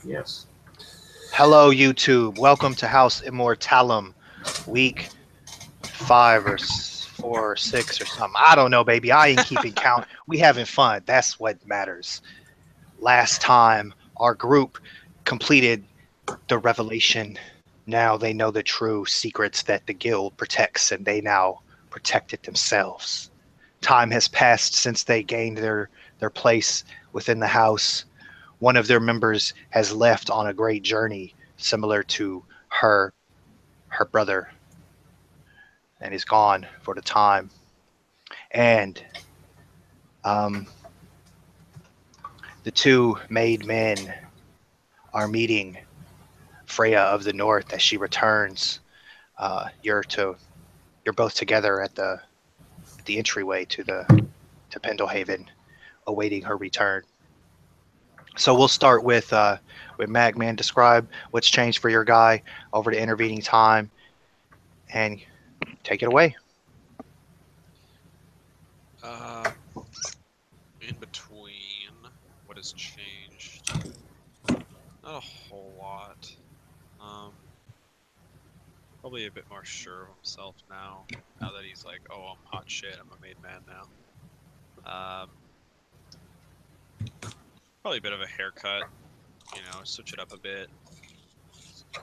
Yes. Hello, YouTube. Welcome to House Immortalum, week 4 or 6 or something. I don't know, baby. I ain't keeping count. We having fun. That's what matters. Last time, our group completed the revelation. Now they know the true secrets that the guild protects, and they now protect it themselves. Time has passed since they gained their place within the house. One of their members has left on a great journey, similar to her brother, and is gone for the time. And um, the two made men are meeting Freya of the North as she returns. You're both together at the entryway to Pendlehaven, awaiting her return. So we'll start with Magman. Describe what's changed for your guy over the intervening time, and take it away. Uh, in between, what has changed? Not a whole lot. Um, Probably a bit more sure of himself now. Now that he's like, oh, I'm hot shit. I'm a made man now. Probably a bit of a haircut. Switch it up a bit.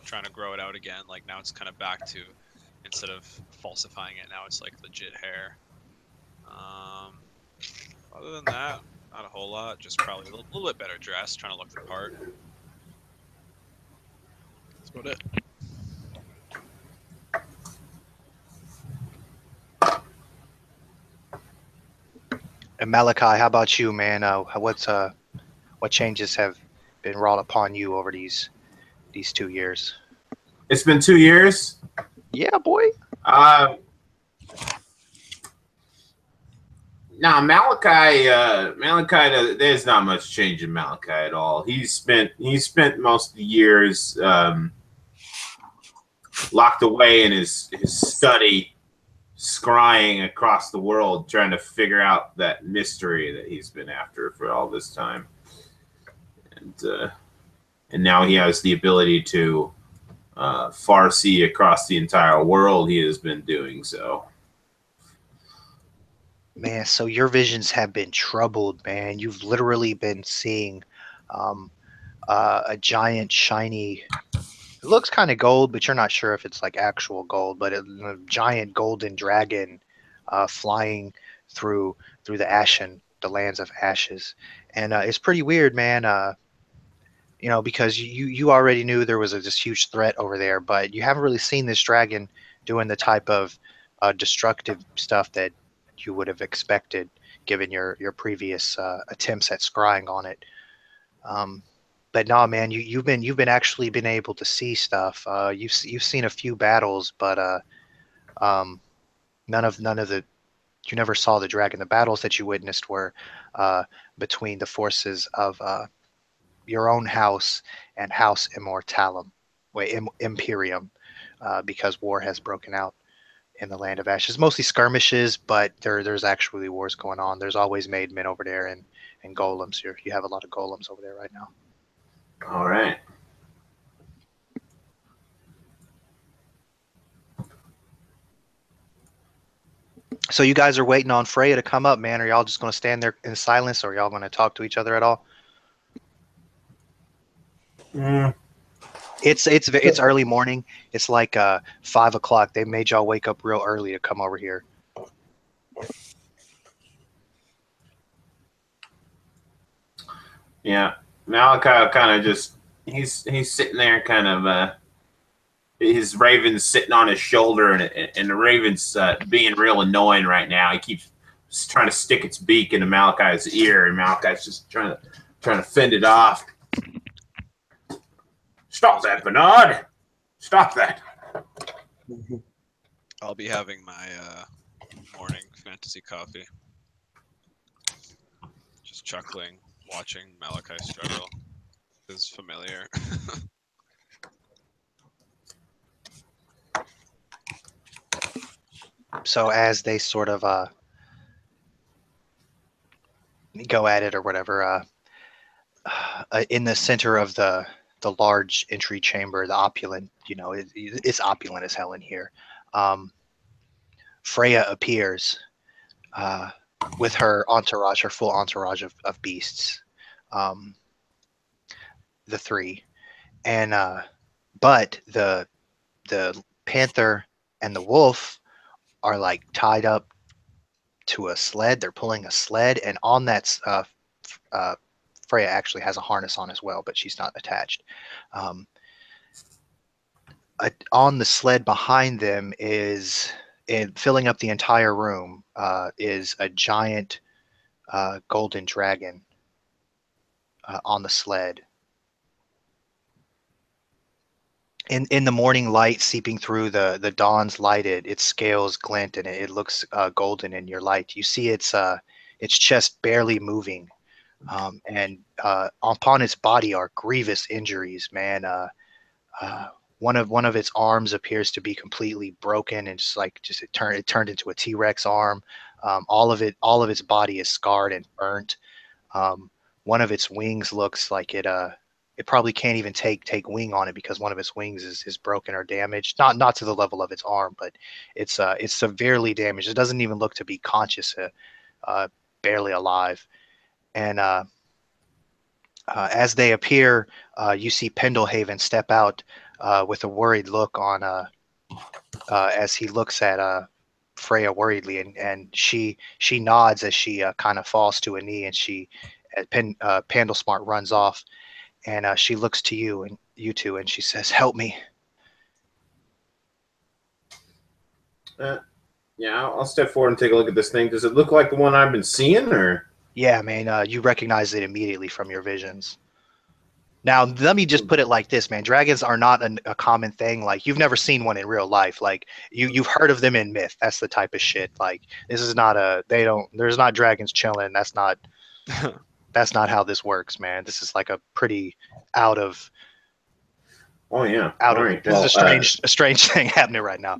Trying to grow it out again. Like now it's kind of back to, instead of falsifying it, now it's like legit hair. Other than that, not a whole lot. Just probably a little bit better dressed, trying to look the part. That's about it. And Malachi, how about you, man? What changes have been wrought upon you over these 2 years? It's been 2 years. Yeah, boy. Uh, Now Malachi. There's not much change in Malachi at all. He spent most of the years locked away in his study, scrying across the world, trying to figure out that mystery that he's been after for all this time. And now he has the ability to far see across the entire world. He has been doing so. Man, so your visions have been troubled, man. You've literally been seeing um, a giant shiny. It looks kind of gold, but you're not sure if it's like actual gold. But a giant golden dragon flying through the lands of ashes, and it's pretty weird, man. Because you already knew there was this huge threat over there, but you haven't really seen this dragon doing the type of destructive stuff that you would have expected, given your previous attempts at scrying on it. Um, but no, man, you've been actually been able to see stuff. You've seen a few battles, but um, none of the you never saw the dragon. The battles that you witnessed were uh, between the forces of your own house and House Immortalum, wait, Imperium, because war has broken out in the Land of Ashes. Mostly skirmishes, but there's actually wars going on. There's always made men over there and golems. You have a lot of golems over there right now. All right. So you guys are waiting on Freya to come up, man. Are y'all just going to stand there in silence, or are y'all going to talk to each other at all? Mm. It's early morning. It's like 5 o'clock. They made y'all wake up real early to come over here. Yeah, Malachi kind of just he's sitting there, kind of his raven's sitting on his shoulder, and the raven's being real annoying right now. He keeps trying to stick its beak into Malachi's ear, and Malachi's just trying to fend it off. Stop that, Bernard! Stop that! I'll be having my morning fantasy coffee. Just chuckling, watching Malachi struggle. Is familiar. So as they sort of go at it or whatever, in the center of large entry chamber, the opulent, it's opulent as hell in here. Freya appears uh, with her entourage, her full entourage of beasts, um, the three, and but the panther and the wolf are like tied up to a sled. They're pulling a sled, and on that, uh, Freya actually has a harness on as well, but she's not attached. Um, on the sled behind them is, and filling up the entire room, is a giant golden dragon on the sled. In the morning light seeping through the dawn's lighted, its scales glint and it looks golden in your light. You see its chest barely moving, and upon its body are grievous injuries, man. One of its arms appears to be completely broken and it turned into a T-Rex arm. All of its body is scarred and burnt. One of its wings looks like it probably can't even take wing on it because one of its wings is broken or damaged. Not to the level of its arm, but it's severely damaged. It doesn't even look to be conscious, barely alive. And as they appear, you see Pendelhaven step out with a worried look on as he looks at Freya worriedly, and she nods as she kind of falls to a knee, and Pandelsmart runs off, and she looks to you two, and she says, "Help me." Yeah, I'll step forward and take a look at this thing. Does it look like the one I've been seeing, or? Yeah, man, you recognize it immediately from your visions. Now, let me just put it like this, man. Dragons are not a common thing. Like, you've never seen one in real life. Like, you've heard of them in myth. That's the type of shit. Like, this is not there's not dragons chilling. That's not how this works, man. This is like a pretty out of. Oh yeah. All right. This is a strange thing happening right now.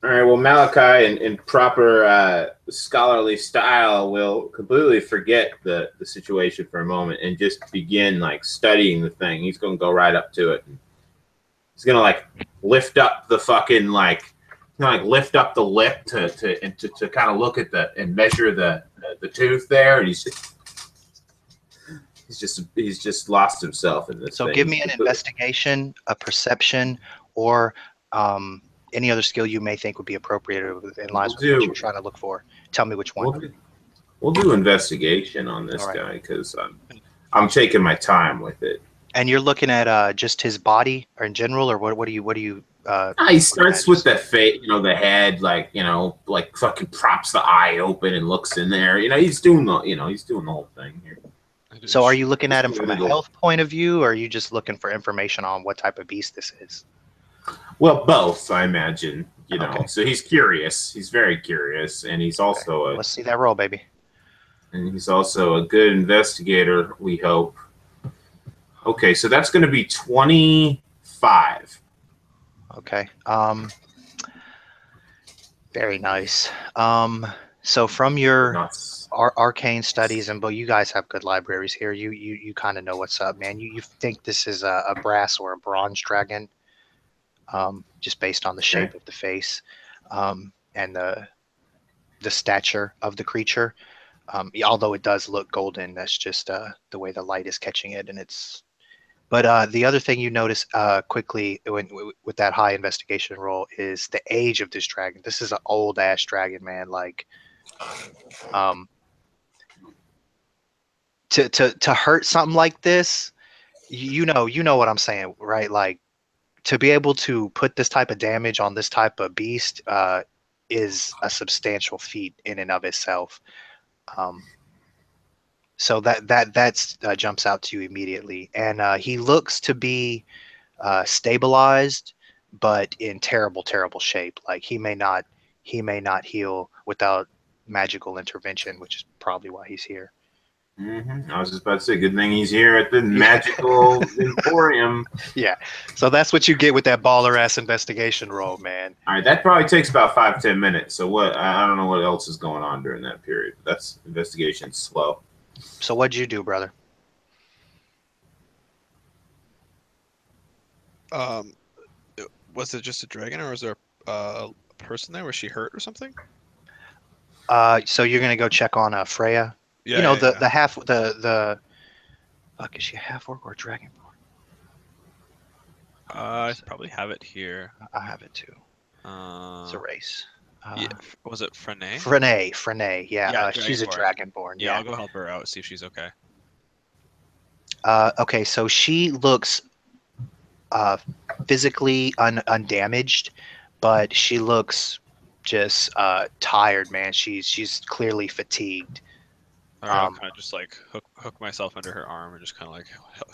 All right. Well, Malachi, in proper scholarly style, will completely forget the situation for a moment and just begin like studying the thing. He's going to go right up to it. He's going to like lift up the fucking lift up the lip to kind of look at and measure the tooth there, and he's just lost himself in this. So thing. Give me an investigation, a perception, or any other skill you may think would be appropriate in line with what you're trying to look for. Tell me which one. We'll do investigation on this guy because I'm taking my time with it. And you're looking at just his body, or in general, or what do you? He starts with the face, the head, like fucking props the eye open and looks in there. He's doing the whole thing here. So are you looking at him from a health point of view, or are you just looking for information on what type of beast this is? Well, both, I imagine. Okay. So he's curious. He's very curious, and he's also let's see that roll, baby. And he's also a good investigator, we hope. Okay, so that's going to be 25. Okay. Very nice. So from your arcane studies, and you guys have good libraries here. You kind of know what's up, man. You think this is a brass or a bronze dragon, just based on the shape of the face, and the stature of the creature. Although it does look golden, that's just the way the light is catching it, and it's. But the other thing you notice quickly with that high investigation roll is the age of this dragon. This is an old ass dragon, man. Like, to hurt something like this, you know what I'm saying, right? Like, to be able to put this type of damage on this type of beast is a substantial feat in and of itself. So that jumps out to you immediately, and he looks to be stabilized, but in terrible shape. Like he may not heal without magical intervention, which is probably why he's here. Mm-hmm. I was just about to say, good thing he's here at the magical emporium. Yeah, so that's what you get with that baller ass investigation roll, man. All right, that probably takes about 5-10 minutes. So what? I don't know what else is going on during that period. That's investigation slow. So what'd you do, brother? Um, was it just a dragon, or was there a person there? Was she hurt or something? So you're gonna go check on Freya. Yeah, You know yeah, the half the fuck, is she a half orc or a dragonborn? I probably have it here. I have it too. It's a Uh, race. yeah, was it Frene? Frene, yeah. Yeah, She's a dragonborn. dragonborn. Yeah, Yeah. I'll go help her out, see if she's okay. Okay, so she looks physically undamaged, but she looks just tired, man. She's clearly fatigued. All right, I'll Um, kind of just like hook myself under her arm and just kind of like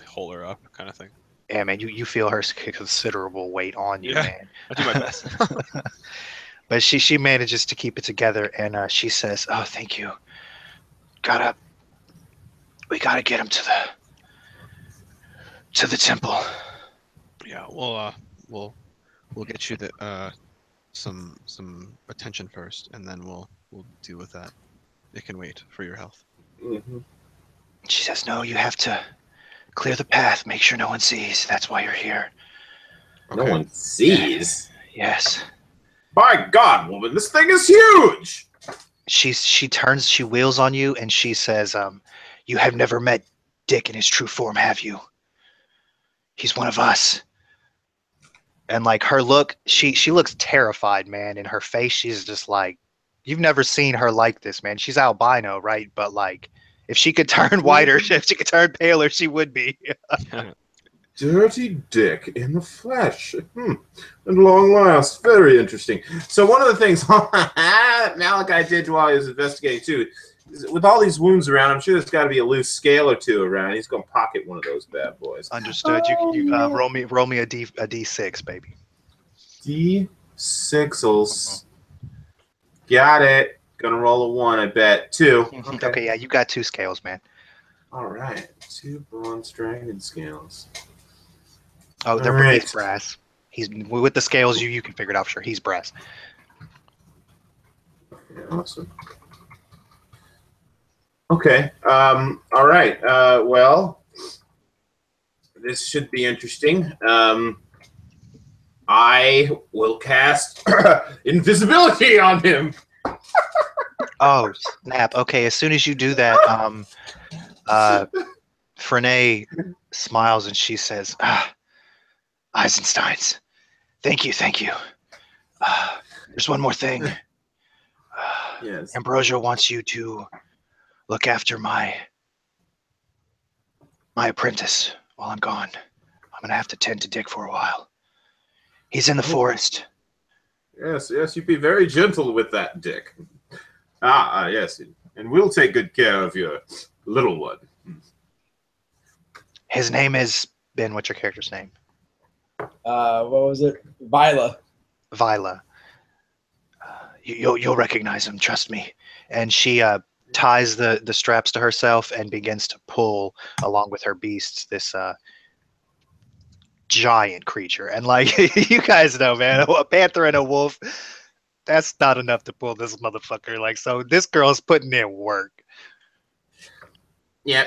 hold her up, kind of thing. yeah, man, you feel her considerable weight on you, Yeah, man. I'll do my best. But she manages to keep it together, and she says, "Oh, thank you. We gotta get him to the temple." Yeah, we'll get you the some attention first, and then we'll deal with that. It can wait for your health. Mm-hmm. She says, "No, you have to clear the path. Make sure no one sees. That's why you're here." No one sees. Yes. My God, woman, this thing is huge. She wheels on you, and she says, "You have never met Dick in his true form, have you? He's one of us." And like her look, she looks terrified, man. In her face, she's just like, you've never seen her like this, man. She's albino, right? But like, if she could turn whiter, if she could turn paler, she would be. Dirty Dick in the flesh. At long last. Very interesting. So one of the things Malachi did while he was investigating too, is with all these wounds around, I'm sure there's got to be a loose scale or two around. He's going to pocket one of those bad boys. Understood. You roll me a d6, baby. D6. Got it. Gonna roll a 1, I bet. 2. Okay, yeah, you got 2 scales, man. All right. 2 bronze dragon scales. Oh, they're All right. he's brass. He's with the scales. You can figure it out for sure. He's brass. Yeah, awesome. Okay. All right. Well, this should be interesting. I will cast invisibility on him. Oh, snap. Okay, as soon as you do that, Frene smiles and she says, Eisensteins, thank you. There's one more thing. Yes. Ambrosia wants you to look after my apprentice while I'm gone. I'm going to have to tend to Dick for a while. He's in the forest. Yes, you be very gentle with that, Dick. Yes, and we'll take good care of your little one. His name is, Ben, what's your character's name? What was it? Vila. Vila. You'll recognize him, trust me. And she ties the straps to herself and begins to pull along with her beasts this giant creature. And like you guys know, man, a panther and a wolf, that's not enough to pull this motherfucker. Like, so this girl's putting in work. Yeah.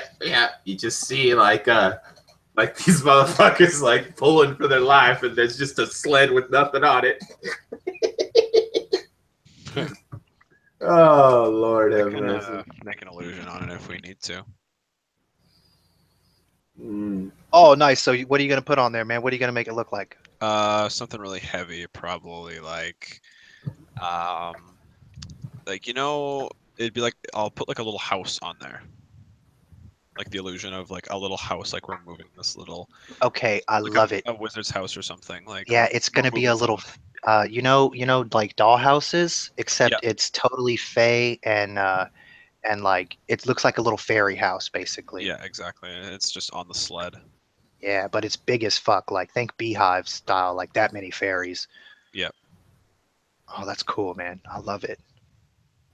You just see like these motherfuckers like pulling for their life, and there's just a sled with nothing on it. Oh Lord, have mercy. Make an illusion on it if we need to. Oh, nice. So what are you gonna put on there, man? What are you gonna make it look like? Something really heavy, probably like it'd be like I'll put like a little house on there, like the illusion of like a little house, like we're moving this little. Okay, I Like love it. A wizard's house or something like. Yeah, it's gonna be a little, you know, like doll houses, except it's totally fey and like it looks like a little fairy house, basically. Yeah, exactly. It's just on the sled. Yeah, but it's big as fuck. Like think beehive style, like that many fairies. Yep. Oh, that's cool, man. I love it.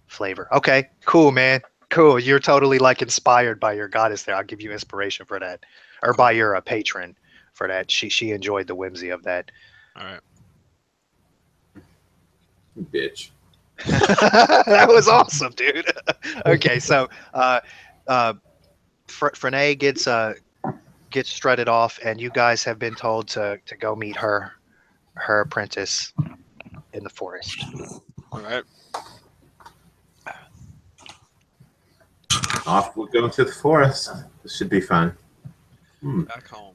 Flavor. Okay, cool, man. Cool. You're totally like inspired by your goddess there. I'll give you inspiration for that, or by your patron for that. She enjoyed the whimsy of that. All right. Bitch. That was awesome, dude. Okay, so Frene gets strutted off, and you guys have been told to go meet her apprentice in the forest. All right. Off we go to the forest. This should be fun. Back home.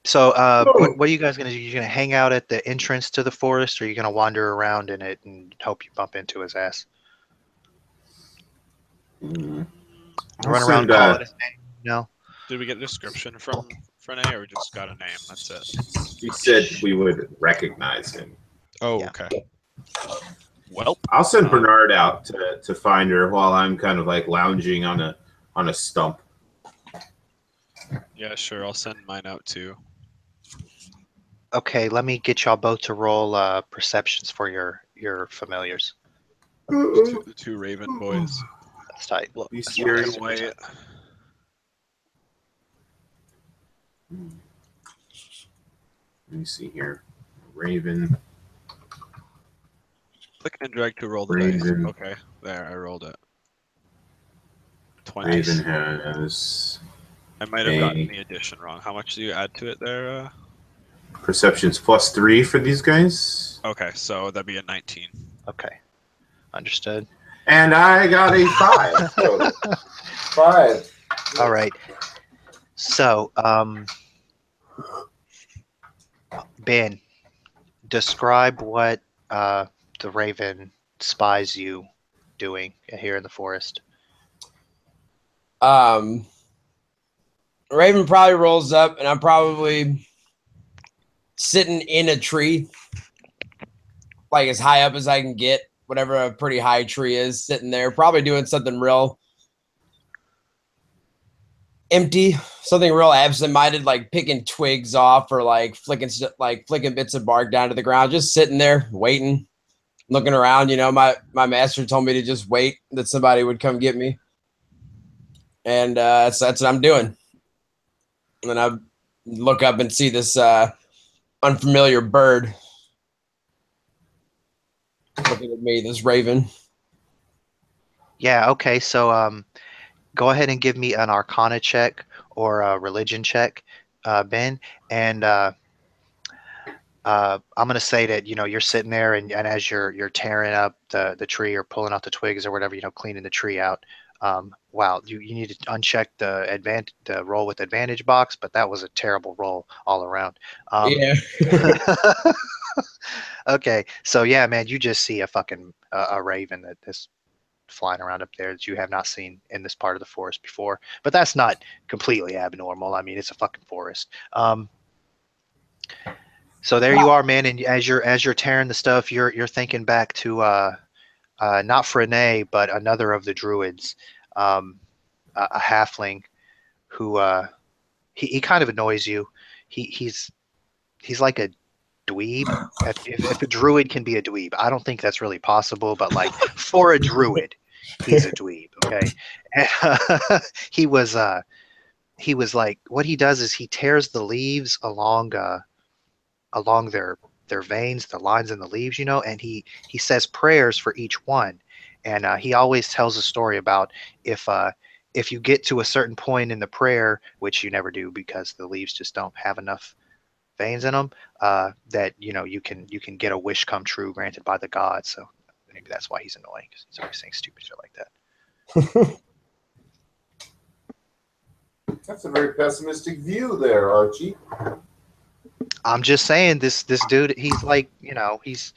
So, what are you guys gonna do? You gonna hang out at the entrance to the forest, or are you gonna wander around in it and hope you bump into his ass? Mm. Run around calling his name? No. Did we get a description from Frene, or we just got a name? That's it. He said we would recognize him. Oh, Yeah. okay. Well, I'll send Bernard out to find her while I'm kind of like lounging on a stump. yeah, sure. I'll send mine out too. Okay, let me get y'all both to roll perceptions for your familiars. The two Raven boys. That's tight. These That's here- what I Wait. Let me see here. Raven. Click and drag to roll the dice. Raven. Okay, there, I rolled it. 20. Raven has I might have gotten a- the addition wrong. How much do you add to it there? perceptions +3 for these guys. Okay, so that'd be a 19. Okay, understood. And I got a 5. So 5. All right. So, Ben, describe what the Raven spies you doing here in the forest. Raven probably rolls up, and I'm probably sitting in a tree, like as high up as I can get, whatever a pretty high tree is, sitting there, probably doing something real empty, something real absent-minded, like picking twigs off or like flicking bits of bark down to the ground, just sitting there waiting, looking around. You know, my master told me to just wait, that somebody would come get me, and that's what I'm doing. And then I look up and see this unfamiliar bird looking at me, this raven. Yeah, okay. So go ahead and give me an Arcana check or a religion check, Ben. And I'm going to say that, you know, you're sitting there and as you're tearing up the tree or pulling out the twigs or whatever, you know, cleaning the tree out. Wow, you need to uncheck the roll with advantage box, but that was a terrible roll all around. Yeah. Okay, so yeah, man, you just see a fucking a raven that's flying around up there that you have not seen in this part of the forest before. But that's not completely abnormal. I mean, it's a fucking forest. So there you are, man, and as you're tearing the stuff, you're thinking back to not Frene, but another of the druids, a halfling who he kind of annoys you. He's like a dweeb. If a druid can be a dweeb, I don't think that's really possible. But like for a druid, he's a dweeb. Okay, and, he was like, what he does is he tears the leaves along their veins, the lines in the leaves, you know, and he says prayers for each one, and he always tells a story about if you get to a certain point in the prayer, which you never do because the leaves just don't have enough veins in them, that you know you can get a wish come true granted by the gods. So maybe that's why he's annoying, because he's always saying stupid shit like that. that's a very pessimistic view there, Archie. I'm just saying this dude, he's like, you know, he's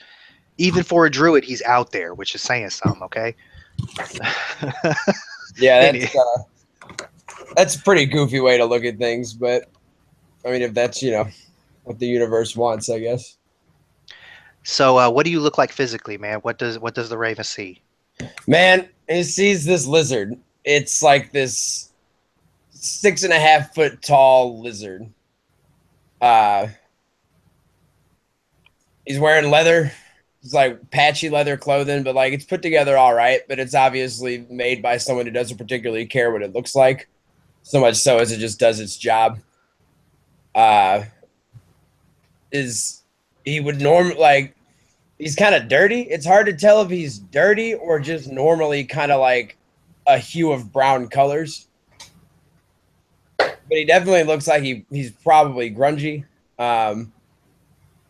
even for a druid, he's out there, which is saying something, okay? Yeah, that's a pretty goofy way to look at things, but I mean, if that's, you know, what the universe wants, I guess. So what do you look like physically, man? What does the raven see? Man, he sees this lizard. It's like this 6.5 foot tall lizard. He's wearing leather. It's like patchy leather clothing, but like it's put together all right. But it's obviously made by someone who doesn't particularly care what it looks like, so much so as it just does its job. He would normally, like, He's kind of dirty. It's hard to tell if he's dirty or just normally kind of like a hue of brown colors. But he definitely looks like he's probably grungy.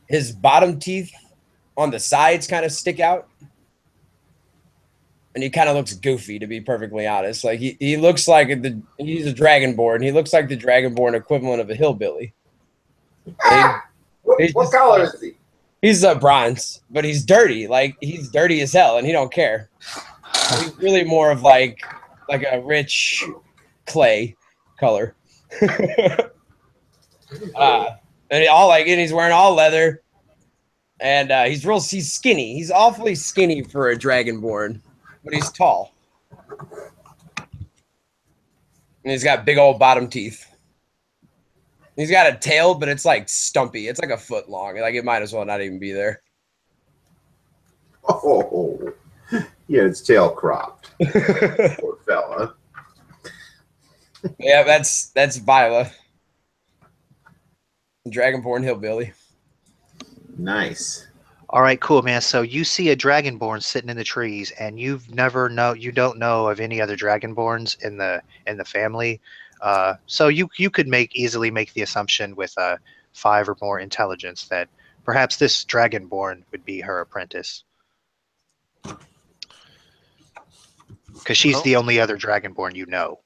His bottom teeth on the sides kind of stick out. And he kind of looks goofy, to be perfectly honest. Like he looks like he's a dragonborn. He looks like the dragonborn equivalent of a hillbilly. What color is he? He's a bronze, but he's dirty. Like he's dirty as hell, and he don't care. He's really more of like a rich clay color. And he's wearing all leather, and he's skinny. He's awfully skinny for a dragonborn, but he's tall, and he's got big old bottom teeth. He's got a tail, but it's like stumpy. It's like a foot long. Like it might as well not even be there. Oh, yeah, its tail cropped. Poor fella. Yeah, that's Vila, Dragonborn hillbilly. Nice. All right, cool, man. So you see a dragonborn sitting in the trees, and you don't know of any other dragonborns in the family. So you could easily make the assumption with 5 or more intelligence that perhaps this dragonborn would be her apprentice, because she's the only other dragonborn you know.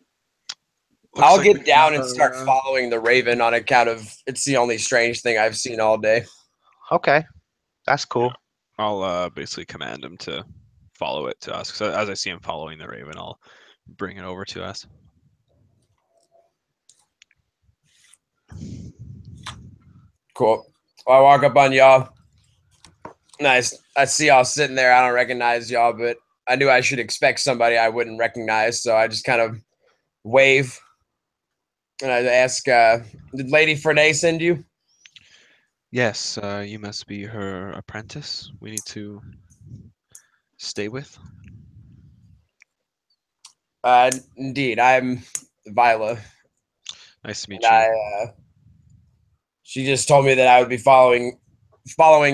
I'll get down and start following the raven on account of it's the only strange thing I've seen all day. Okay, that's cool. I'll basically command him to follow it to us. So as I see him following the raven, I'll bring it over to us. Cool. Well, I walk up on y'all. Nice. I see y'all sitting there. I don't recognize y'all, but I knew I should expect somebody I wouldn't recognize, so I just kind of wave. And I ask, did Lady Frenay send you? Yes, you must be her apprentice. We need to stay with. Indeed. I'm Vila. Nice to meet And you. She just told me that I would be following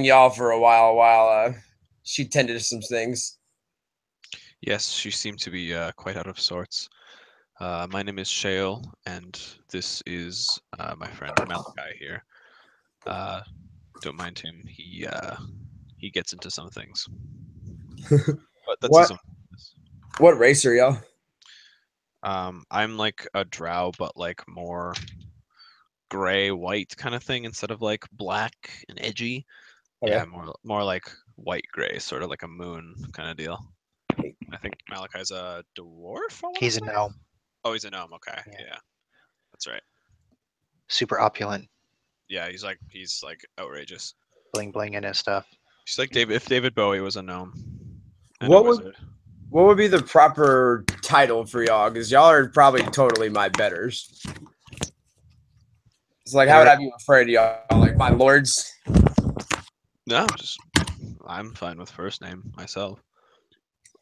y'all for a while she tended to some things. Yes, she seemed to be quite out of sorts. My name is Shale, and this is my friend Malachi here. Don't mind him. He gets into some things. But that's his own business. What race are y'all? I'm like a drow, but like more gray, white kind of thing instead of like black and edgy. Okay. Yeah, more like white gray, sort of like a moon kind of deal. I think Malachi's a dwarf. He's a gnome. Oh, he's a gnome. Okay, Yeah. yeah, that's right. Super opulent, Yeah, he's like outrageous. bling bling in his stuff. He's like David. If David Bowie was a gnome, and What a would- wizard. What would be the proper title for y'all? Because y'all are probably totally my betters. It's like, how would I be referring to y'all? Like, my lords? No, I'm fine with first name myself.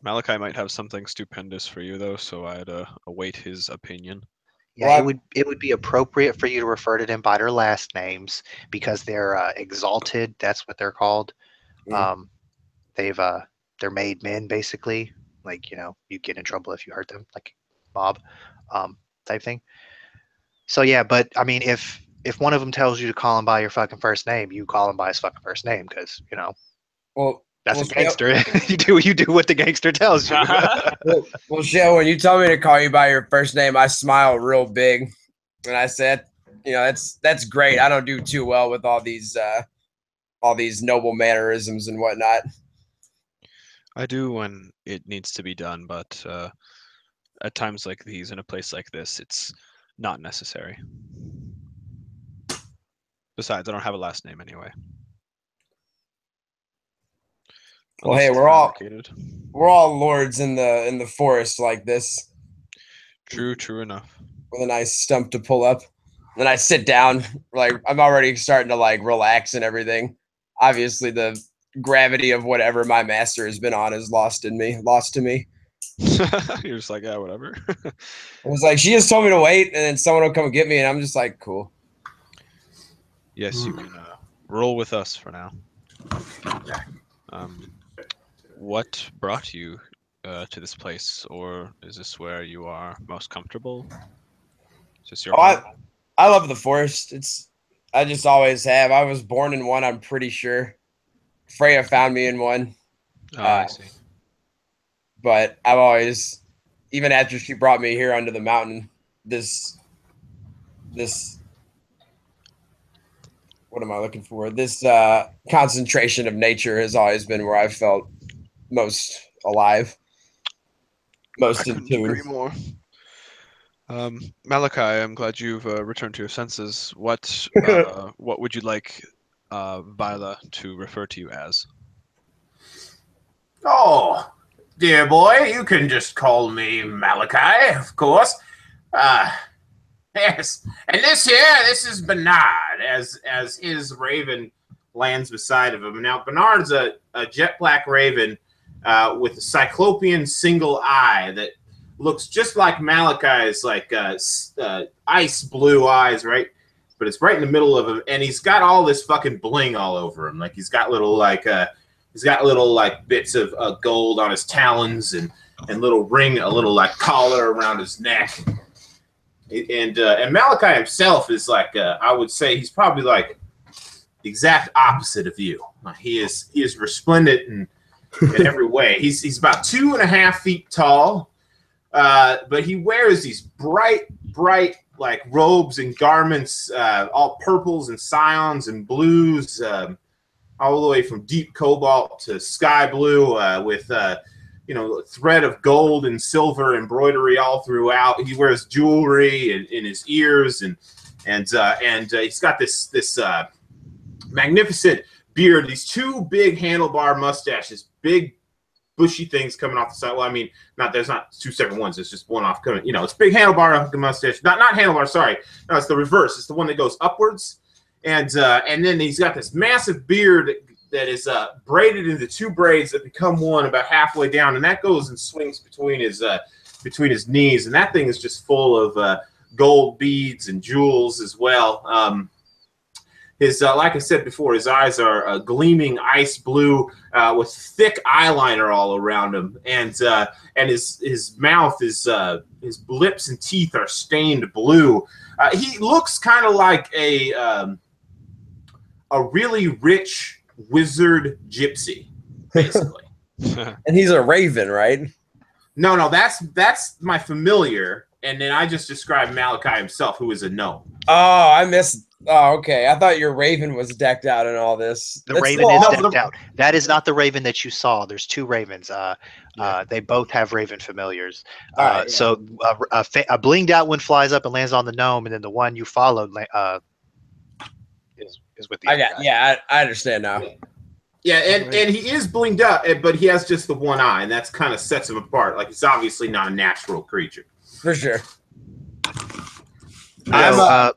Malachi might have something stupendous for you though, so I'd await his opinion. Yeah, Well, it would be appropriate for you to refer to them by their last names because they're exalted. That's what they're called. Mm. They're made men basically. Like, you get in trouble if you hurt them, like mob type thing. So yeah, but I mean, if one of them tells you to call him by your fucking first name, you call him by his fucking first name because Well, that's well, a gangster. you do what the gangster tells you. Well, Shell, when you tell me to call you by your first name, I smile real big, and I said, that's great. I don't do too well with all these noble mannerisms and whatnot. I do when it needs to be done, but at times like these, in a place like this, it's not necessary. Besides, I don't have a last name anyway. Well, Unless hey, it's we're all lords in the forest like this. True enough. With a nice stump to pull up. Then I sit down, like I'm already starting to like relax and everything. Obviously, the gravity of whatever my master has been on is lost to me. You're just like, yeah, whatever. It was like she just told me to wait, and then someone will come get me, and I'm just like, cool. Yes, you can roll with us for now. What brought you to this place, or is this where you are most comfortable? Is this your home? I love the forest. I just always have. I was born in one, I'm pretty sure. Freya found me in one. Oh, I see. But I've always, even after she brought me here under the mountain, this what am I looking for? This concentration of nature has always been where I felt most alive, most in Couldn't agree tune. more. Malachi, I'm glad you've returned to your senses. What would you like Vila to refer to you as? Oh, dear boy, you can just call me Malachi, of course. Yes, and this is Bernard, as his raven lands beside of him. Now, Bernard's a jet black raven with a cyclopean single eye that looks just like Malachi's, like ice blue eyes, right? But it's right in the middle of him, and he's got all this fucking bling all over him. Like he's got little bits of gold on his talons and a little collar around his neck. And Malachi himself is like I would say he's probably like the exact opposite of you. He is resplendent in every way. He's about 2.5 feet tall, but he wears these bright like robes and garments, all purples and cyans and blues, all the way from deep cobalt to sky blue, with a thread of gold and silver embroidery all throughout. He wears jewelry in his ears, and he's got this magnificent beard. These two big handlebar mustaches, big bushy things coming off the side. Well, I mean, there's not two separate ones. It's just one off coming. It's big handlebar mustache. Not handlebar. Sorry, no, it's the reverse. It's the one that goes upwards, and then he's got this massive beard that is braided into two braids that become one about halfway down, and that goes and swings between his knees, and that thing is just full of gold beads and jewels as well. His like I said before, his eyes are gleaming ice blue with thick eyeliner all around him, and his mouth is his lips and teeth are stained blue. He looks kind of like a really rich wizard gypsy, basically. And he's a raven, right? No, that's my familiar, and then I just described Malachi himself, who is a gnome. Oh, I missed. Oh, okay. I thought your raven was decked out in all this. The raven is decked out. That is not the raven that you saw. There's two ravens. They both have raven familiars. Right, So a blinged out one flies up and lands on the gnome, and then the one you followed is with the other guy. Yeah, I understand now. Yeah, and he is blinged up, but he has just the one eye, and that's kind of sets him apart. Like, he's obviously not a natural creature. For sure. So,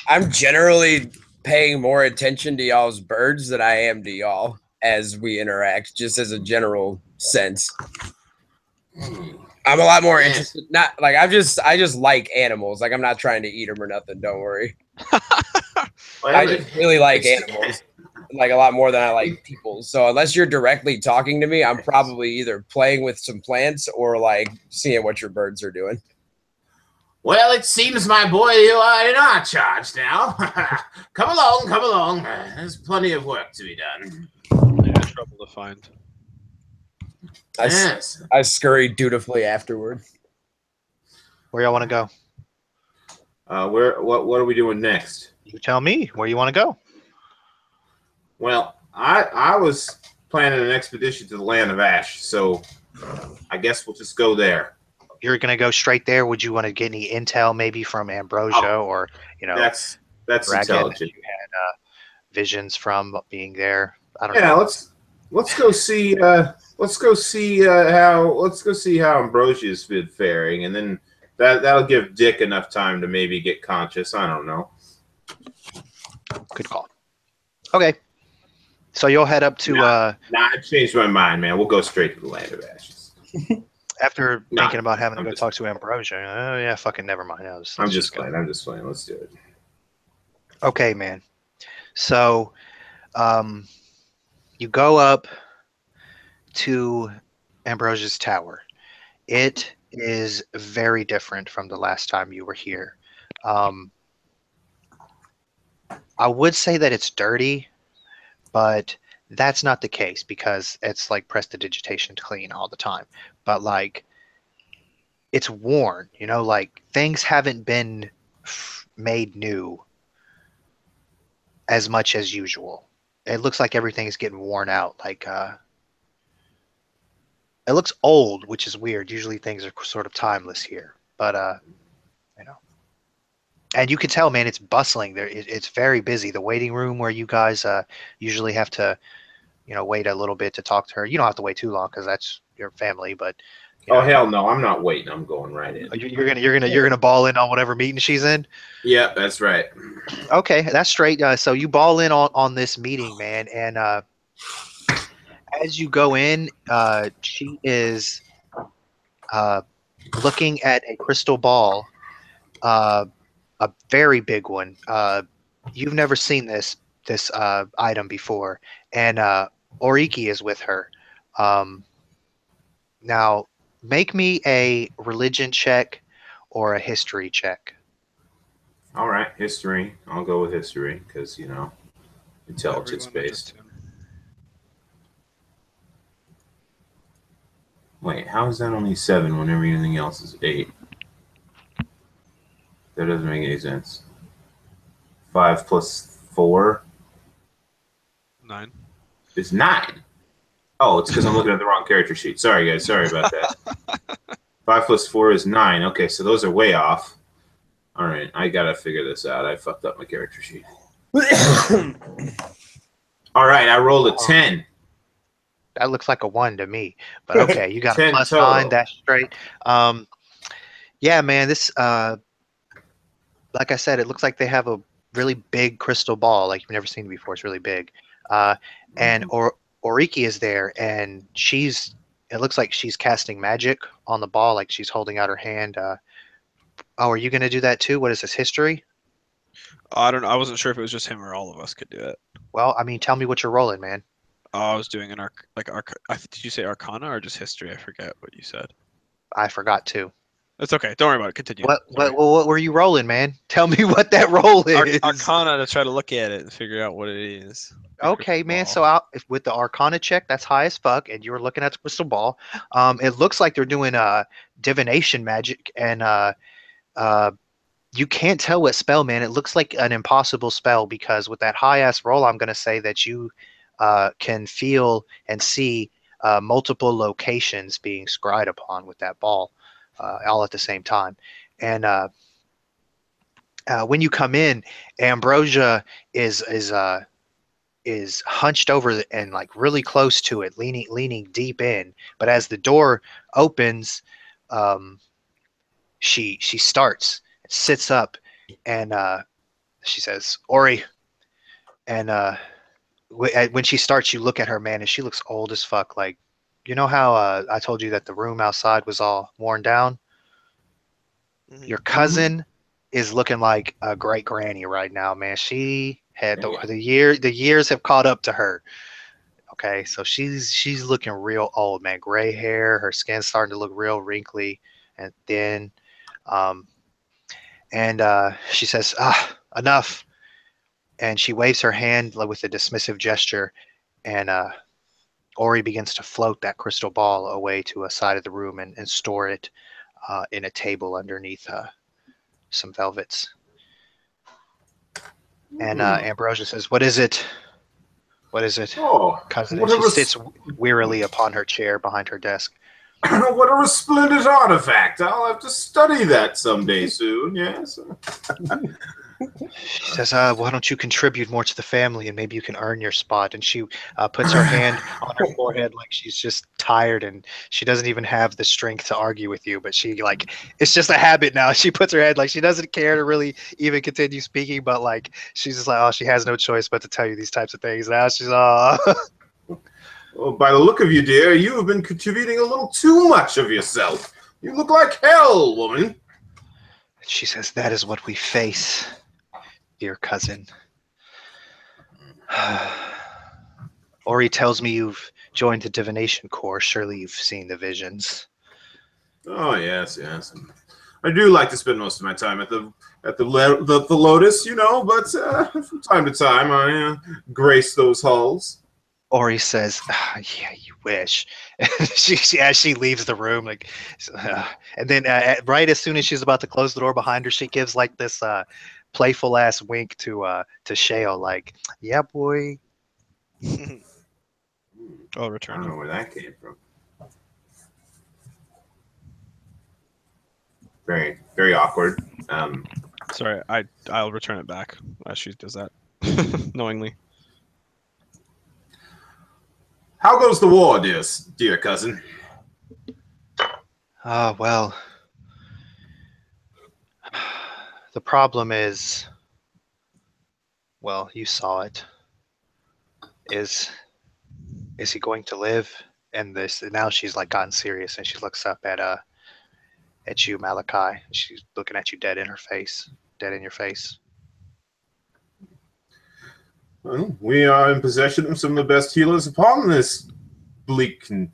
I'm generally paying more attention to y'all's birds than I am to y'all as we interact, just as a general sense. I'm a lot more interested. Not like I just like animals. Like, I'm not trying to eat them or nothing. Don't worry. I just really like animals, like a lot more than I like people. So unless you're directly talking to me, I'm probably either playing with some plants or like seeing what your birds are doing. Well, it seems, my boy, you are in our charge now. Come along. There's plenty of work to be done. Yeah, trouble to find. I scurried dutifully afterward. where y'all want to go? What are we doing next? You tell me where you want to go. Well, I was planning an expedition to the Land of Ash, so I guess we'll just go there. You're going to go straight there. Would you want to get any intel maybe from Ambrosia or, that's Dragon intelligent. You had visions from being there. I don't Yeah, know. let's go see how Ambrosia has been faring, and then that'll give Dick enough time to maybe get conscious. I don't know. Good call. Okay. So you'll head up to I changed my mind, man. We'll go straight to the Land of Ashes. after thinking about having to go talk to Ambrosia. Oh yeah, fucking never mind. I'm just playing. Let's do it. Okay, man. So you go up to Ambrosia's tower. It is very different from the last time you were here. Um, I would say that it's dirty, but that's not the case because it's like prestidigitation to clean all the time. But like it's worn, like things haven't been made new as much as usual. It looks like everything is getting worn out. Like it looks old, which is weird. Usually things are sort of timeless here, but you know. And you can tell, man, it's bustling. It's very busy. The waiting room where you guys usually have to, wait a little bit to talk to her. You don't have to wait too long because that's your family. But Oh hell no, I'm not waiting. I'm going right in. You're gonna ball in on whatever meeting she's in. Yeah, that's right. Okay, that's straight. So you ball in on this meeting, man, and as you go in, she is looking at a crystal ball, a very big one. You've never seen this item before, and Oriki is with her. Um, Now, make me a religion check or a history check. All right, history. I'll go with history because intelligence Everyone based. just him. Wait, how is that only 7 when everything else is 8? That doesn't make any sense. 5 plus 4 9. is 9. Oh, it's because I'm looking at the wrong character sheet. Sorry, guys. Sorry about that. 5 plus 4 is 9. Okay, so those are way off. All right, I gotta figure this out. I fucked up my character sheet. All right, I rolled a 10. That looks like a 1 to me, but okay, you got a 10 plus total. 9. That's straight. Yeah, man. This, like I said, it looks like they have a really big crystal ball, like you've never seen it before. It's really big, and Oriki is there, and it looks like she's casting magic on the ball, like she's holding out her hand. Oh, are you gonna do that too? What is this, history? I don't know. I wasn't sure if it was just him or all of us could do it. Well, I mean, tell me what you're rolling, man. I was doing an did you say Arcana or just history? I forget what you said. I forgot to. It's okay. Don't worry about it. Continue. What were you rolling, man? Tell me what that roll is. Arcana to try to look at it and figure out what it is. Okay, man. So with the Arcana check, that's high as fuck, and you were looking at the crystal ball. It looks like they're doing divination magic, and you can't tell what spell, man. It looks like an impossible spell because with that high ass roll, I'm gonna say that you can feel and see multiple locations being scryed upon with that ball, all at the same time. And when you come in, Ambrosia is hunched over and like really close to it, leaning deep in. But as the door opens, she starts, sits up, and she says, "Ori." And when she starts, you look at her, man, and she looks old as fuck. Like, you know how I told you that the room outside was all worn down? Mhm. Your cousin is looking like a great granny right now, man. She had the years have caught up to her. Okay, so she's looking real old, man. Gray hair, her skin's starting to look real wrinkly and thin. And she says, enough. And she waves her hand with a dismissive gesture, and Ori begins to float that crystal ball away to a side of the room and store it in a table underneath some velvets. And Ambrosia says, "What is it? What is it, Oh, cousin?" what And she a sits wearily upon her chair behind her desk. what a resplendent artifact! I'll have to study that someday soon. Yes. She says, "Why don't you contribute more to the family, and maybe you can earn your spot?" And she puts her hand on her forehead like she's just tired, and she doesn't even have the strength to argue with you. But she it's just a habit now. She puts her head like she doesn't care to really even continue speaking, but like she's just like, oh, she has no choice but to tell you these types of things. Now she's Well, by the look of you, dear, you have been contributing a little too much of yourself. You look like hell, woman. She says, "That is what we face, dear cousin." Ori tells me you've joined the divination corps. Surely you've seen the visions. Oh yes, yes. I do like to spend most of my time at the Lotus, you know. But from time to time, I grace those halls. Ori says, "Yeah, you wish." As she leaves the room, like, and then right as soon as she's about to close the door behind her, she gives like this playful ass wink to Shale, like, "Yeah, boy." I'll I return don't it. know where that came from. Very, very awkward. Sorry, I'll return it back as she does that, knowingly. How goes the war, dear cousin? Well, the problem is, well, you saw it. Is he going to live? And this now she's like gotten serious, and she looks up at you, Malachi. She's looking at you dead in your face. Well, we are in possession of some of the best healers upon this bleak and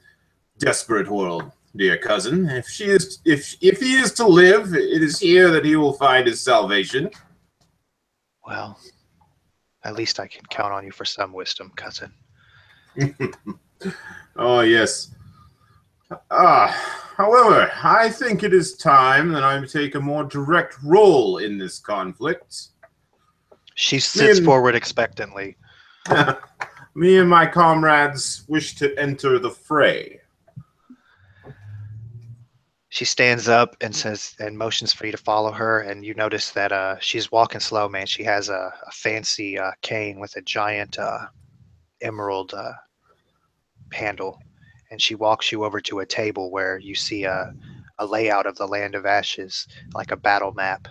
desperate world, dear cousin. If he is to live, it is here that he will find his salvation. Well, at least I can count on you for some wisdom, cousin. Oh yes. However, I think it is time that I take a more direct role in this conflict. She sits forward expectantly. Me and my comrades wish to enter the fray. She stands up and says, and motions for you to follow her. And you notice that she's walking slow, man. She has a fancy cane with a giant emerald handle, and she walks you over to a table where you see a layout of the Land of Ashes, like a battle map.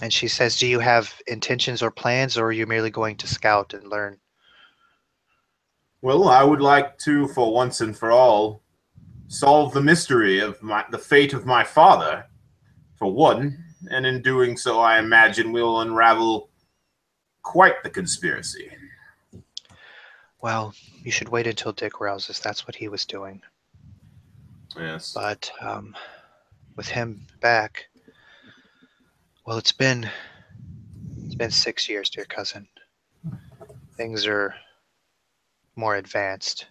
And she says, "Do you have intentions or plans, or are you merely going to scout and learn?" Well, I would like to, for once and for all, solve the mystery of the fate of my father, for one, and in doing so, I imagine we'll unravel quite the conspiracy. Well, you should wait until Dick rouses. That's what he was doing. Yes. But with him back, well, it's been 6 years, dear cousin. Things are more advanced.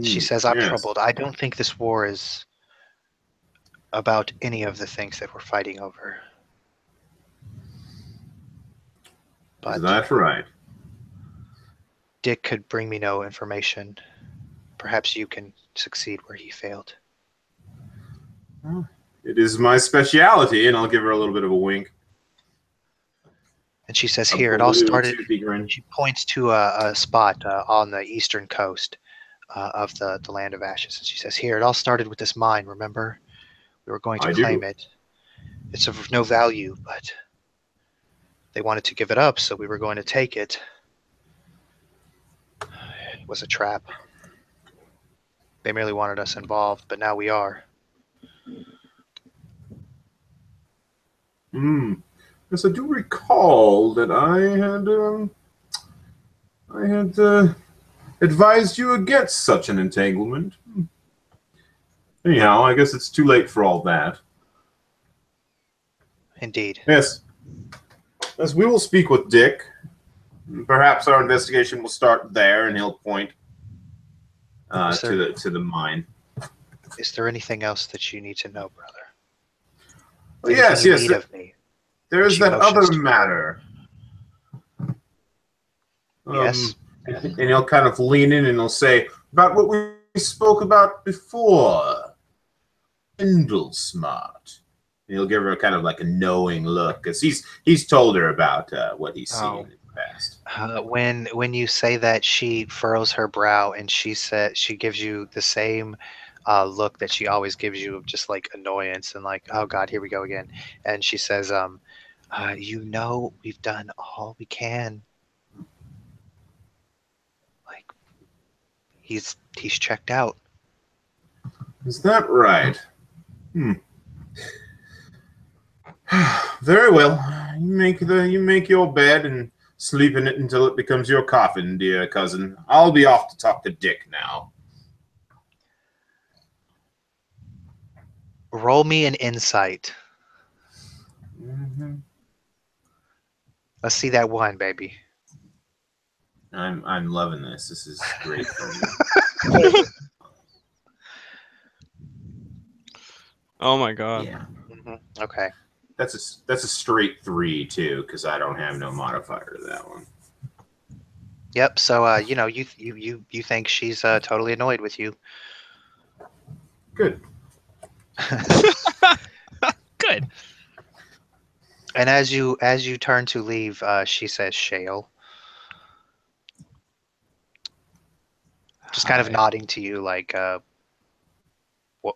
She says, "I'm yes. troubled. I don't think this war is about any of the things that we're fighting over." Is that right? Dick could bring me no information. Perhaps you can succeed where he failed. It is my speciality, and I'll give her a little bit of a wink. And she says, "Here, it all started." Grin. She points to a spot on the eastern coast of the Land of Ashes. And she says, "Here, it all started with this mine, remember? We were going to claim it. It's of no value, but they wanted to give it up, so we were going to take it. It was a trap. They merely wanted us involved, but now we are." Yes, I do recall that I had advised you against such an entanglement. Anyhow, I guess it's too late for all that. Indeed. Yes. As we will speak with Dick, perhaps our investigation will start there, and he'll point to the mine. Is there anything else that you need to know, brother? Yes. Need of me? There's that other matter. Yes. And he'll kind of lean in and he'll say, about what we spoke about before. Smart. And he'll give her kind of like a knowing look, because he's told her about what he's seen in the past. When you say that, she furrows her brow and she gives you the same look that she always gives you, of just like annoyance and like, oh God, here we go again. And she says, we've done all we can. Like, he's checked out. Is that right? Very well. You make your bed, and Sleep in it until it becomes your coffin, dear cousin. I'll be off to talk to Dick now. Roll me an insight. Mm-hmm. Let's see that one, baby. I'm loving this. This is great for me. Oh my god. Yeah. Okay. That's a straight 3 too, because I don't have no modifier to that one. Yep. So you think she's totally annoyed with you. Good. Good. And as you turn to leave, she says, "Shale." Just kind of Hi. nodding to you, like what?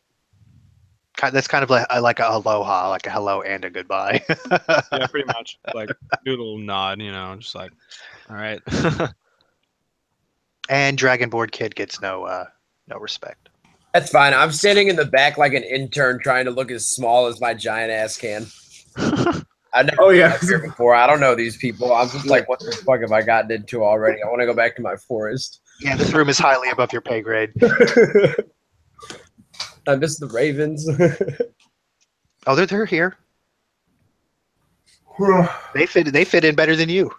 That's kind of like a aloha, like a hello and a goodbye. Yeah, pretty much. Like do a little nod, you know, just like, all right. And Dragonboard Kid gets no respect. That's fine. I'm standing in the back like an intern trying to look as small as my giant ass can. I've never been up here before. I don't know these people. I'm just like, what the fuck have I gotten into already? I want to go back to my forest. Yeah, this room is highly above your pay grade. I miss the ravens. Oh, they're here. They fit in better than you,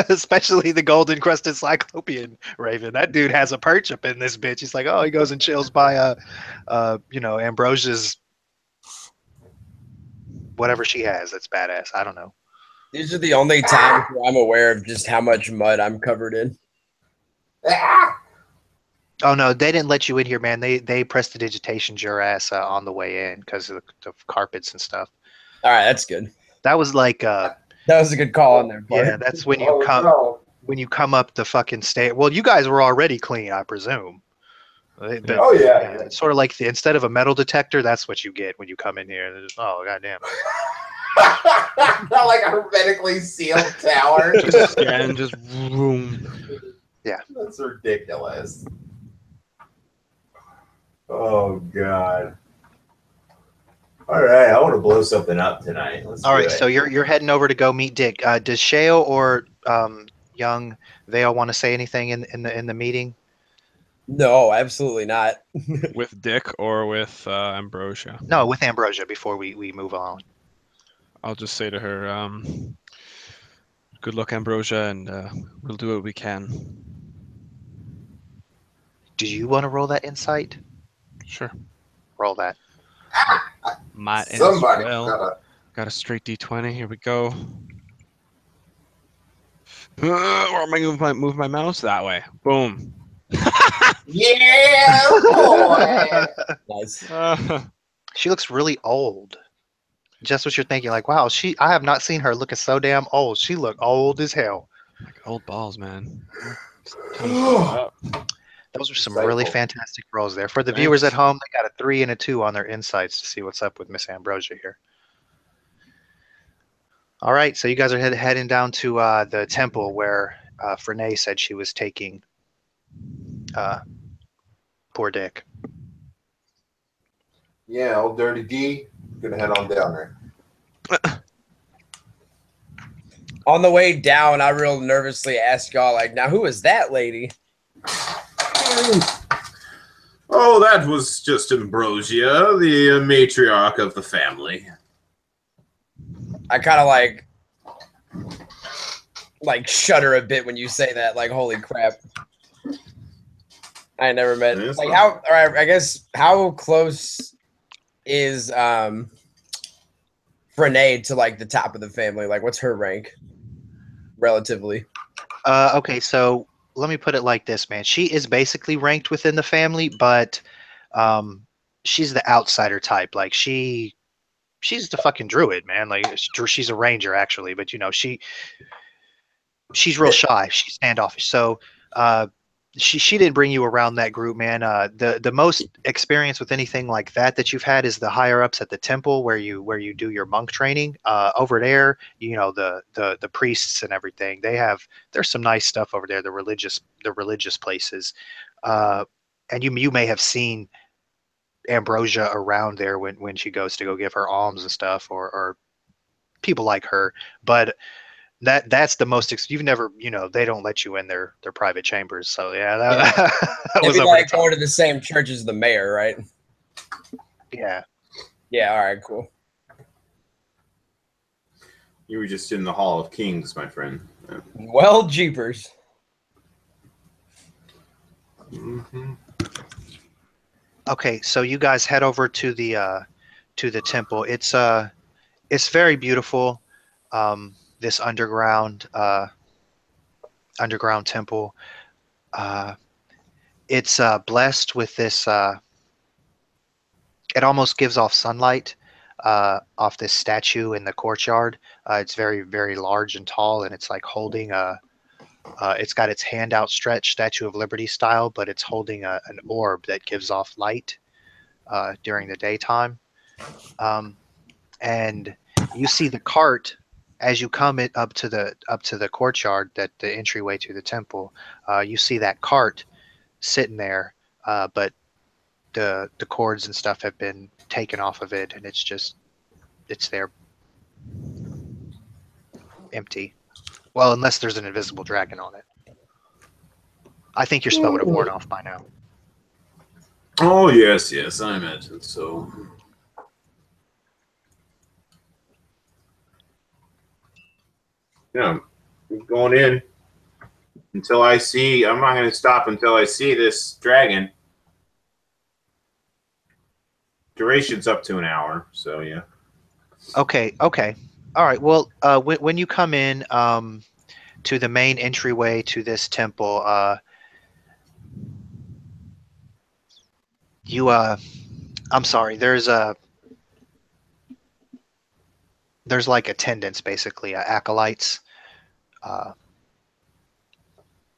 especially the golden crested cyclopean raven. That dude has a perch up in this bitch. He's like, oh, he goes and chills by Ambrosia's whatever she has. That's badass. I don't know. These are the only times where I'm aware of just how much mud I'm covered in. Oh no, they didn't let you in here, man. They prestidigitationed your ass on the way in because of the carpets and stuff. All right, that's good. That was like That was a good call on there, Bart. yeah, that's when you come up the fucking stairs. Well, you guys were already clean, I presume. But, yeah. it's sort of like instead of a metal detector, that's what you get when you come in here. Oh goddamn! Like a hermetically sealed tower. Just again, just boom. That's ridiculous. Oh god. All right, I want to blow something up tonight. Let's All do right, it. so you're heading over to go meet Dick. Does Shale or young Vale want to say anything in the meeting? No, absolutely not. With Dick or with Ambrosia. No, with Ambrosia before we move on. I'll just say to her, good luck, Ambrosia, and we'll do what we can. Do you want to roll that insight? Sure. Roll that. Might as Somebody well. Got a straight D20. Here we go. Where am I going to move my mouse? That way. Boom. Yeah, boy. Nice. She looks really old. Just what you're thinking, like, wow, I have not seen her looking so damn old. She look old as hell. Like old balls, man. Those are some Insightful. really fantastic rolls there. For the Thanks. viewers at home, they got a 3 and a 2 on their insights to see what's up with Miss Ambrosia here. All right, so you guys are heading down to the temple where Frenay said she was taking poor Dick. Yeah, old Dirty D. Gonna head on down there. On the way down, I real nervously asked y'all, like, now who is that lady? Oh, that was just Ambrosia, the matriarch of the family. I kind of like shudder a bit when you say that. Like, holy crap! I never met. Yes. Like, how? All right, I guess how close is Renee to like the top of the family? Like, what's her rank relatively? Okay, so let me put it like this, man. She is basically ranked within the family, but she's the outsider type. Like she's the fucking druid, man. Like she's a ranger actually, but you know she's real shy. She's standoffish. So she didn't bring you around that group, man. The most experience with anything like that you've had is the higher ups at the temple where you do your monk training. Over there, you know the priests and everything. There's some nice stuff over there. The religious places, and you may have seen Ambrosia around there when she goes to go give her alms and stuff, or people like her. But That's the most. You've never, they don't let you in their private chambers. So yeah, Yeah. that It'd was be over like the top. going to the same church as the mayor, right? Yeah. Yeah. All right. Cool. You were just in the Hall of Kings, my friend. Well, jeepers. Mm-hmm. Okay, so you guys head over to the temple. It's very beautiful. This underground temple. It's blessed with this. It almost gives off sunlight off this statue in the courtyard. It's very, very large and tall, and it's like holding a. It's got its hand outstretched, Statue of Liberty style, but it's holding an orb that gives off light during the daytime. And you see the cart as you come up to the courtyard, that the entryway to the temple. You see that cart sitting there, but the cords and stuff have been taken off of it, and it's there empty. Well, unless there's an invisible dragon on it. I think your spell would have worn off by now. Oh yes, I imagine so. Yeah, I'm going in until I see. I'm not going to stop until I see this dragon. Duration's up to an hour, so yeah. Okay. All right. Well, when you come in to the main entryway to this temple, I'm sorry. There's like attendants, basically, acolytes, uh,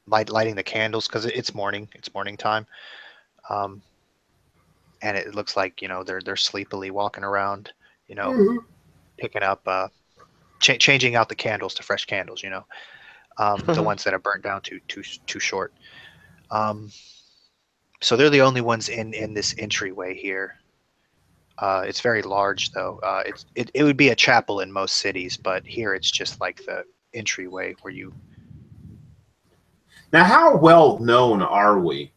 lighting the candles because it's morning. It's morning time, um, and it looks like they're sleepily walking around, picking up, changing out the candles to fresh candles. The ones that are burnt down too short. So they're the only ones in this entryway here. It's very large, though. It would be a chapel in most cities, but here it's just like the entryway where you. Now, how well known are we?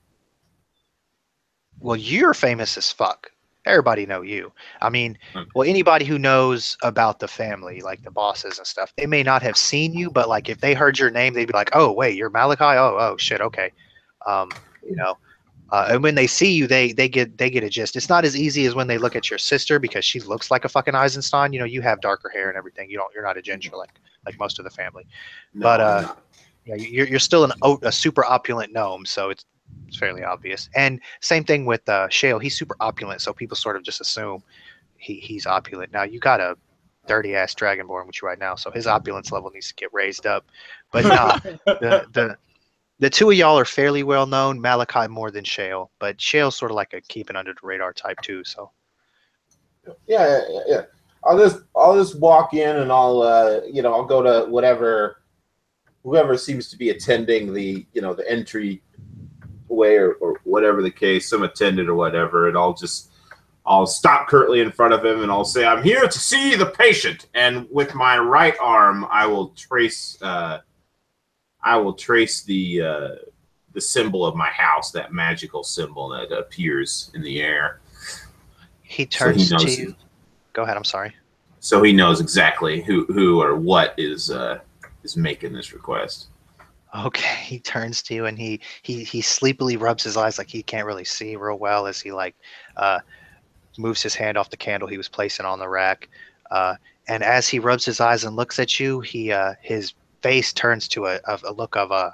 Well, you're famous as fuck. Everybody know you. I mean, well, anybody who knows about the family, like the bosses and stuff, they may not have seen you, but like if they heard your name, they'd be like, "Oh, wait, you're Malachi? Oh, shit, okay." You know, and when they see you, they get a gist. It's not as easy as when they look at your sister because she looks like a fucking Eisenstein. You have darker hair and everything. You're not a ginger like most of the family. No, But I'm not. yeah, you're still a super opulent gnome, so it's fairly obvious. And same thing with Shale. He's super opulent, so people sort of just assume he's opulent. Now you got a dirty ass dragonborn with you right now, so his opulence level needs to get raised up. But nah, the two of y'all are fairly well known. Malachi more than Shale, but Shale's sort of like a keeping under the radar type too. So Yeah. I'll just walk in and I'll go to whoever seems to be attending the entry way or whatever the case, some attendant or whatever, and I'll stop curtly in front of him and I'll say, "I'm here to see the patient." And with my right arm, I will trace the symbol of my house, that magical symbol that appears in the air. he turns to you. Go ahead. I'm sorry. So he knows exactly who or what is making this request. Okay, he turns to you and he sleepily rubs his eyes like he can't really see real well as he moves his hand off the candle he was placing on the rack. And as he rubs his eyes and looks at you, his face turns to a look of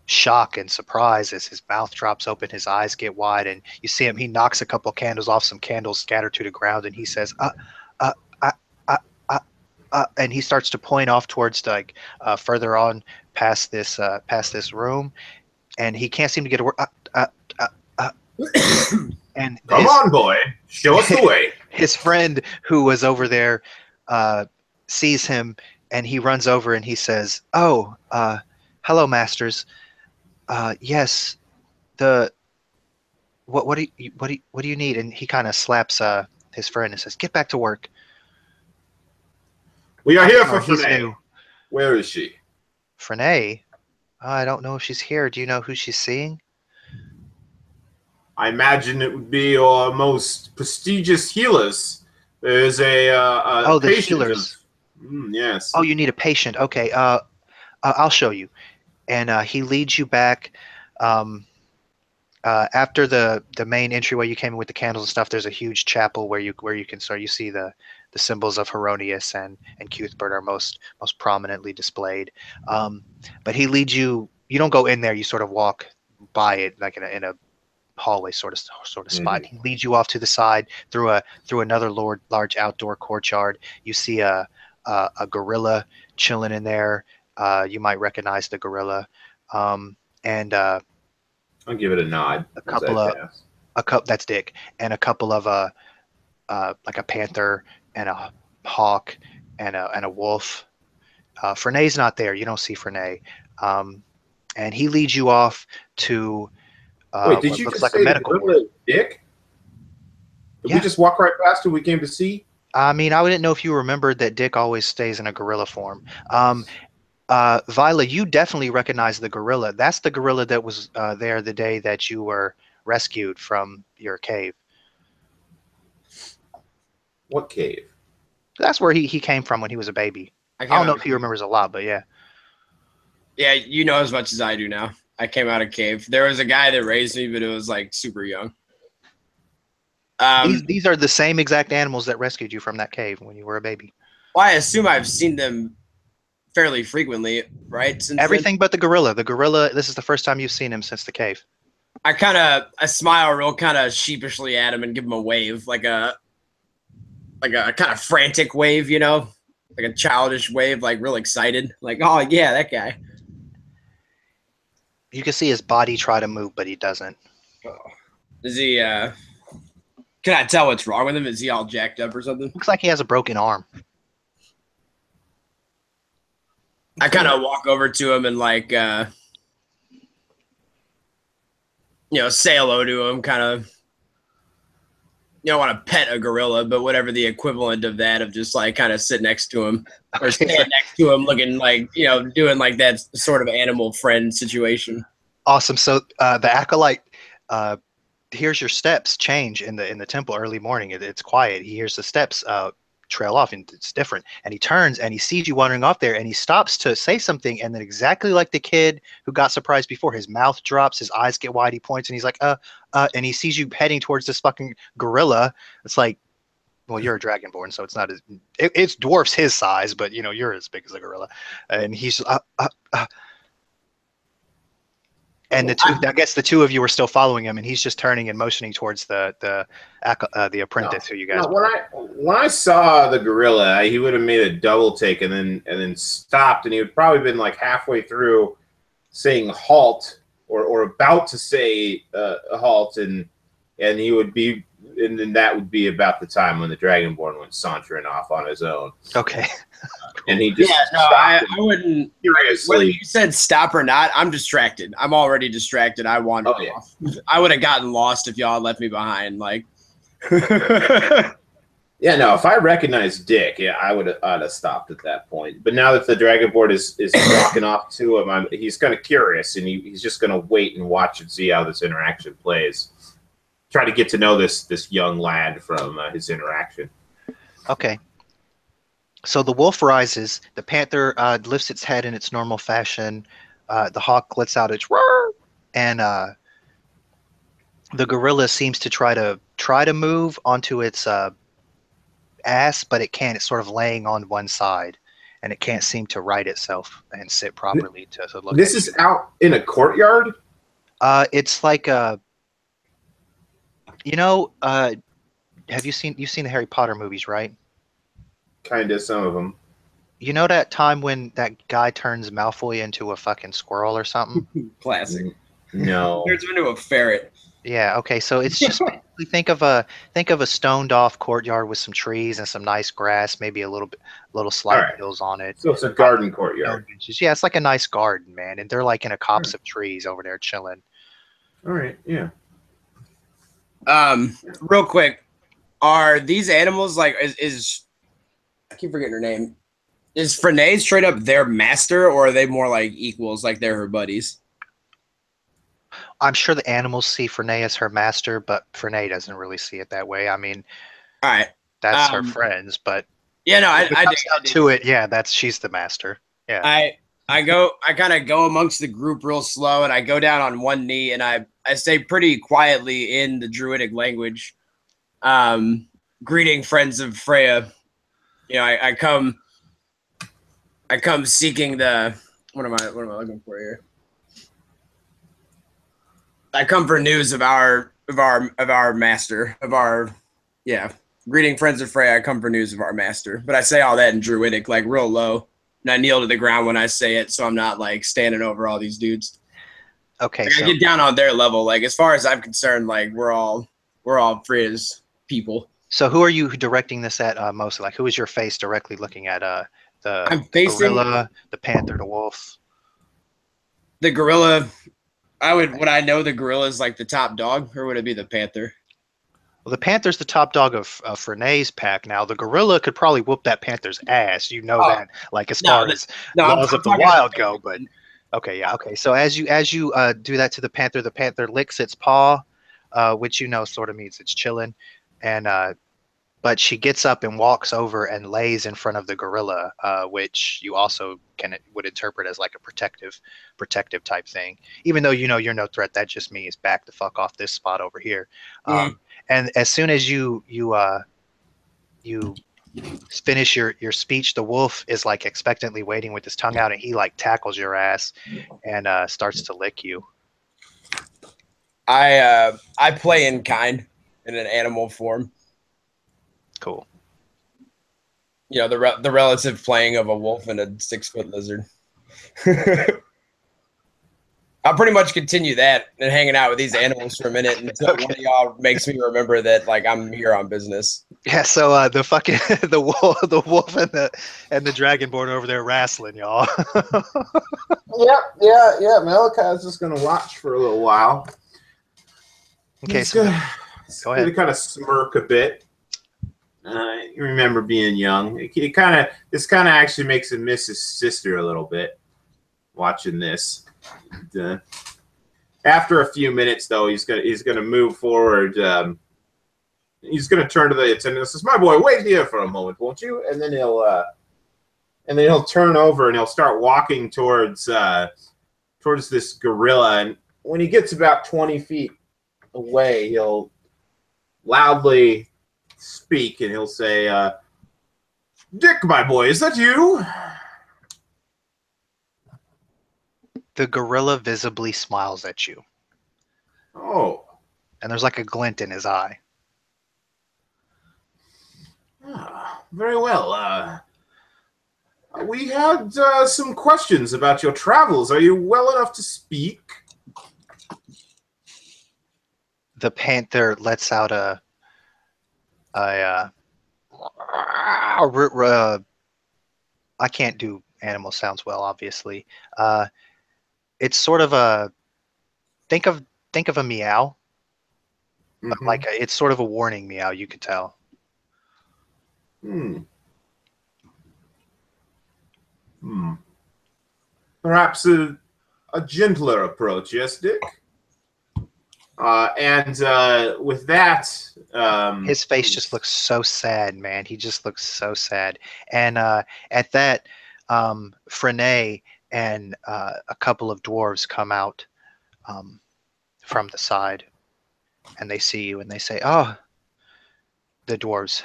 shock and surprise as his mouth drops open, his eyes get wide, and you see him. He knocks a couple candles off, some candles scatter to the ground, and he says, and he starts to point off towards further on past this room, and he can't seem to get a word. And Come on, boy, show us the way. His friend who was over there sees him, and he runs over and he says, "Oh, hello, masters. Yes, what do you need?" And he kind of slaps his friend and says, "Get back to work." We are here for He's Filet. new. Where is she? Frenay? I don't know if she's here. Do you know who she's seeing? I imagine it would be our most prestigious healers. There's a The patient healers. yes. Oh, you need a patient. Okay. I'll show you. And he leads you back. After the main entryway you came in with the candles and stuff, there's a huge chapel where you can start. You see the symbols of Heronius and Cuthbert are most prominently displayed. But he leads you. You don't go in there. You sort of walk by it like in a hallway sort of spot. Mm-hmm. He leads you off to the side through another large outdoor courtyard. You see a gorilla chilling in there. You might recognize the gorilla. And I'll give it a nod. a couple of that's Dick, and a couple of like a panther and a hawk and a wolf. Frenay's not there. You don't see Frenay. And he leads you off to Wait, did what you looks just like a say the medical gorilla ward. is Dick? Did Yeah. we just walk right past who we came to see? I mean, I didn't know if you remembered that Dick always stays in a gorilla form. Viola, you definitely recognize the gorilla. That's the gorilla that was there the day that you were rescued from your cave. What cave? That's where he came from when he was a baby. I don't know if he remembers a lot, but yeah. Yeah, you know as much as I do now. I came out of cave. There was a guy that raised me, but it was like super young. These are the same exact animals that rescued you from that cave when you were a baby. Well, I assume I've seen them fairly frequently, right? Since everything but the gorilla. The gorilla, this is the first time you've seen him since the cave. I smile real kind of sheepishly at him and give him a wave, like a kind of frantic wave, you know, like a childish wave, like real excited, like, oh yeah, that guy. You can see his body try to move, but he doesn't. Oh. Is he? Can I tell what's wrong with him? Is he all jacked up or something? Looks like he has a broken arm. I kind of walk over to him and like, say hello to him. Kind of, want to pet a gorilla, but whatever the equivalent of that, of just like kind of sit next to him or stand next to him, looking like doing like that sort of animal friend situation. Awesome. So the acolyte hears your steps change in the temple early morning. It's quiet. He hears the steps trail off, and it's different. And he turns and he sees you wandering off there, and he stops to say something. And then, exactly like the kid who got surprised before, his mouth drops, his eyes get wide. He points and he's like, and he sees you heading towards this fucking gorilla. It's like, well, you're a dragonborn, so it's not as it's dwarfs his size, but you're as big as a gorilla. And he's and I guess the two of you were still following him, and he's just turning and motioning towards the apprentice who you guys. When I saw the gorilla, he would have made a double take and then stopped, and he would probably been like halfway through saying halt or about to say a halt, and he would be, and then that would be about the time when the dragonborn went sauntering off on his own. Okay. And he just I wouldn't. Seriously, whether you said stop or not, I'm distracted. I'm already distracted. I wandered off. I would have gotten lost if y'all left me behind. Like, yeah, no. If I recognized Dick, yeah, I'd have stopped at that point. But now that the dragonborn is walking off to him, he's kind of curious, and he's just going to wait and watch and see how this interaction plays. Try to get to know this young lad from his interaction. Okay. So the wolf rises. The panther lifts its head in its normal fashion. The hawk lets out its roar, and the gorilla seems to try to move onto its ass, but it can't. It's sort of laying on one side, and it can't seem to right itself and sit properly to look. This is out in a courtyard. It's like a. Have you've seen the Harry Potter movies, right? Kind of, some of them. You know that time when that guy turns Malfoy into a fucking squirrel or something? Classic. No. Turns him into a ferret. Yeah. Okay. So it's just basically think of a stoned off courtyard with some trees and some nice grass, maybe a little slight hills on it. So it's a garden courtyard. Yeah, it's like a nice garden, man, and they're like in a copse of trees over there chilling. All right. Yeah. Real quick, are these animals like is I keep forgetting her name. Is Frenae straight up their master, or are they more like equals, like they're her buddies? I'm sure the animals see Frenae as her master, but Frenae doesn't really see it that way. I mean, All right. that's her friends, but Yeah, no, if it I comes dig. down to it, yeah, she's the master. Yeah. I kind of go amongst the group real slow, and I go down on one knee, and I say pretty quietly in the druidic language, greeting friends of Freya. You know, I come seeking the what am I looking for here? I come for news of our master, greeting friends of Freya. I come for news of our master, but I say all that in druidic, like real low, and I kneel to the ground when I say it, so I'm not like standing over all these dudes. Okay, Like, so I get down on their level. Like as far as I'm concerned, like we're all Freya's people. so who are you directing this at mostly? Like, who is your face directly looking at? I'm The facing gorilla, the panther, the wolf. the gorilla. Would I know the gorilla is like the top dog, or would it be the panther? Well, the panther's the top dog of Frenae's pack. Now, the gorilla could probably whoop that panther's ass. You know that, like as far as laws of the wild go. But okay, yeah, okay. So as you do that to the panther licks its paw, which you know sort of means it's chilling, and but she gets up and walks over and lays in front of the gorilla, which you also would interpret as like a protective type thing. Even though you know you're no threat, that just means back the fuck off this spot over here. And as soon as you finish your speech, the wolf is like expectantly waiting with his tongue out, and he like tackles your ass and starts to lick you. I play in kind in an animal form. Cool. You know, the relative playing of a wolf and a 6-foot lizard. I'll pretty much continue that and hanging out with these animals for a minute until one of y'all makes me remember that like I'm here on business. Yeah, so the fucking the wolf and the dragonborn over there wrestling, y'all. Yeah. Malachi's just gonna watch for a little while. Okay, He's so gonna, go ahead. Gonna kind of smirk a bit. You remember being young. This kind of actually makes him miss his sister a little bit. Watching this. And, after a few minutes, though, he's gonna move forward. He's gonna turn to the attendant and says, "My boy, wait here for a moment, won't you?" And then he'll turn over and he'll start walking towards this gorilla. And when he gets about 20 feet away, he'll loudly speak and he'll say, "Dick, my boy, is that you?" The gorilla visibly smiles at you. Oh. And there's like a glint in his eye. Very well. We had some questions about your travels. Are you well enough to speak? The panther lets out I can't do animal sounds well, obviously. It's sort of a think of a meow, but like it's sort of a warning meow. You could tell. Perhaps a gentler approach, yes, Dick? And with that, his face just looks so sad, man. He just looks so sad. And at that, Frenae and a couple of dwarves come out from the side, and they see you, and they say, "Oh," the dwarves,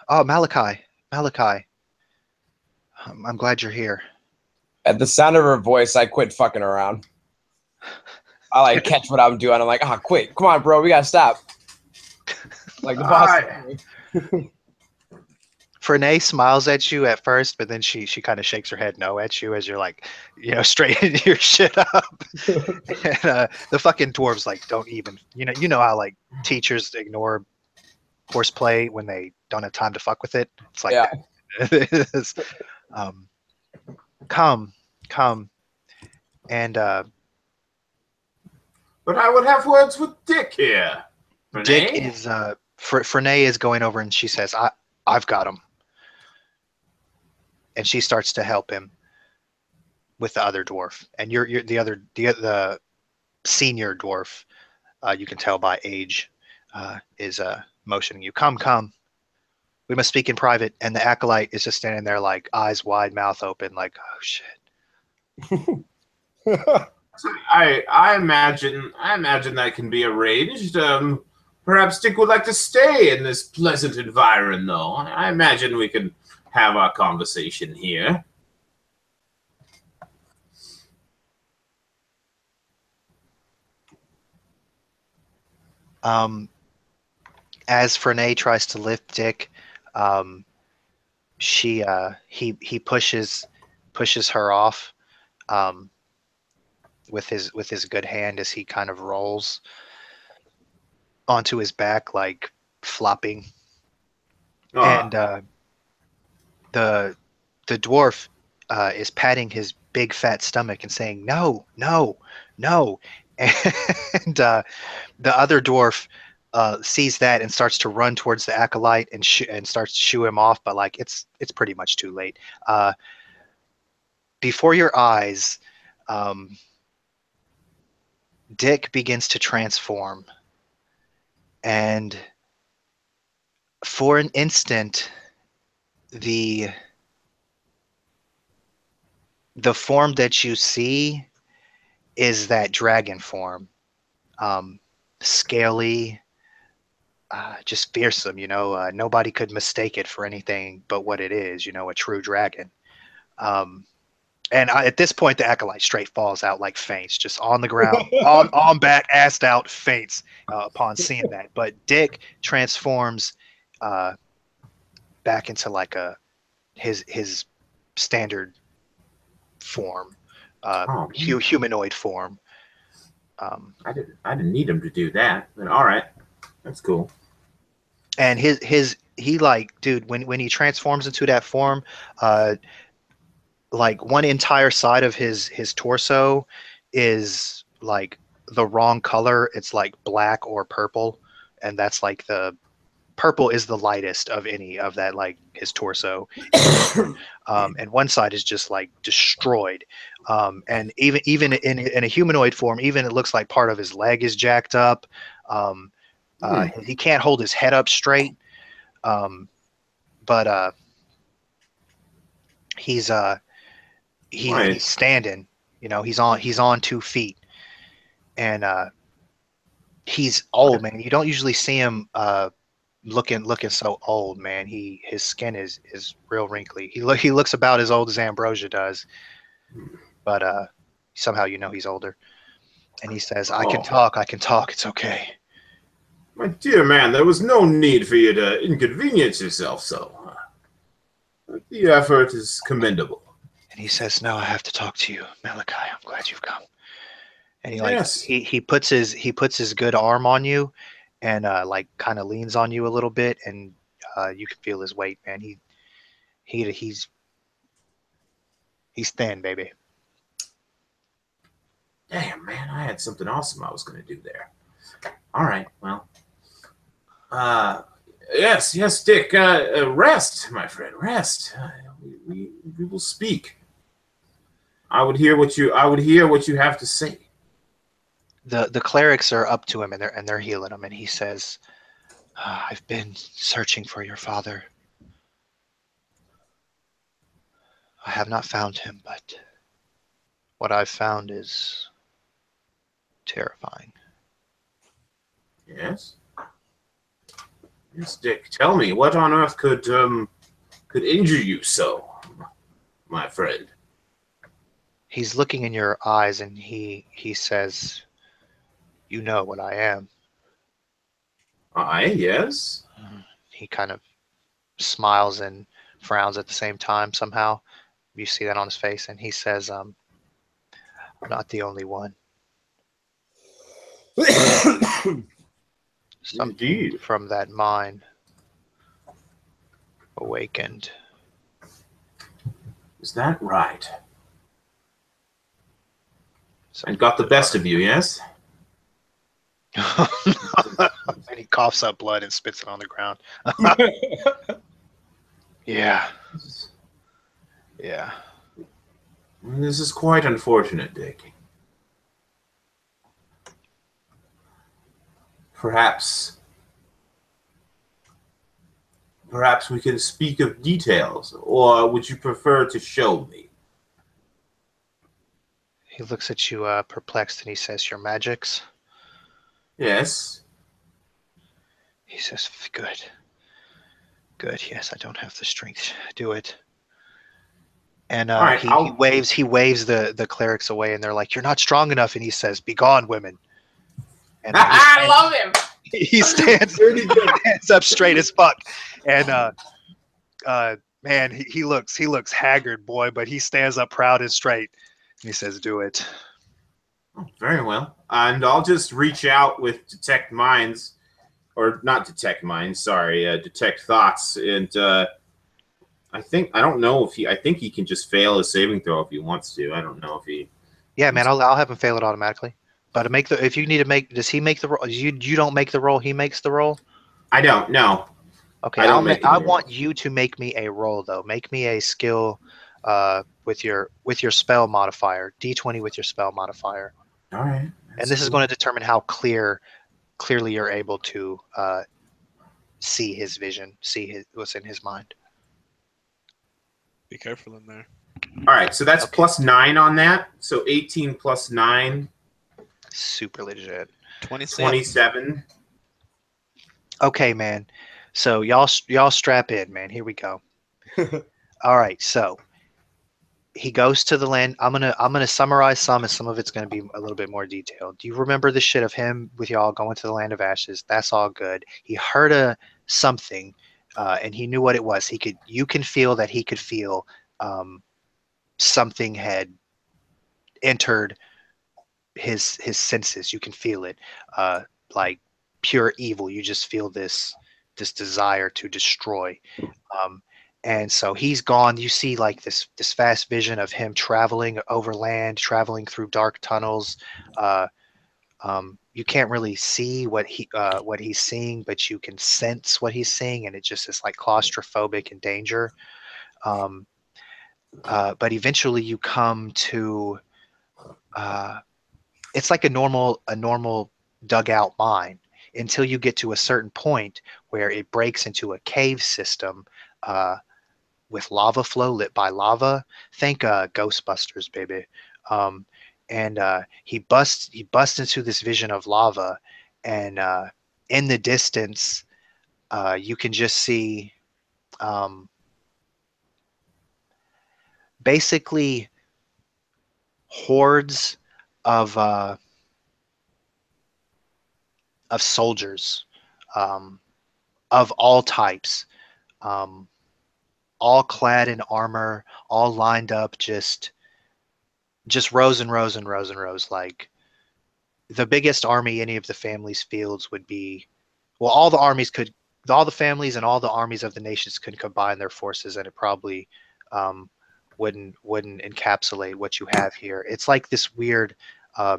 "Oh, Malachi, I'm glad you're here." At the sound of her voice, I quit fucking around. I like catch what I'm doing. I'm like, quit. Come on, bro. We gotta stop. Like the boss. Frenae smiles at you at first, but then she kind of shakes her head no at you as you're like, straighten your shit up. And the fucking dwarves like don't even, you know how like teachers ignore horseplay when they don't have time to fuck with it. It's like that. Come, and but I would have words with Dick here. Frenae? Dick is Frenae is going over and she says, I've got him. and she starts to help him with the other dwarf. And you're the senior dwarf. You can tell by age, is motioning you. Come. We must speak in private. And the acolyte is just standing there, like eyes wide, mouth open, like, oh shit. I imagine that can be arranged. Perhaps Dick would like to stay in this pleasant environment, though. I imagine we can have our conversation here. As Frenay tries to lift Dick, he pushes her off with his good hand as he kind of rolls onto his back, like flopping. And the dwarf is patting his big fat stomach and saying, no. And the other dwarf sees that and starts to run towards the acolyte and starts to shoo him off, but like it's pretty much too late. Before your eyes, Dick begins to transform, and for an instant, the form that you see is that dragon form, scaly, just fearsome. Nobody could mistake it for anything but what it is. A true dragon. And at this point, the acolyte straight falls out, like faints, just on the ground, on back, assed out, faints upon seeing that. But Dick transforms back into like his standard form, humanoid form. I didn't need him to do that, but all right, that's cool. And he like, dude, when he transforms into that form, like one entire side of his torso is like the wrong color. It's like black or purple, and that's like the purple is the lightest of any of that, like his torso. And one side is just like destroyed. And even in a humanoid form, even it looks like part of his leg is jacked up. He can't hold his head up straight. But he's standing, he's on 2 feet, and he's old, man. You don't usually see him looking so old, man. His skin is real wrinkly. He looks about as old as Ambrosia does, but somehow he's older. And he says, I can talk, it's okay. My dear man, there was no need for you to inconvenience yourself so. The effort is commendable. And he says, no, I have to talk to you, Malachi. I'm glad you've come. And he puts his good arm on you, and like kind of leans on you a little bit, and you can feel his weight, man. He's thin, baby. Damn, man, I had something awesome I was going to do there. All right, well, yes, Dick. Rest, my friend, rest. We will speak. I would hear what you have to say. The clerics are up to him, and they're healing him, and he says, I've been searching for your father. I have not found him, but what I've found is terrifying. Yes, Dick. Tell me, what on earth could injure you so, my friend? He's looking in your eyes, and he says, you know what I am. Yes. He kind of smiles and frowns at the same time somehow. You see that on his face, and he says, I'm not the only one. Something Indeed. from that mine awakened. Is that right? And got the best of you, yes? And he coughs up blood and spits it on the ground. Yeah. Yeah. This is quite unfortunate, Dick. Perhaps we can speak of details, or would you prefer to show me? He looks at you perplexed and he says, "Your magics?" Yes. He says, "Good. Good. Yes, I don't have the strength. Do it." And All right. he waves the clerics away, and they're like, "You're not strong enough." And he says, "Be gone, women." And I love him. he stands Pretty good. stands up straight as fuck. And man, he looks haggard, boy, but he stands up proud and straight. And he says, "Do it." Oh, very well. And I'll just reach out with detect minds, or not detect minds. Sorry, detect thoughts. And I don't know if I think he can just fail a saving throw if he wants to. I don't know if he. Yeah, man, I'll have him fail it automatically. But if you need to make, does he make the roll? You don't make the roll. He makes the roll. I don't know. Okay, I don't make I any want rolls. you to make me a roll though. Make me a skill, with your spell modifier, D20 with your spell modifier, All right. and this is going to determine how clearly you're able to see his vision, what's in his mind. Be careful in there. All right. So that's Okay. +9 on that. So 18 plus 9, Super legit. 27. Okay, man. So y'all strap in, man. Here we go. All right, so he goes to the land. I'm gonna summarize some, and some of it's gonna be a little bit more detailed. Do you remember the shit of him with y'all going to the land of ashes? That's all good. He heard something, and he knew what it was. You can feel that he could feel something had entered his senses. You can feel it, like pure evil. You just feel this desire to destroy. Um, and so he's gone. You see like this fast vision of him traveling over land, traveling through dark tunnels. Uh, you can't really see what he's seeing, but you can sense what he's seeing, and it just is like claustrophobic and danger. Um, but eventually, you come to it's like a normal dugout mine until you get to a certain point where it breaks into a cave system. With lava flow lit by lava. Think Ghostbusters, baby. Um, and he busts into this vision of lava, and in the distance, you can just see um, basically hordes of uh, soldiers um, of all types. Um, all clad in armor, all lined up, just rows and rows and rows and rows. Like the biggest army any of the families fields would be, well, all the families and all the armies of the nations could combine their forces, and it probably um, wouldn't encapsulate what you have here. It's like this weird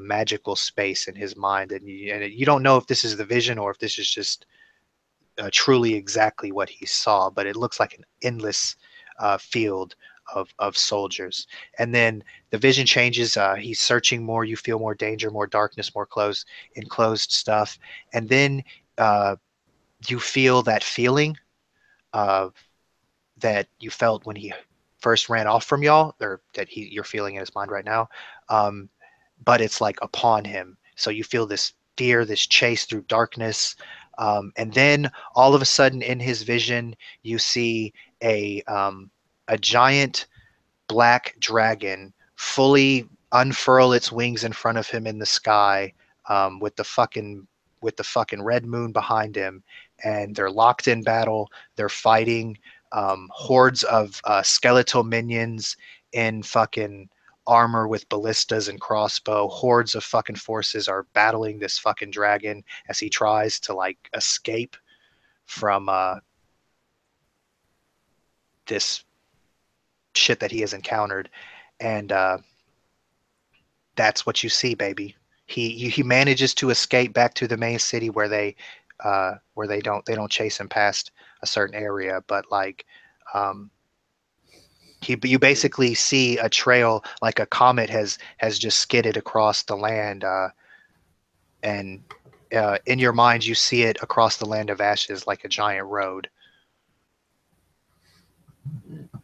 magical space in his mind, and you don't know if this is the vision or if this is just truly exactly what he saw, but it looks like an endless field of soldiers. And then the vision changes. He's searching more. You feel more danger, more darkness, more enclosed stuff. And then you feel that feeling uh, that you felt when he first ran off from y'all, or that you're feeling in his mind right now. Um, but it's like upon him. So you feel this fear, this chase through darkness. And then all of a sudden in his vision, you see a giant black dragon fully unfurl its wings in front of him in the sky, with the fucking red moon behind him, and they're locked in battle. They're fighting hordes of skeletal minions in fucking armor with ballistas and crossbow. Hordes of fucking forces are battling this fucking dragon as he tries to like escape from this shit that he has encountered. And that's what you see, baby. He manages to escape back to the main city where they don't chase him past a certain area, but like You basically see a trail like a comet has just skidded across the land, and in your mind you see it across the land of ashes like a giant road.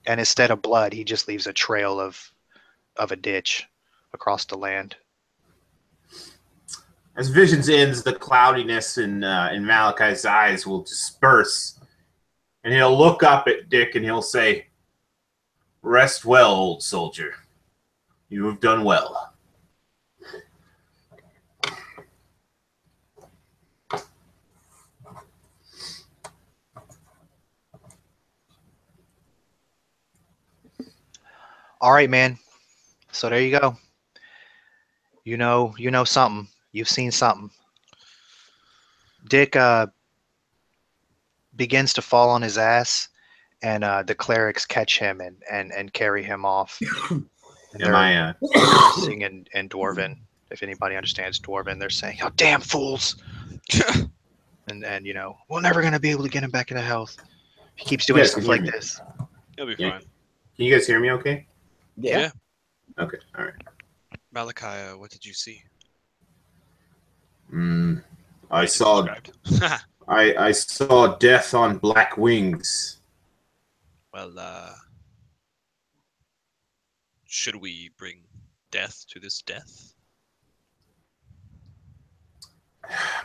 And instead of blood, he just leaves a trail of a ditch across the land. As Visions ends, the cloudiness in Malachi's eyes will disperse, and he'll look up at Dick and he'll say, "Rest well, old soldier. You have done well." All right, man. So there you go. You know something. You've seen something. Dick begins to fall on his ass, and the clerics catch him and carry him off. And Am they're cursing in Dwarven. If anybody understands Dwarven, they're saying, "Oh, damn fools!" and we're never gonna be able to get him back into health. He keeps doing Yes, stuff can you like hear me? this. He'll be Yeah. fine. Can you guys hear me okay? Yeah. Okay, all right. Malachi, what did you see? I Is it saw described? I saw death on black wings. Well, should we bring death to this death?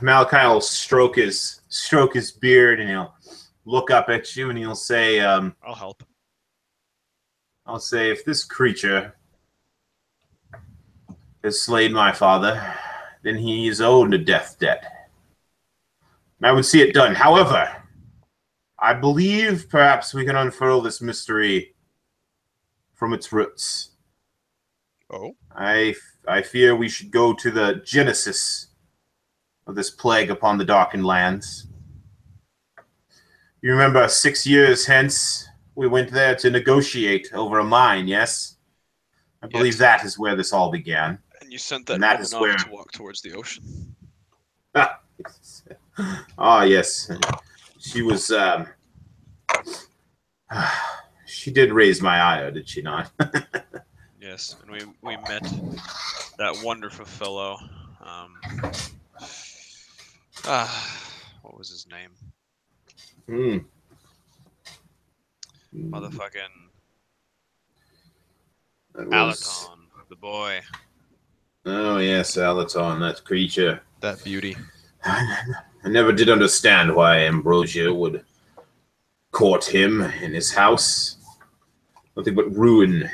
Malachi will stroke his beard and he'll look up at you and he'll say, I'll help. I'll say, if this creature has slain my father, then he is owed a death debt. And I would see it done. However, I believe perhaps we can unfurl this mystery from its roots. Oh? I fear we should go to the genesis of this plague upon the darkened lands. You remember 6 years hence, we went there to negotiate over a mine, yes? I believe Yes. that is where this all began. And you sent that And that woman is off where- to walk towards the ocean. Yes. She was, she did raise my ire, did she not? Yes, and we met that wonderful fellow. What was his name? Motherfucking That was- Alaton, the boy. Oh, yes, Alaton, that creature. That beauty. I never did understand why Ambrosia would court him in his house. Nothing but ruin When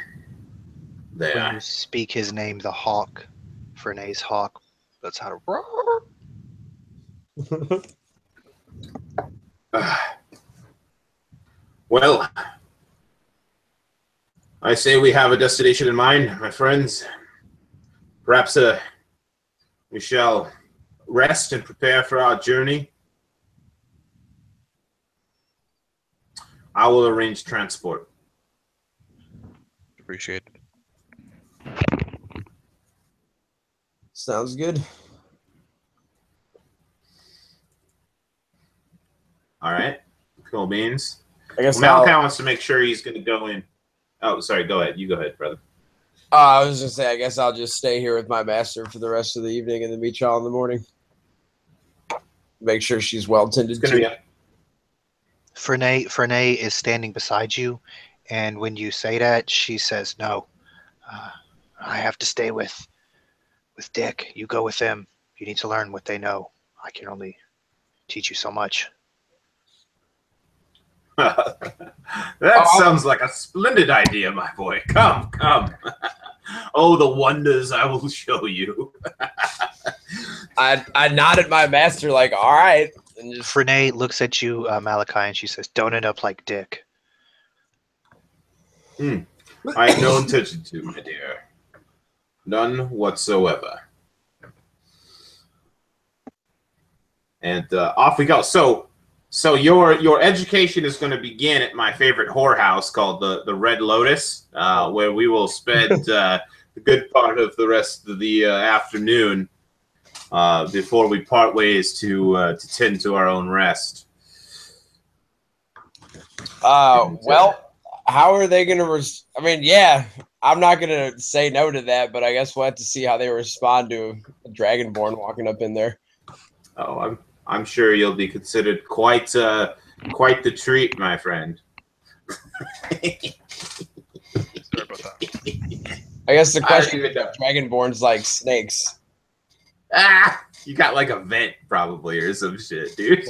there. you speak his name, the hawk, Ferne's hawk, that's how to roar. Well, I say we have a destination in mind, my friends. Perhaps we shall rest and prepare for our journey. I will arrange transport. Appreciate it. Sounds good. All right. Cool beans. I guess Well, Malachi I'll- wants to make sure he's going to go in. Oh, sorry. Go ahead. You go ahead, brother. I was just say, I guess I'll just stay here with my master for the rest of the evening and then meet y'all in the morning. Make sure she's well tended It's going to to. be Ferne is standing beside you, and when you say that, she says, "No, I have to stay with Dick. You go with them. You need to learn what they know. I can only teach you so much." That sounds like a splendid idea, my boy. Come. Oh, the wonders I will show you. I nodded my master like, all right, and just Ferne looks at you, Malachi, and she says, "Don't end up like Dick." I have no intention to, my dear. None whatsoever. And off we go. So your education is going to begin at my favorite whorehouse called the Red Lotus, where we will spend the good part of the rest of the afternoon before we part ways to tend to our own rest. well, how are they gonna? I mean, yeah, I'm not gonna say no to that, but I guess we'll have to see how they respond to a Dragonborn walking up in there. Oh, I'm sure you'll be considered quite the treat, my friend. Sorry about that. I guess the I don't question even is know. if Dragonborn's like snakes. Ah, you got like a vent probably or some shit, dude.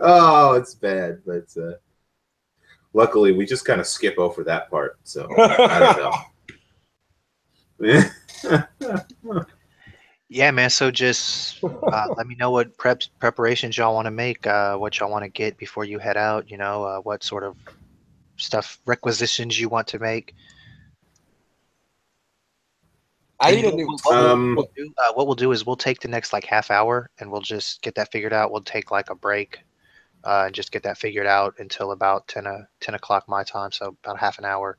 Oh, it's bad, but luckily we just kind of skip over that part, so I don't know. Yeah, man. So just let me know what preparations y'all want to make, what y'all want to get before you head out. You know, what sort of requisitions you want to make. I And need you a know, new. what we'll do is we'll take the next like half hour and we'll just get that figured out. We'll take like a break and just get that figured out until about 10 o'clock my time, so about half an hour.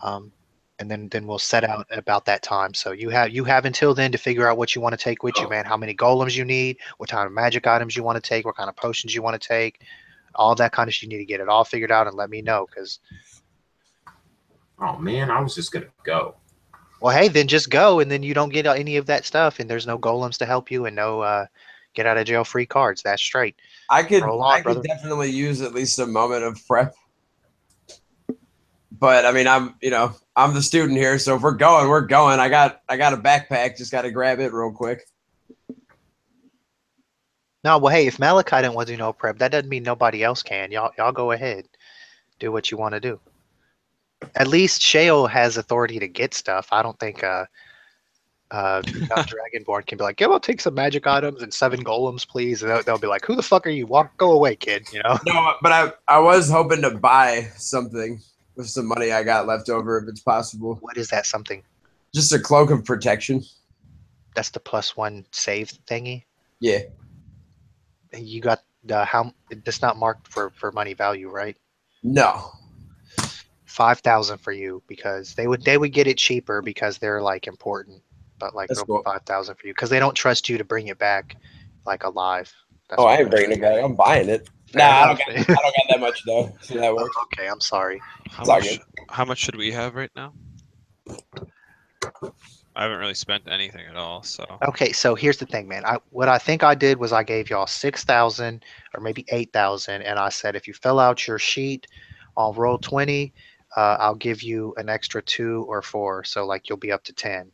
Um, and then we'll set out at about that time. So you have until then to figure out what you want to take with you, man. How many golems you need, what kind of magic items you want to take, what kind of potions you want to take, all that kind of shit. You need to get it all figured out and let me know. Because Oh man, I was just gonna go. well, hey, then just go, and then you don't get any of that stuff, and there's no golems to help you, and no get out of jail free cards. That's straight. I could Roll on, I brother. could definitely use at least a moment of prep. But I mean, I'm the student here, so if we're going, we're going. I got a backpack, just got to grab it real quick. No, well, hey, if Malachi didn't want to do no prep, that doesn't mean nobody else can. Y'all go ahead, do what you want to do. At least Shale has authority to get stuff. I don't think young Dragonborn can be like, yeah, we'll take some magic items and 7 golems, please. And they'll be like, who the fuck are you? Go away, kid. You know? No, but I was hoping to buy something with some money I got left over, if it's possible. What is that something? Just a cloak of protection. That's the +1 save thingy. Yeah. You got how? It's not marked for money value, right? No. 5,000 for you because they would get it cheaper because they're like important, but like That's it'll cool. be 5,000 for you because they don't trust you to bring it back like alive. That's Oh, what I ain't they're bringing it doing. back. I'm buying it. Fair Nah, enough. I don't got that much though. So that works. Okay, I'm sorry. How It's all much? good. How much should we have right now? I haven't really spent anything at all, so. Okay, so here's the thing, man. What I think I did was I gave y'all 6,000 or maybe 8,000, and I said if you fill out your sheet on roll 20, I'll give you an extra 2 or 4, so like you'll be up to 10.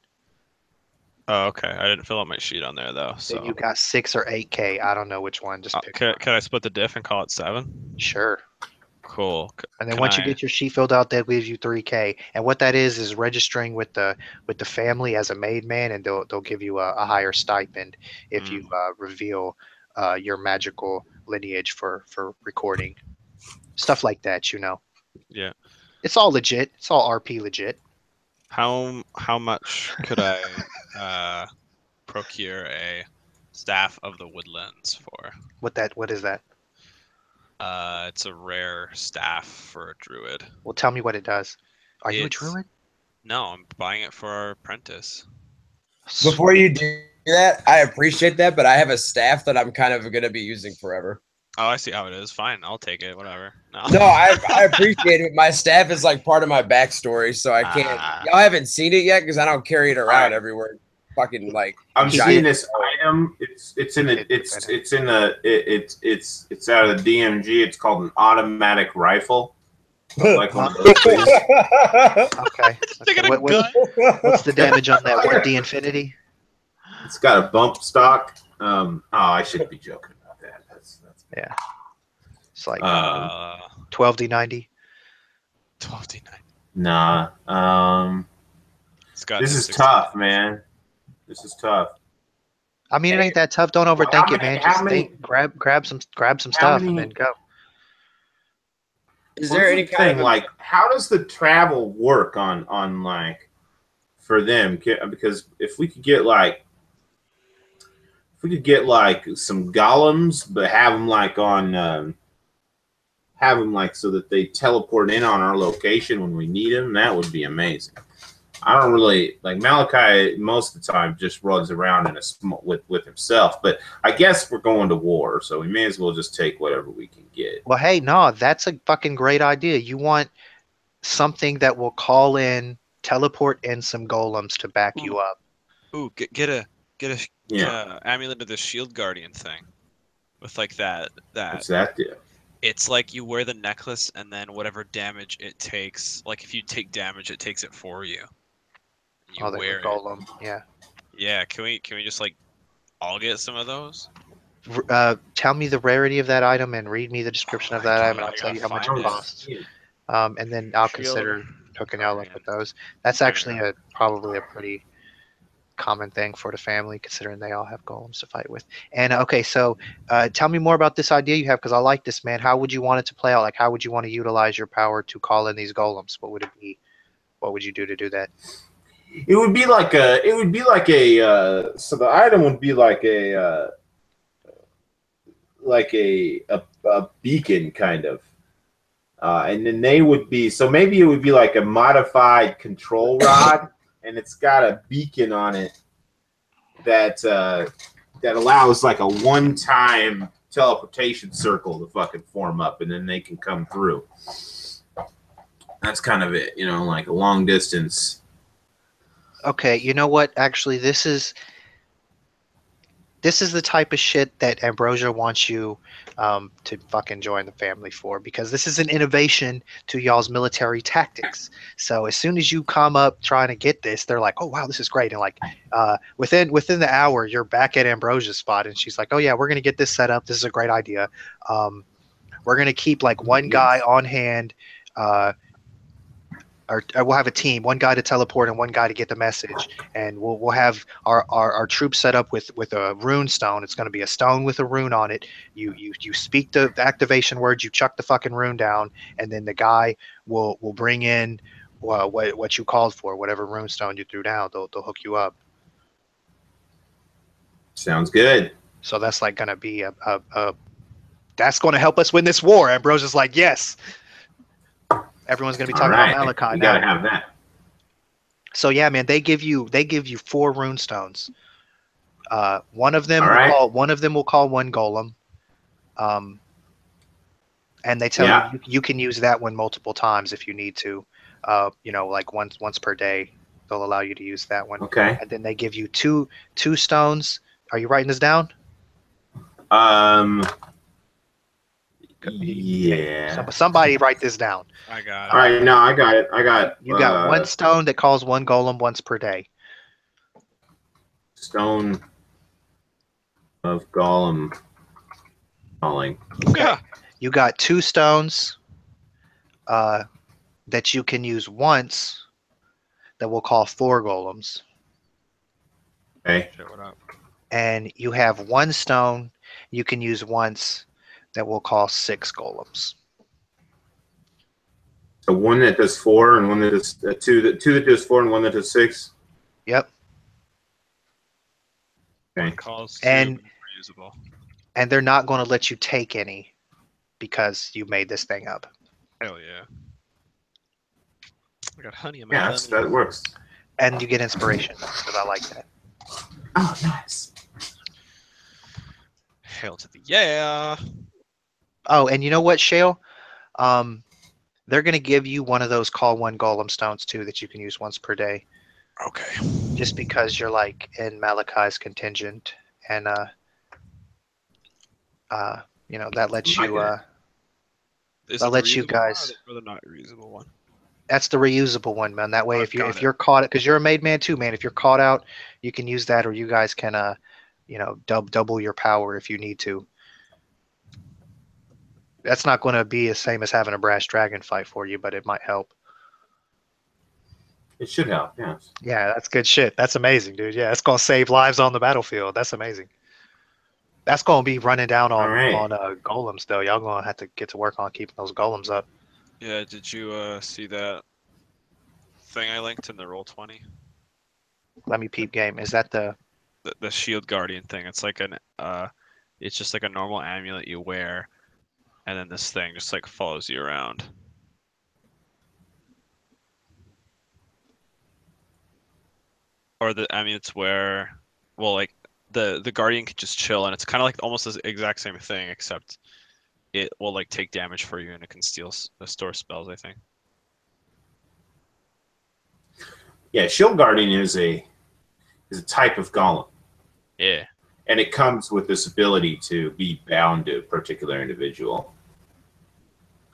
Oh, okay. I didn't fill out my sheet on there though, Then so. you got 6 or 8K. I don't know which one. Just pick one. Can I split the diff and call it 7? Sure. Cool. And then Can once you I- get your sheet filled out, they'll give you 3K. And what that is registering with the family as a made man, and they'll give you a higher stipend if you reveal your magical lineage for recording stuff like that. You know, Yeah. it's all legit. It's all RP legit. How much could I procure a staff of the woodlands for? What is that? It's a rare staff for a druid. Well, tell me what it does. Are you a It's- druid? No, I'm buying it for our apprentice. Before you do that, I appreciate that, but I have a staff that I'm kind of going to be using forever. Oh, I see how it is. Fine, I'll take it. Whatever. No, I appreciate it. My staff is like part of my backstory, so I can't. Y'all haven't seen it yet because I don't carry it around everywhere. Fucking like I'm giant- seeing this item. It's out of the DMG. It's called an automatic rifle. Like one of those things. Okay. Taking a What's the damage on that? 1D infinity? It's got a bump stock. Oh, I shouldn't be joking about that. That's Yeah. It's like 12d9. 12D90. nah. It's got This is M16. tough, man. This is tough. I mean, it ain't that tough. Don't overthink it, man. Just grab some stuff and then go. Is Well, there that's any the kind thing, of like how does the travel work on like for them? Because if we could get like some golems, but have them like on have them like so that they teleport in on our location when we need them, that would be amazing. I don't really like Malachi. Most of the time, just runs around in a with himself. But I guess we're going to war, so we may as well just take whatever we can get. Well, hey, no, that's a fucking great idea. You want something that will call in, teleport in some golems to back you up. Ooh, get a Yeah. amulet of the shield guardian thing with like that What's that do? it's like you wear the necklace and then whatever damage it takes, like if you take damage, it takes it for you. You Oh, they wear were it. golem. Yeah. Yeah, can we just like all get some of those? Tell me the rarity of that item and read me the description of I that don't item, know. and I I'll tell gotta you how much find it it. costs. And then I'll Shield consider hooking y'all up guardian. with those. That's There we actually go. probably a pretty common thing for the family, considering they all have golems to fight with. And okay, so tell me more about this idea you have, because I like this, man. How would you want it to play out? Like, how would you want to utilize your power to call in these golems? What would it be? What would you do to do that? It would be like a. It would be like a. So the item would be like a. Like a beacon kind of. And then they would be, so maybe it would be like a modified control rod, and it's got a beacon on it that that allows like a one-time teleportation circle to fucking form up, and then they can come through. That's kind of it, like a long distance. Okay, you know what? Actually, this is the type of shit that Ambrosia wants you to fucking join the family for, because this is an innovation to y'all's military tactics. So as soon as you come up trying to get this, they're like, "Oh wow, this is great!" And like within the hour, you're back at Ambrosia's spot, and she's like, "Oh yeah, we're gonna get this set up. This is a great idea. We're gonna keep like one guy on hand." Or we'll have a team, one guy to teleport and one guy to get the message, and we'll have our troops set up with a rune stone. It's going to be a stone with a rune on it. You speak the activation words, you chuck the fucking rune down, and then the guy will bring in what you called for, whatever rune stone you threw down. They'll hook you up. Sounds good. So that's like going to be a that's going to help us win this war. Ambrosia's like, yes. Everyone's going to be talking about Malachi You now. gotta have that. So yeah, man, they give you 4 rune stones. One of them will call one golem. And they tell you can use that one multiple times if you need to. Like once per day, they'll allow you to use that one. Okay. And then they give you two stones. Are you writing this down? Yeah. Somebody write this down. I got it. All right, no, I got it. You got one stone that calls one golem once per day. Stone of Golem calling. Yeah. You got 2 stones that you can use once that will call 4 golems. Okay. Shit, what up? And you have 1 stone you can use once that will call 6 golems. So one that does 4 and one that does 2 that does 4 and one that does 6. Yep. Okay. Calls And reusable. and they're not going to let you take any because you made this thing up. Hell yeah. I got honey in my Yeah, that works. And you get inspiration because I like that. Oh, nice. Hail to the yeah. Oh, and you know what, Shale? They're going to give you one of those call one golem stones too that you can use once per day. Okay. Just because you're like in Malachi's contingent, and that lets you Is that it lets you reusable one guys. or the not reusable one? That's the reusable one, man. That way, Oh, if got it. you're caught, because you're a made man too, man. If you're caught out, you can use that, or you guys can double your power if you need to. That's not going to be the same as having a brass dragon fight for you, but it might help. It should help, yes. Yeah, that's good shit. That's amazing, dude. Yeah, it's going to save lives on the battlefield. That's amazing. That's going to be running down on golems, though. Y'all going to have to get to work on keeping those golems up. Yeah, did you see that thing I linked in the Roll20? Let me peep game. Is that the Shield Guardian thing? It's like it's just like a normal amulet you wear, and then this thing just like follows you around. or the amulets where, well, like the guardian could just chill, and it's kind of like almost the exact same thing, except it will like take damage for you, and it can store spells, I think. Yeah, Shield Guardian is a type of golem, Yeah. and it comes with this ability to be bound to a particular individual.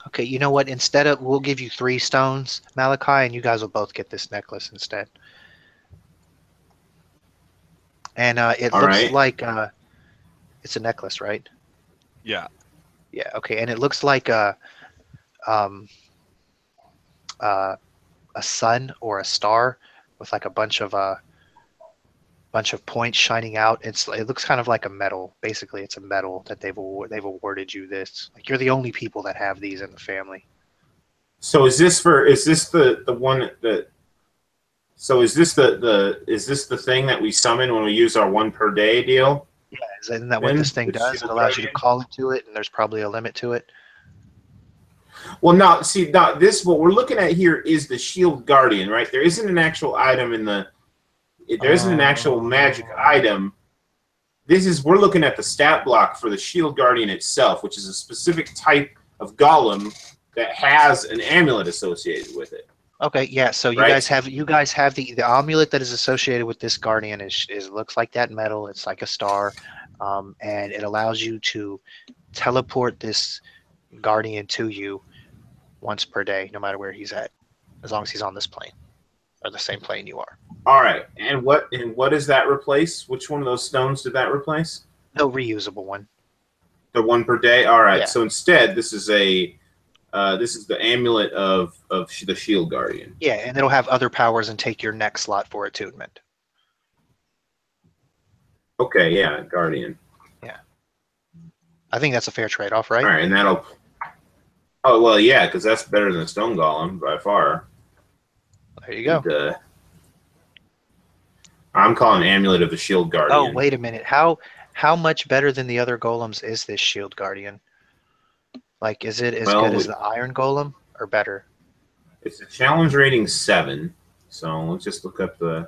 Okay, you know what? Instead of, we'll give you 3 stones, Malachi, and you guys will both get this necklace instead. And it All looks right. like it's a necklace, right? Yeah. Yeah. Okay, and it looks like um, a sun or a star with like a bunch of points shining out. It looks kind of like a medal. Basically, it's a medal that they've awarded you this. Like you're the only people that have these in the family. So is this the one that? So is this the thing that we summon when we use our 1 per day deal? Yeah, isn't that what this thing does? It allows you to call into it, and there's probably a limit to it. Well, now see, now this what we're looking at here is the Shield Guardian, right? There isn't an actual item in the. There isn't an actual magic item. We're looking at the stat block for the Shield Guardian itself, which is a specific type of golem that has an amulet associated with it. Okay, yeah. So you Right. guys have the amulet that is associated with this guardian is looks like that metal. It's like a star, and it allows you to teleport this guardian to you once per day, no matter where he's at, as long as he's on this plane or the same plane you are. All right, and what does that replace? Which one of those stones did that replace? No reusable one. The 1 per day. All right. Yeah. So instead, this is the amulet of the Shield Guardian. Yeah, and it'll have other powers and take your next slot for attunement. Okay, yeah, Guardian. Yeah, I think that's a fair trade-off, right? All right, and that'll. Oh well, yeah, because that's better than the Stone Golem by far. There you go. And, I'm calling amulet of the Shield Guardian. Oh, wait a minute. How much better than the other golems is this Shield Guardian? Like, is it as good as the Iron Golem or better? It's a challenge rating 7, so let's just look up Golem.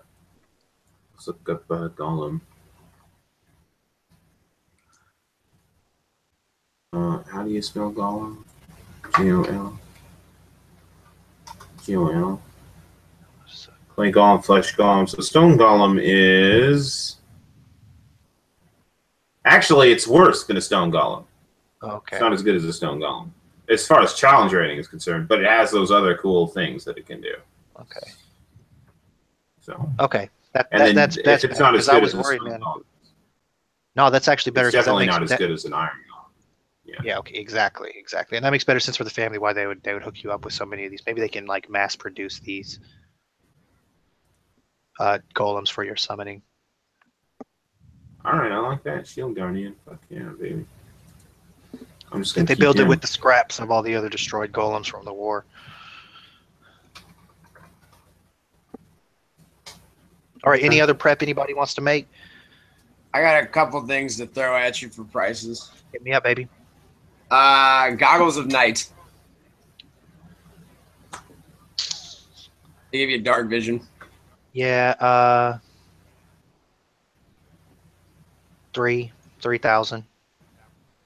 How do you spell Golem? G-O-L. G-O-L. Clay Golem, Flesh Golem. So Stone Golem is... Actually, it's worse than a Stone Golem. Okay. It's not as good as a Stone Golem, as far as challenge rating is concerned, but it has those other cool things that it can do. Okay. So. Okay. That's if it's not as good as a Stone Golem, no, that's actually better. it's definitely not as good as an Iron Golem. Yeah. Okay. Exactly. And that makes better sense for the family why they would hook you up with so many of these. Maybe they can like mass produce these golems for your summoning. All right, I like that Shield Guardian. Fuck yeah, baby. I'm just gonna. They build it with the scraps of all the other destroyed golems from the war. All right. Any other prep anybody wants to make? I got a couple things to throw at you for prices. Hit me up, baby. Goggles of Night. They give you dark vision. Yeah. 3,000.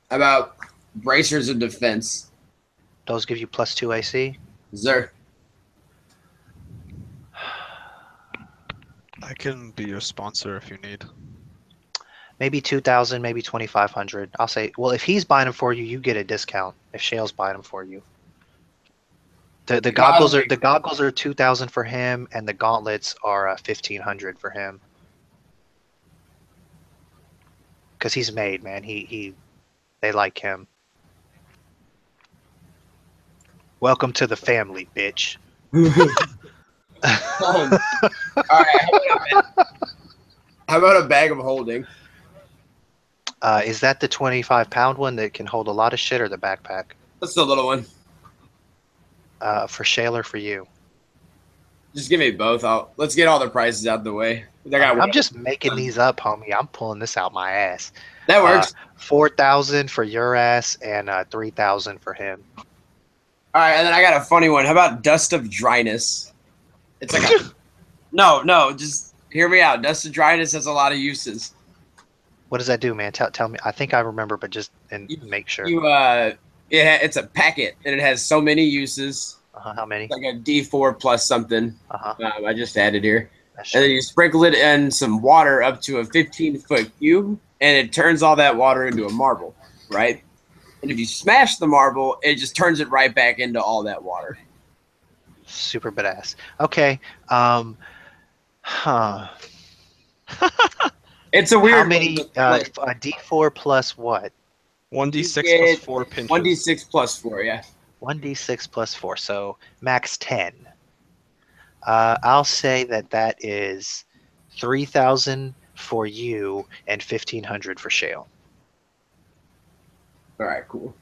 How about Bracers of Defense? Those give you +2 AC. Sir. I can be your sponsor if you need. Maybe 2,000, maybe 2,500. I'll say, well, if he's buying them for you, you get a discount. If Shale's buying them for you, the goggles are 2,000 for him, and the gauntlets are 1,500 for him. Because he's made, man. They like him. Welcome to the family, bitch. All right. How about a bag of holding? Is that the 25-pound one that can hold a lot of shit, or the backpack? That's the little one. For Shale or for you? Just give me both. Let's get all the prices out of the way. I'm just making these up, homie. I'm pulling this out my ass. That works. 4,000 for your ass and 3,000 for him. All right, and then I got a funny one. How about Dust of Dryness? It's like a... No, just hear me out. Dust of Dryness has a lot of uses. What does that do, man? Tell me. I think I remember, but just make sure. It's a packet, and it has so many uses. How many? Like a D4 plus something. I just added here. That's And then true. you sprinkle it in some water up to a 15-foot cube, and it turns all that water into a marble, right? And if you smash the marble, it just turns it right back into all that water. Super badass. Okay. Huh. It's a weird How many? one. A D4 plus what? 1d6 You plus get 4 pinches. 1d6 plus 4, yeah. 1d6 plus 4, so max 10. I'll say that is 3,000 for you and 1,500 for Shale. All right, cool.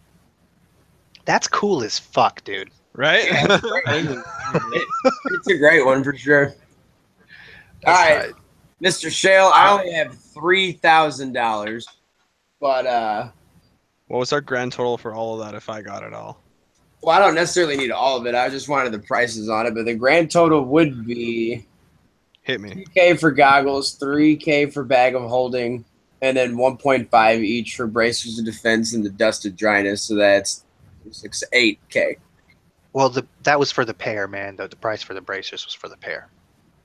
That's cool as fuck, dude. Right? Yeah, it's a great one for sure. All right, Mr. Shale, I only have $3,000, but What was our grand total for all of that if I got it all? well, I don't necessarily need all of it. I just wanted the prices on it, but the grand total would be Hit me. 2K for goggles, 3K for bag of holding, and then 1.5 each for bracers of defense and the dust of dryness. So that's 8K. Well, that was for the pair, man. The price for the bracers was for the pair.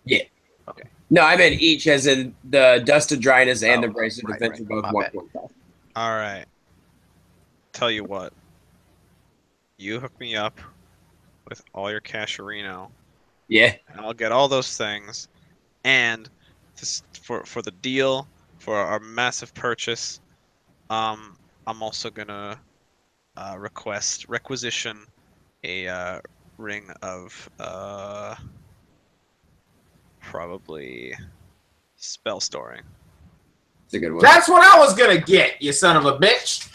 Yeah. Okay. No, I meant each, as in the dust of dryness and the bracer of right, defense right. are both My bad. 1.5. All right. Tell you what. You hook me up with all your casherino, Yeah. and I'll get all those things. And for the deal, for our massive purchase, I'm also gonna requisition a ring of probably spell storing. It's a good one. That's what I was gonna get, you son of a bitch.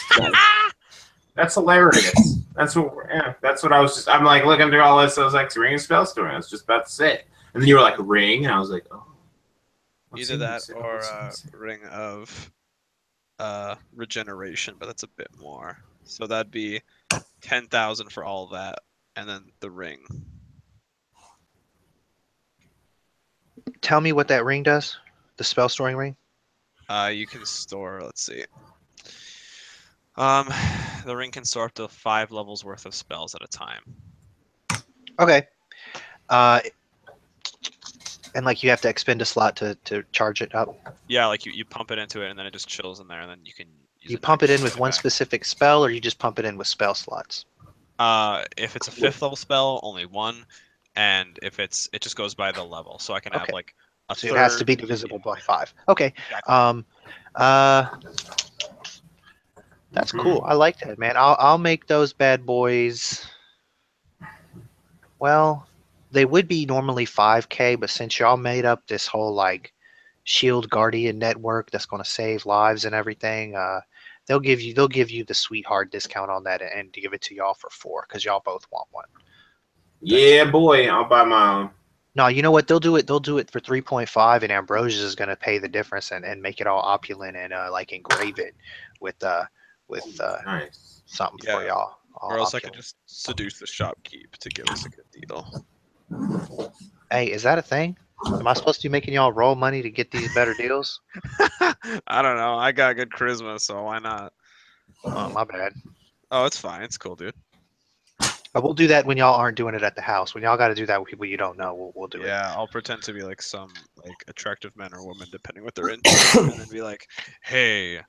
That's hilarious. That's what I was just. I'm like looking through all this. I was like, ring of spell story. I was just about to say it, and then you were like, ring, and I was like, oh. Either that or a ring of regeneration, but that's a bit more. So that'd be 10,000 for all that, and then the ring. Tell me what that ring does. The spell storing ring. You can store. Let's see. The ring can store up to 5 levels worth of spells at a time. Okay. And like you have to expend a slot to charge it up. Yeah, like you pump it into it, and then it just chills in there, and then you can. You pump it in with one back. specific spell, or you just pump it in with spell slots. If it's a 5th level spell, only one, and if it just goes by the level. So I can have like a So third. it has to be divisible by 5. Okay. Exactly. That's cool. I like that, man. I'll make those bad boys. Well, they would be normally 5K, but since y'all made up this whole like Shield Guardian network that's going to save lives and everything, they'll give you the sweetheart discount on that and give it to y'all for 4 because y'all both want one. Yeah, boy, I'll buy my own. No, you know what? They'll do it for 3.5, and Ambrosius is going to pay the difference and make it all opulent and like engrave it with Nice. something Yeah. for y'all. Or else I could just seduce the shopkeep to give us a good deal. Hey, is that a thing? Am I supposed to be making y'all roll money to get these better deals? I don't know. I got good charisma, so why not? Oh, my bad. Oh, it's fine. It's cool, dude. But we'll do that when y'all aren't doing it at the house. When y'all got to do that with people you don't know, we'll do it. Yeah, I'll pretend to be like some like attractive man or woman, depending what they're into, and then be like, "Hey,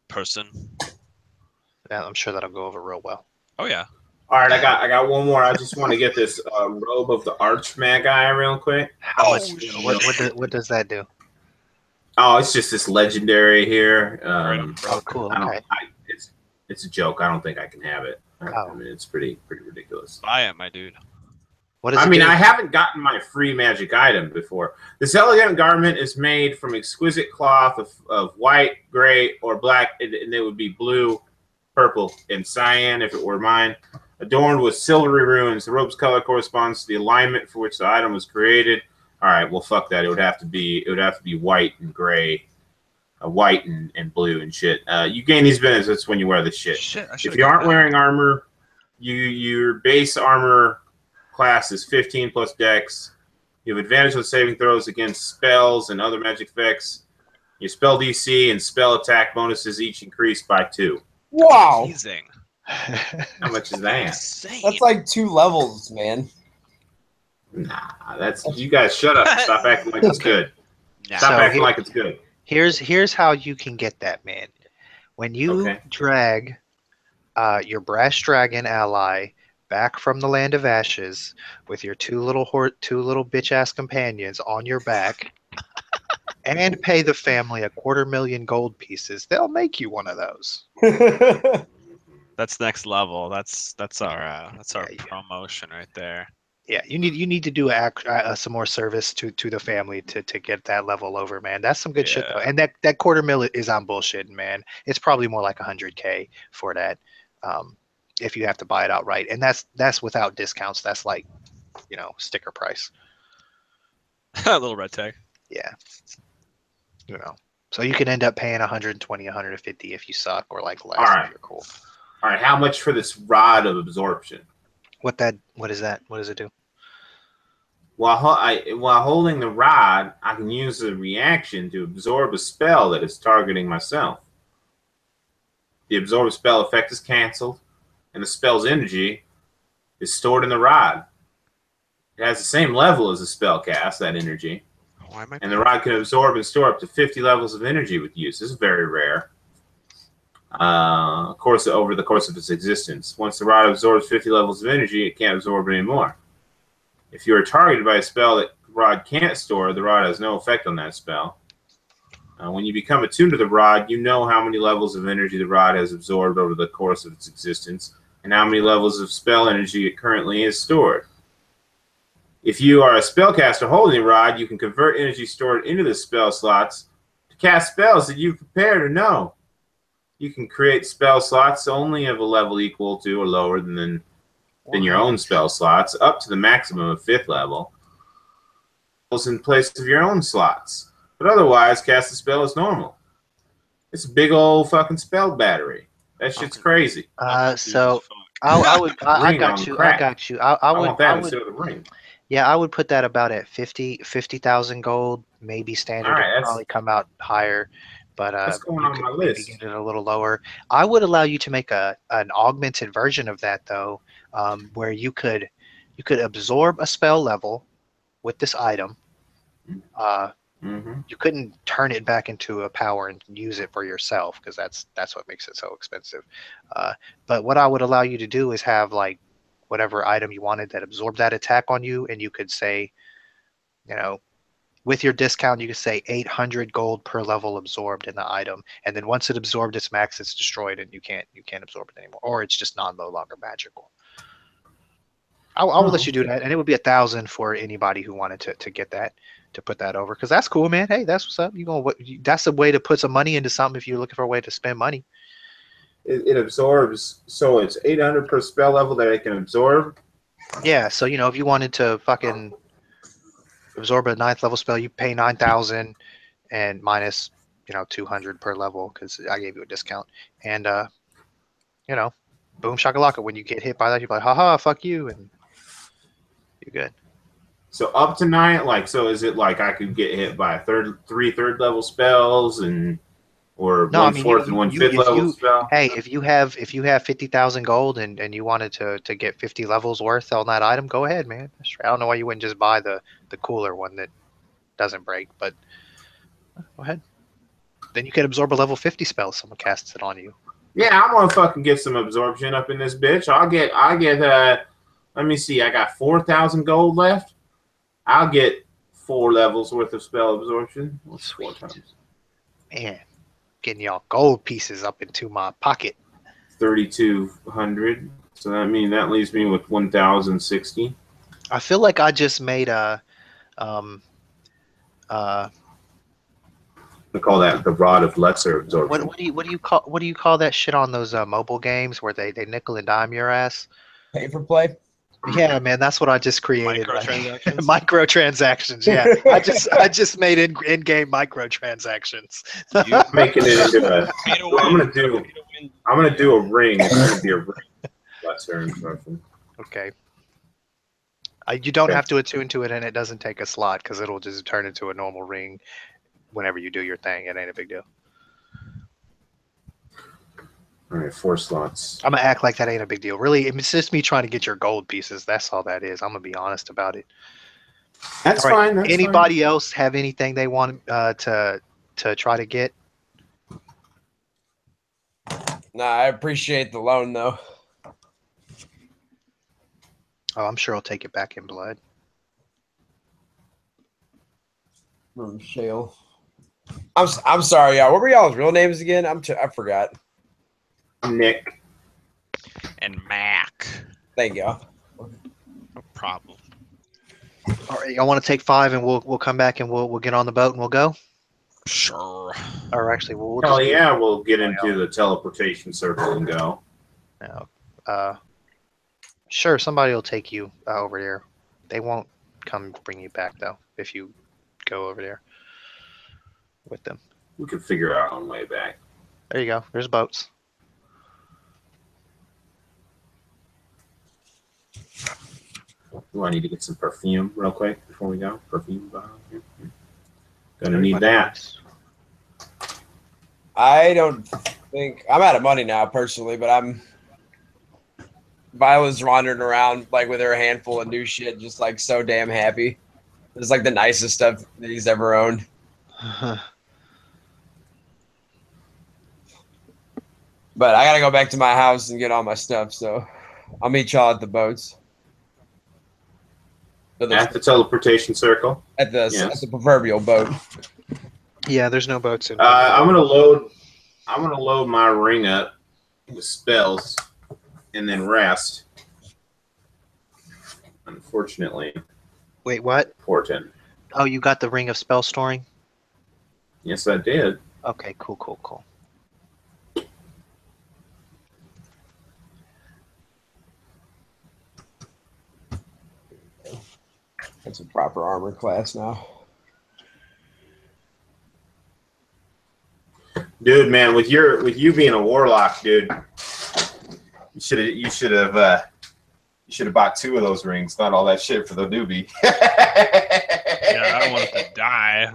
person." Yeah, I'm sure that'll go over real well. Oh yeah. All right, I got one more. I just want to get this robe of the Archmagi real quick. How much? What does that do? Oh, it's just this legendary here. Oh, cool. Okay. It's a joke. I don't think I can have it. Oh. I mean, it's pretty ridiculous. Buy it, my dude. What does I it mean, do? I haven't gotten my free magic item before. This elegant garment is made from exquisite cloth of white, gray, or black, and it would be blue, purple, and cyan if it were mine. Adorned with silvery runes. The robe's color corresponds to the alignment for which the item was created. All right, well, fuck that. It would have to be white and gray, white and blue and shit. You gain these benefits when you wear this shit. If you aren't wearing armor, your base armor class is 15 plus dex. You have advantage on saving throws against spells and other magic effects. Your spell DC and spell attack bonuses each increase by 2. Wow, Amazing. How much is that? Insane. that's like 2 levels, man. Nah, that's you guys. Shut up. Stop acting like it's good. Nah. Stop So acting here- like it's good. Here's how you can get that, man. When you Okay. drag your brass dragon ally back from the land of ashes with your two little bitch ass companions on your back, and pay the family 250,000 gold pieces, they'll make you one of those. That's next level. That's our Yeah. promotion right there. Yeah, you need to do some more service to the family to get that level over, man. That's some good shit though. Yeah. And that 250,000 is on bullshitting, man. It's probably more like 100K for that, if you have to buy it outright. And that's without discounts. That's like, sticker price. A little red tag. Yeah. So you can end up paying 120, 150 if you suck, or like less Alright. if you're cool. All right. How much for this rod of absorption? What is that? What does it do? While holding the rod, I can use a reaction to absorb a spell that is targeting myself. The absorb spell effect is canceled, and the spell's energy is stored in the rod. It has the same level as the spell cast, that energy, Why am I? and the rod can absorb and store up to 50 levels of energy with use. This is very rare. Over the course of its existence. Once the rod absorbs 50 levels of energy, it can't absorb anymore. If you are targeted by a spell that the rod can't store, the rod has no effect on that spell. When you become attuned to the rod, you know how many levels of energy the rod has absorbed over the course of its existence, and how many levels of spell energy it currently is stored. If you are a spellcaster holding the rod, you can convert energy stored into the spell slots to cast spells that you've prepared or know. You can create spell slots only of a level equal to or lower than your own spell slots, up to the maximum of 5th level. In place of your own slots, but otherwise cast the spell as normal. It's a big old fucking spell battery. That shit's crazy. So I Ring got on you. crack. I got you. I want that instead of the ring. Yeah, I would put that about at 50,000 gold, maybe standard. All right, It'd probably come out higher, but that's going you on could my maybe list. get it a little lower. I would allow you to make an augmented version of that though, where you could absorb a spell level with this item. You couldn't turn it back into a power and use it for yourself, because that's what makes it so expensive. But what I would allow you to do is have like whatever item you wanted that absorbed that attack on you, and you could say, with your discount, you could say 800 gold per level absorbed in the item, and then once it absorbed its max, it's destroyed, and you can't absorb it anymore, or it's just no longer magical. I will let you do that, and it would be 1,000 for anybody who wanted to get that, to put that over, because that's cool, man. Hey, that's what's up. That's a way to put some money into something if you're looking for a way to spend money. It absorbs, so it's 800 per spell level that it can absorb. Yeah, so if you wanted to fucking absorb a 9th level spell, you pay 9,000 and minus 200 per level, because I gave you a discount, and boom shakalaka. When you get hit by that, you're like, haha, fuck you, and you're good. So up to 9, so is it like I could get hit by 3 third level spells or No, 1/4 and 1/5 level spell? Hey, if you have 50,000 gold and you wanted to get 50 levels worth on that item, go ahead, man. I don't know why you wouldn't just buy the cooler one that doesn't break, but go ahead. Then you can absorb a level 50 spell if someone casts it on you. Yeah, I'm gonna fucking get some absorption up in this bitch. I'll get let me see, I got 4,000 gold left. I'll get 4 levels worth of spell absorption. What's 4 times? Man, getting y'all gold pieces up into my pocket. 3,200. So that leaves me with 1,060. I feel like I just made a We call that the rod of lesser absorption. what do you call that shit on those mobile games where they nickel and dime your ass? Pay for play. Yeah, man, that's what I just created. Microtransactions? Microtransactions. Yeah, I just made in-game microtransactions. You Making it into a. pay to I'm win. gonna do a ring. It's gonna be a ring lesser absorption. Okay. You don't Okay. have to attune to it, and it doesn't take a slot because it'll just turn into a normal ring whenever you do your thing. It ain't a big deal. All right, 4 slots. I'm gonna act like that ain't a big deal. Really, it's just me trying to get your gold pieces. That's all that is. I'm gonna be honest about it. That's All right. fine. That's Anybody else have anything they want to try to get? Nah, I appreciate the loan though. Oh, I'm sure I'll take it back in blood. From Shale. I'm sorry, y'all. What were y'all's real names again? I forgot. fine. Nick. And Mac. Thank y'all. No problem. All right, y'all want to take 5, and we'll come back and we'll get on the boat and we'll go. Sure. Or actually, we'll Hell just yeah, we'll get into the teleportation circle and go. no. Sure, somebody will take you over there. They won't come bring you back though if you go over there with them. We could figure out our own way back. There you go. There's boats. Do I need to get some perfume real quick before we go? Perfume bottle. Gonna Everybody need that. wants- I don't think I'm out of money now personally, but Viola's wandering around like with her handful of new shit, just like so damn happy. It's like the nicest stuff that he's ever owned. But I gotta go back to my house and get all my stuff, so I'll meet y'all at the boats. At the teleportation circle. At the Yes. proverbial boat. Yeah, there's no boats in. I'm gonna load my ring up with spells and then rest. Unfortunately, Wait, what? important. Oh, you got the ring of spell storing? Yes, I did. Okay, cool. That's a proper armor class now. Dude, man, with you being a warlock, dude, you should have bought 2 of those rings, not all that shit for the newbie. Yeah, I don't want it to die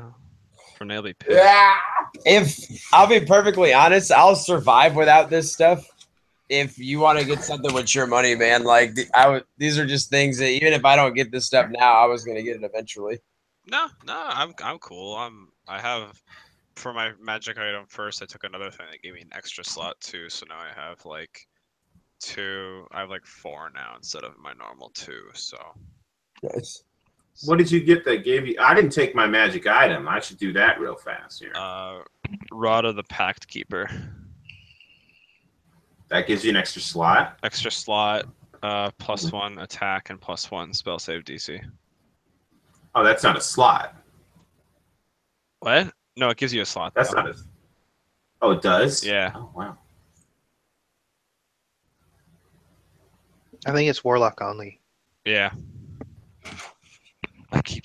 for Naily Pit. Yeah. If I'll be perfectly honest, I'll survive without this stuff. If you want to get something with your money, man, like these are just things that even if I don't get this stuff now, I was gonna get it eventually. No, I'm cool. I have for my magic item first. I took another thing that gave me an extra slot too, so now I have like 2. I have like 4 now instead of my normal 2. So Nice. What did you get that gave you? I didn't take my magic item. I should do that real fast here. Rod of the Pact Keeper. That gives you an extra slot. Extra slot, +1 attack and +1 spell save DC. Oh, that's not a slot. What? No, it gives you a slot. That's not a. Oh, it does. Yeah. Oh, wow. I think it's warlock only. Yeah. I keep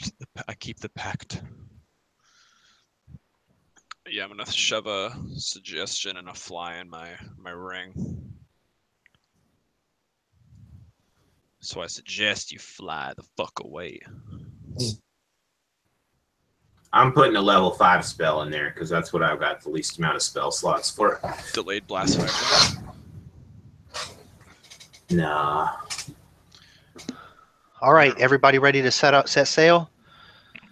the pact. Yeah, I'm gonna shove a suggestion and a fly in my ring. So I suggest you fly the fuck away. I'm putting a level 5 spell in there because that's what I've got the least amount of spell slots for. Delayed blast effect. Nah. All right, everybody ready to set sail?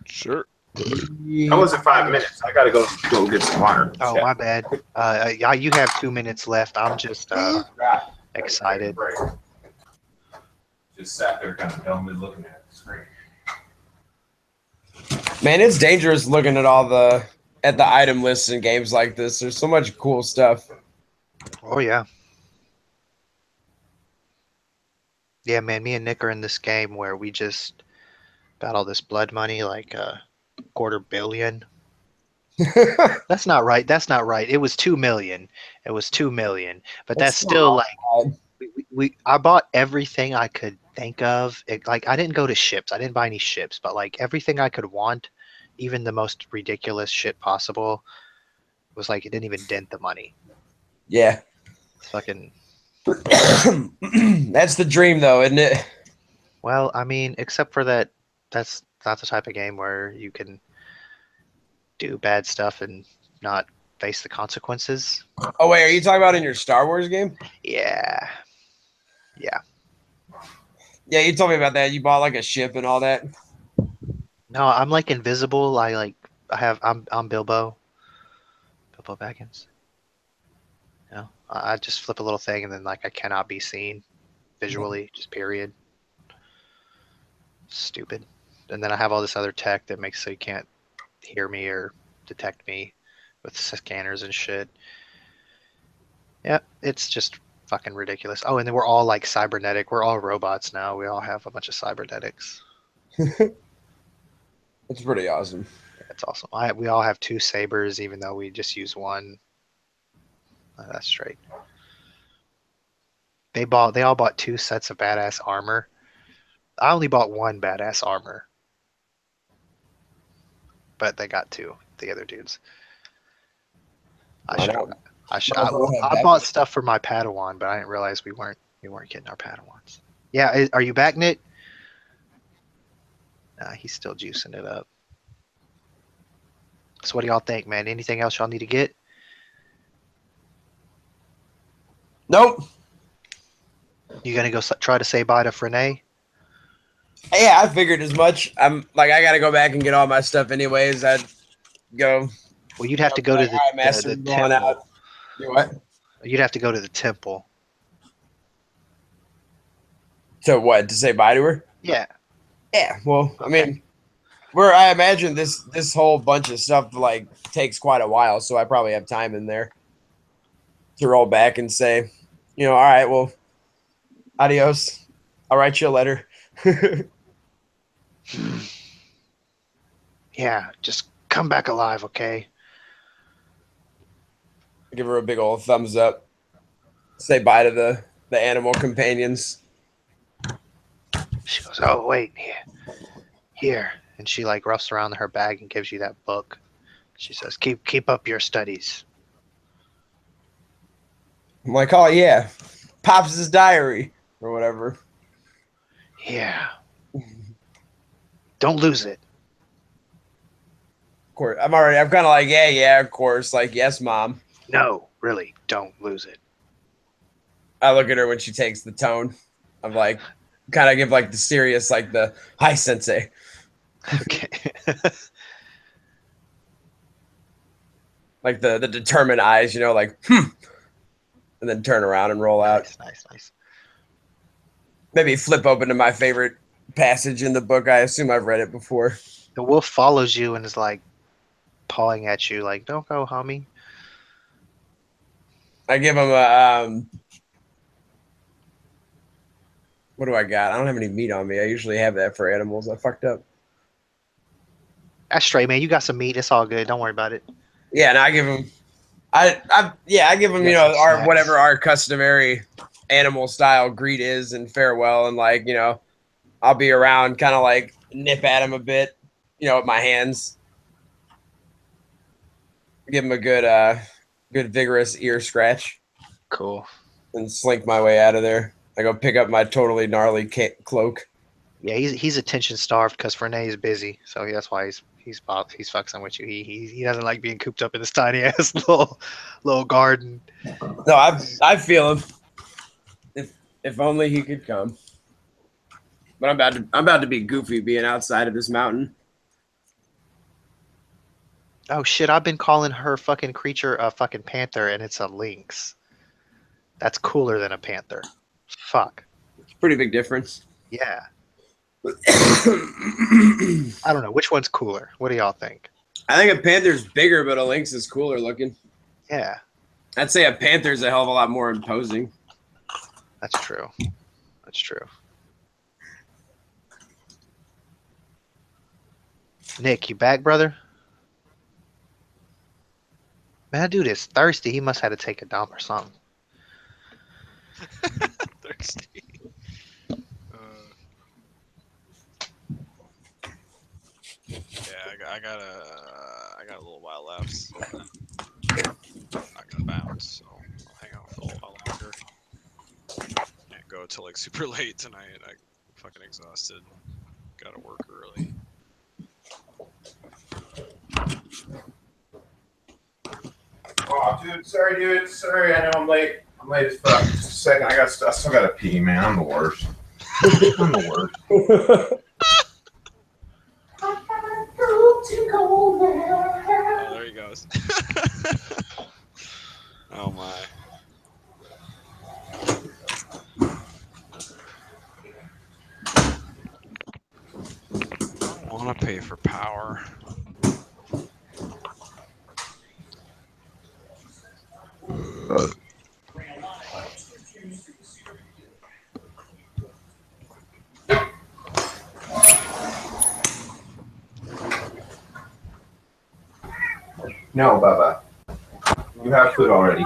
Sure. That wasn't 5 minutes. I gotta go get some water. Oh, my bad. Yeah, you have 2 minutes left. I'm just excited. Just sat there kind of dumbly looking at the screen. Man, it's dangerous looking at at the item lists in games like this. There's so much cool stuff. Oh yeah. Yeah, man, me and Nick are in this game where we just got all this blood money, like $250 million. That's not right. It was 2 million. It was 2 million. But that's still like I bought everything I could think of. Like I didn't go to ships. I didn't buy any ships, but like everything I could want, even the most ridiculous shit possible, was like it didn't even dent the money. Yeah. It's fucking That's the dream though, isn't it? Well, I mean, except for that, that's not the type of game where you can do bad stuff and not face the consequences. Oh wait, are you talking about in your Star Wars game? Yeah. Yeah. Yeah, you told me about that. You bought like a ship and all that. No, I'm like invisible. I'm Bilbo. Bilbo Baggins. You know, I just flip a little thing and then like I cannot be seen visually, just period. Stupid. And then I have all this other tech that makes so you can't hear me or detect me with scanners and shit. Yeah, it's just fucking ridiculous. Oh, and then we're all like cybernetic. We're all robots now. We all have a bunch of cybernetics. It's pretty awesome. It's awesome. We all have two sabers, even though we just use one. That's straight. They all bought two sets of badass armor. I only bought one badass armor, but they got two. The other dudes. I Why should. not? I should. Might as well have I back- bought stuff for my Padawan, but I didn't realize we weren't getting our Padawans. Yeah, are you back, Nick? Nah, he's still juicing it up. So what do y'all think, man? Anything else y'all need to get? Nope. You gonna go try to say bye to Frene? Yeah, I figured as much. I'm like, I gotta go back and get all my stuff anyways. I'd go. Well, you'd have to go to Like, all right, master, the going temple. out. Do what? You'd have to go to the temple. To what? To say bye to her? Yeah. Yeah. Well, I mean, I imagine this whole bunch of stuff like takes quite a while, so I probably have time in there to roll back and say, all right, well, adios. I'll write you a letter. Yeah, just come back alive, okay? Give her a big old thumbs up. Say bye to the animal companions. She goes, oh wait, here, and she like roughs around her bag and gives you that book. She says, keep up your studies. I'm like, oh yeah, Pops' diary or whatever. Yeah. Don't lose it. Of course, I'm kind of like, yeah, of course. Like, yes, Mom. No, really, don't lose it. I look at her when she takes the tone. I'm like, kind of give like the serious, like the hi, Sensei. Okay. Like the determined eyes, like, and then turn around and roll out. Nice. Maybe flip open to my favorite passage in the book. I assume I've read it before. The wolf follows you and is like pawing at you, like, don't go, homie. I give him a what do I got? I don't have any meat on me. I usually have that for animals. I fucked up. That's straight, man. You got some meat. It's all good. Don't worry about it. Yeah, and I give him I give him, whatever our customary animal style greet is and farewell, and like, I'll be around, kind of like nip at him a bit, with my hands. Give him a good vigorous ear scratch. Cool. And slink my way out of there. I go pick up my totally gnarly cloak. Yeah, he's attention starved because Fernay is busy, so that's why he's fucking with you. He doesn't like being cooped up in this tiny ass little garden. No, I feel him. If only he could come. But I'm about to be goofy being outside of this mountain. Oh shit! I've been calling her fucking creature a fucking panther, and it's a lynx. That's cooler than a panther. Fuck. It's a pretty big difference. Yeah. I don't know which one's cooler. What do y'all think? I think a panther's bigger, but a lynx is cooler looking. Yeah, I'd say a panther's a hell of a lot more imposing. that's true. That's true. Nick, you back, brother? Man, that dude is thirsty. He must have had to take a dump or something. Thirsty. Yeah, I got a little while left. So I'm not gonna bounce, so I'll hang out for a little while longer. Can't go till like super late tonight. I fucking exhausted. Gotta work early. Oh, dude, sorry, I know I'm late. I'm late as fuck. Just a second, I still gotta pee, man. I'm the worst. I'm the worst. Oh, there he goes. Oh my. I don't want to pay for power. No, Bubba. You have food already.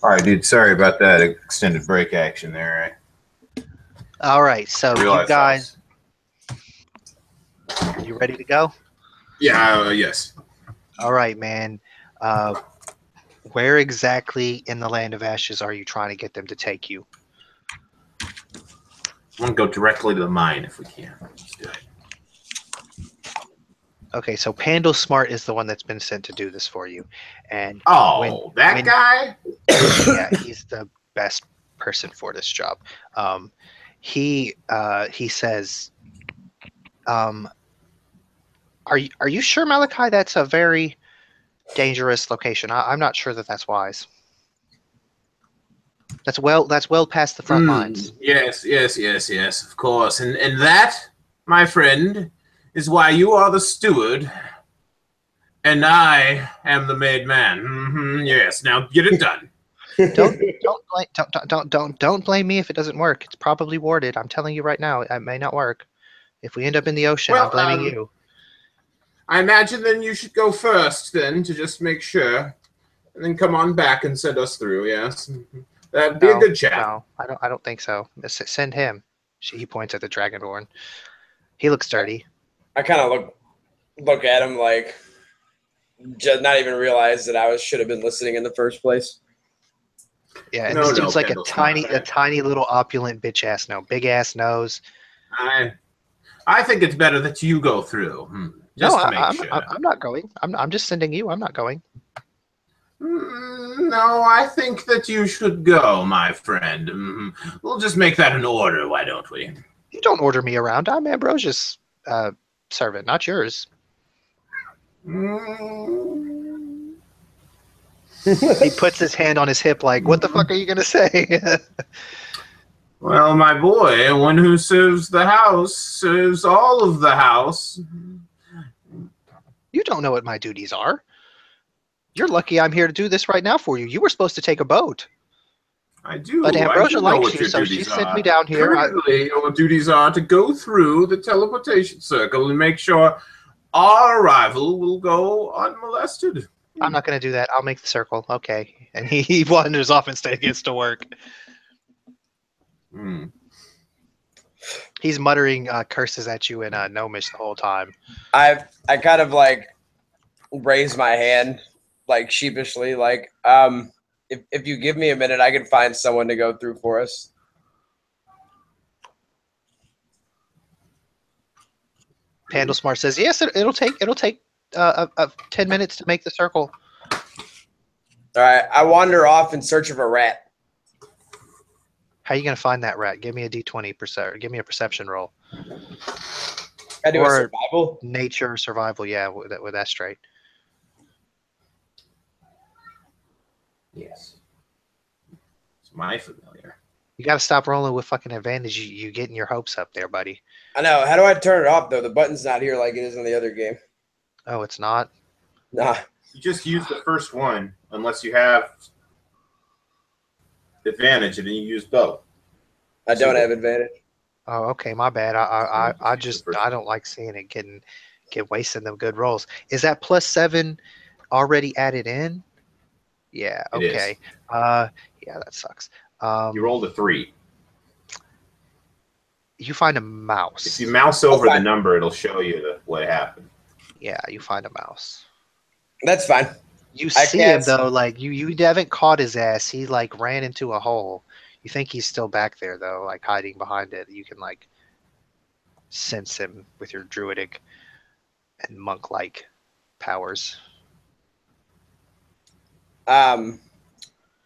All right, dude. Sorry about that extended break action there. All right, so you guys, you ready to go? Yeah. Yes. All right, man. Where exactly in the Land of Ashes are you trying to get them to take you? I want to go directly to the mine if we can. Let's do it. Okay, so Pandal Smart is the one that's been sent to do this for you, and that guy. Yeah, he's the best person for this job. He says, are you sure, Malachi? That's a very dangerous location. I'm not sure that that's wise. That's well past the front lines. Yes, of course. And that, my friend, is why you are the steward and I am the made man. Yes, now get it done. Don't blame me if it doesn't work. It's probably warded. I'm telling you right now, it may not work. If we end up in the ocean, I'm blaming you. I imagine then you should go first, then, to just make sure, and then come on back and send us through. Yes, that'd be a good chat. No, I don't think so. Send him. He points at the Dragonborn. He looks dirty. I kind of look at him like, just not even realize that I should have been listening in the first place. Yeah, and this dude's like a tiny little opulent bitch ass nose, big ass nose. I think it's better that you go through. I'm not going. I'm just sending you. I'm not going. No, I think that you should go, my friend. We'll just make that an order, why don't we? You don't order me around. I'm Ambrosia's servant, not yours. He puts his hand on his hip like, what the fuck are you going to say? Well, my boy, one who serves the house serves all of the house. You don't know what my duties are. You're lucky I'm here to do this right now for you. You were supposed to take a boat. I do. But Ambrosia likes you, so she sent me down here. Currently, your duties are to go through the teleportation circle and make sure our arrival will go unmolested. I'm not going to do that. I'll make the circle. Okay. And he wanders off instead, gets to work. He's muttering curses at you in Gnomish the whole time. I kind of like raise my hand like sheepishly, like, if you give me a minute, I can find someone to go through for us. Pandal Smart says, yes, it'll take 10 minutes to make the circle. All right, I wander off in search of a rat. How are you going to find that rat? Give me a D20. Give me a perception roll. I do a survival? Nature survival, yeah, with that straight. Yes. It's my familiar. You got to stop rolling with fucking advantage. You getting your hopes up there, buddy. I know. How do I turn it off, though? The button's not here like it is in the other game. Oh, it's not? Nah. You just use the first one, unless you have advantage, and then you use both. I don't have advantage. Oh, okay, my bad. I don't like seeing it get wasting them good rolls. Is that +7 already added in? Yeah. Okay. Yeah, that sucks. You rolled a 3. You find a mouse. If you mouse over the number, it'll show you what happened. Yeah, you find a mouse. That's fine. You I see him cast- though, like you haven't caught his ass. He like ran into a hole. You think he's still back there though, like hiding behind it. You can like sense him with your druidic and monk-like powers. Oh,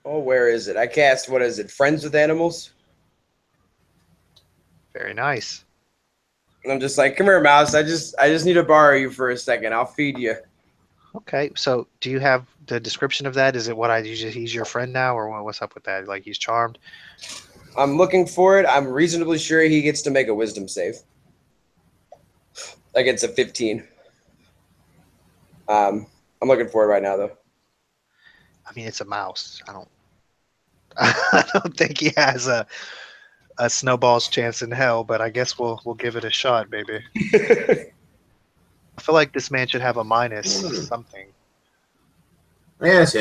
where is it? I cast, what is it? Friends with Animals? Very nice. And I'm just like, come here, mouse. I just need to borrow you for a second. I'll feed you. Okay, so do you have the description of that? Is it what I usually he's your friend now, or what's up with that? Like he's charmed? I'm looking for it. I'm reasonably sure he gets to make a wisdom save. Like it's a 15. I'm looking for it right now, though. I mean, it's a mouse. I don't think he has a snowball's chance in hell, but I guess we'll give it a shot, baby. I feel like this man should have a minus something. Yes.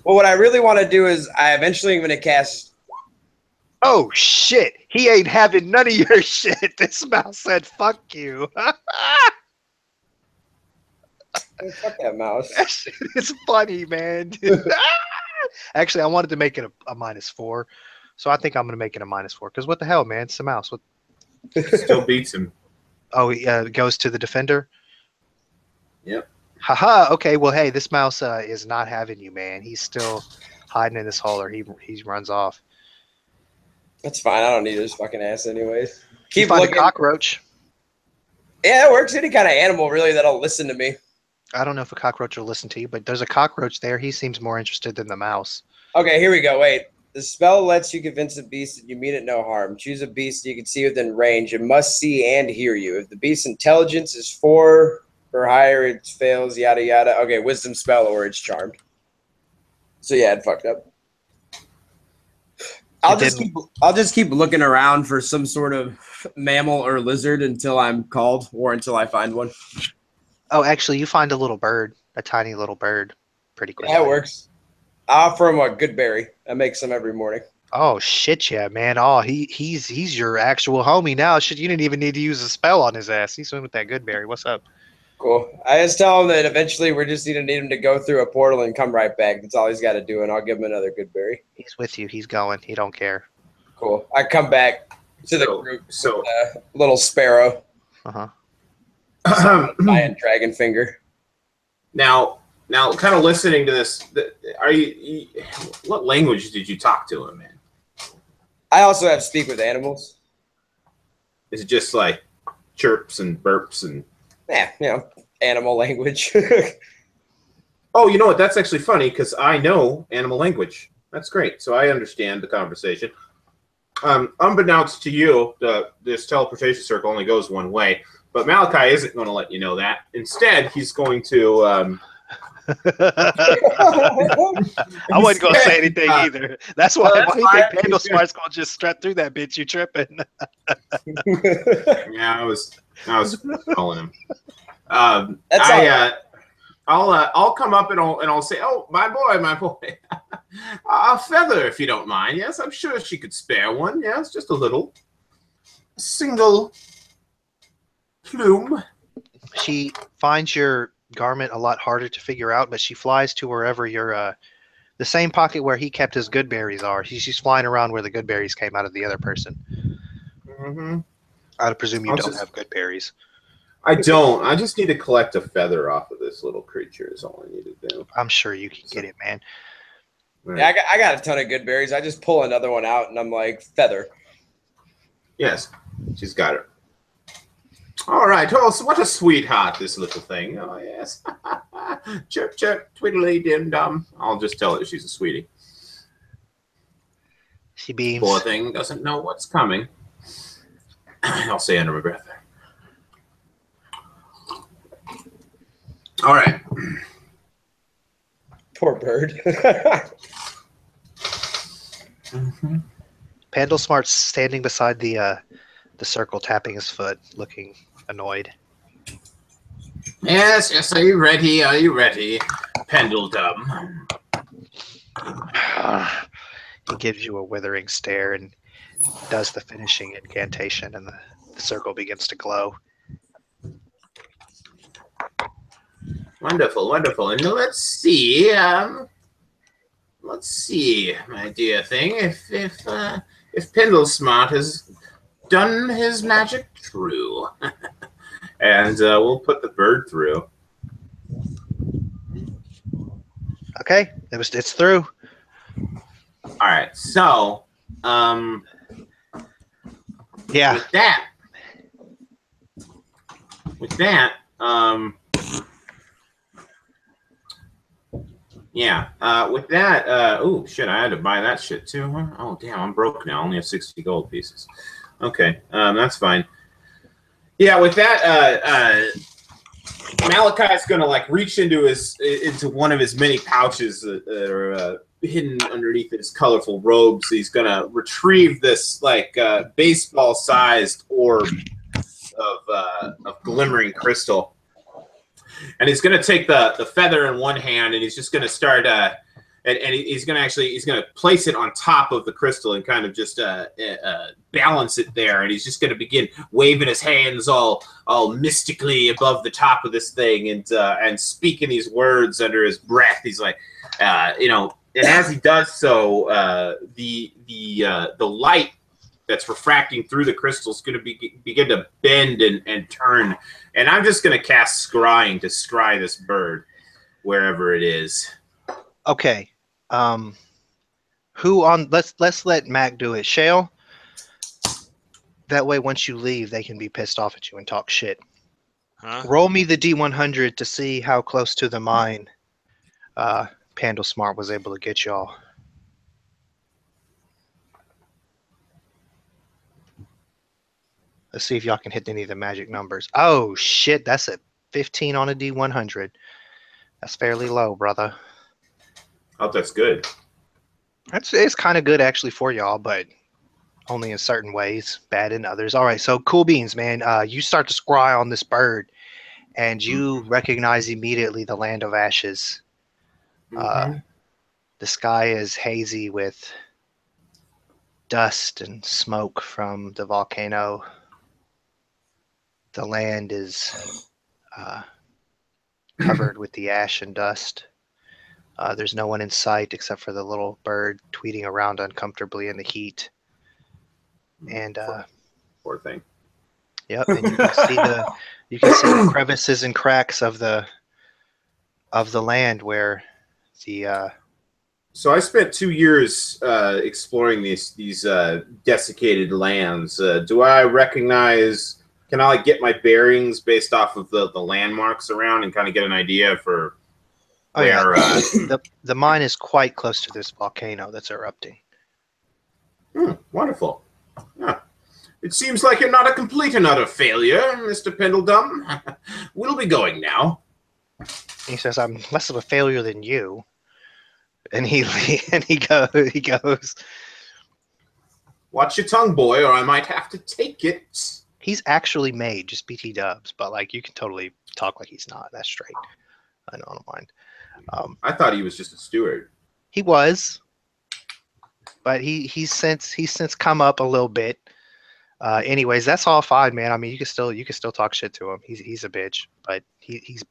Well, what I really want to do is I eventually am going to cast. Oh shit! He ain't having none of your shit. This mouse said, "Fuck you." Oh, fuck that mouse. That shit is funny, man. Actually, I wanted to make it a -4, so I think I'm gonna make it a -4. Because what the hell, man? It's a mouse. What? Still beats him. Oh, he goes to the defender. Yep. Haha. Okay. Well, hey, this mouse is not having you, man. He's still hiding in this hole, or he runs off. That's fine. I don't need his fucking ass anyways. You Keep find looking. a cockroach. Yeah, it works. Any kind of animal, really, that'll listen to me. I don't know if a cockroach will listen to you, but there's a cockroach there. He seems more interested than the mouse. Okay, here we go. Wait. The spell lets you convince a beast that you mean it no harm. Choose a beast you can see within range. It must see and hear you. If the beast's intelligence is 4 or higher, it fails, yada, yada. Okay, wisdom spell or it's charmed. So, yeah, it fucked up. I'll just keep looking around for some sort of mammal or lizard until I'm called or until I find one. Oh, actually, you find a little bird, a tiny little bird, pretty quickly. Yeah, it works. I offer him a good berry. I make some every morning. Oh shit, yeah, man. Oh, he's your actual homie now. Shit, you didn't even need to use a spell on his ass. He's swimming with that good berry. What's up? Cool. I just tell him that eventually we're just gonna need him to go through a portal and come right back. That's all he's got to do, and I'll give him another good berry. He's with you. He's going. He don't care. Cool. I come back to the group So with a little sparrow, giant dragon finger. now, kind of listening to this, are you? What language did you talk to him in? I also have speak with animals. Is it just like chirps and burps and? Yeah, animal language. Oh, you know what? That's actually funny because I know animal language. That's great. So I understand the conversation. Unbeknownst to you, this teleportation circle only goes one way, but Malachi isn't going to let you know that. Instead, he's going to. I wasn't gonna say anything either. That's why. Why do you think Pandal Smart's gonna just strut through that bitch? You tripping? Yeah, I was calling him. That's I'll come up and I'll say, "Oh, my boy, a feather, if you don't mind." Yes, I'm sure she could spare one. Yes, just a single plume. She finds your garment a lot harder to figure out, but she flies to wherever your the same pocket where he kept his good berries are. She's flying around where the good berries came out of the other person. Mm-hmm. I presume you don't have good berries. I don't. I just need to collect a feather off of this little creature is all I need to do. I'm sure you can get it, man. Right. Yeah, I got a ton of good berries. I just pull another one out and I'm like, feather. Yes, she's got it. All right. Oh, so what a sweetheart, this little thing. Oh, yes. Chirp, chirp, twiddly, dim, dum. I'll just tell her she's a sweetie. She beams. Poor thing doesn't know what's coming. I'll say under my breath. All right. Poor bird. Mm-hmm. Pandal Smart's standing beside the circle, tapping his foot, looking annoyed. Yes. Are you ready? Are you ready? Pendledum. He gives you a withering stare and does the finishing incantation, and the circle begins to glow. Wonderful, wonderful. And let's see, my dear thing, if Pendlesmart has done his magic true. And we'll put the bird through. Okay, it's through. All right, so Yeah. With that, oh shit, I had to buy that shit too. Huh? Oh damn, I'm broke now. I only have 60 gold pieces. Okay, that's fine. Yeah, with that, Malachi's gonna like reach into one of his many pouches that are hidden underneath his colorful robes. He's gonna retrieve this like baseball-sized orb of glimmering crystal, and he's gonna take the feather in one hand, and he's just gonna start he's gonna place it on top of the crystal and kind of just balance it there, and he's just gonna begin waving his hands all mystically above the top of this thing and speaking these words under his breath. He's like, and as he does so, the light that's refracting through the crystal is going to begin to bend and turn, and I'm just going to cast scrying to scry this bird wherever it is. Okay. Let's let Mac do it. Shale. That way, once you leave, they can be pissed off at you and talk shit. Huh? Roll me the D100 to see how close to the mine Pendlesmart was able to get y'all. Let's see if y'all can hit any of the magic numbers. Oh shit, that's a 15 on a D100. That's fairly low, brother. Oh, that's good. It's kind of good actually for y'all, but only in certain ways, bad in others. All right, so cool beans, man. You start to scry on this bird, and you recognize immediately the land of ashes. The sky is hazy with dust and smoke from the volcano. The land is covered with the ash and dust. There's no one in sight except for the little bird tweeting around uncomfortably in the heat. And poor thing. Yep, and you can see the crevices and cracks of the land where the So I spent 2 years exploring these desiccated lands. Do I recognize? Can I like get my bearings based off of the landmarks around and kind of get an idea for where? The mine is quite close to this volcano that's erupting. Wonderful. Yeah. It seems like you're not a complete and utter failure, Mr. Pendledum. We'll be going now. He says, "I'm less of a failure than you." And he goes. Watch your tongue, boy, or I might have to take it. He's actually made, just BT dubs, but like you can totally talk like he's not. That's straight. I don't mind. I thought he was just a steward. He was, but he's since come up a little bit. Anyways, that's all fine, man. I mean, you can still talk shit to him. He's a bitch, but he's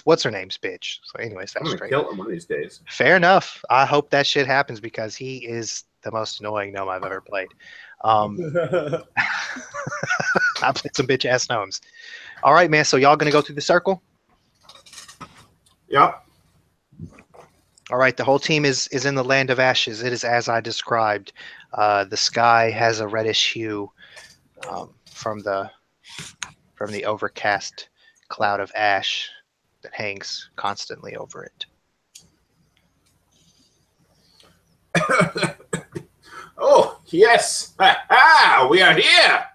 what's her name's bitch. So anyways, that's I'm gonna straight. kill him one of these days. Fair enough. I hope that shit happens because he is the most annoying gnome I've ever played. I played some bitch ass gnomes. All right, man. So y'all gonna go through the circle? Yep. All right. The whole team is in the land of ashes. It is as I described. The sky has a reddish hue from the overcast cloud of ash that hangs constantly over it. Oh, yes. We are here.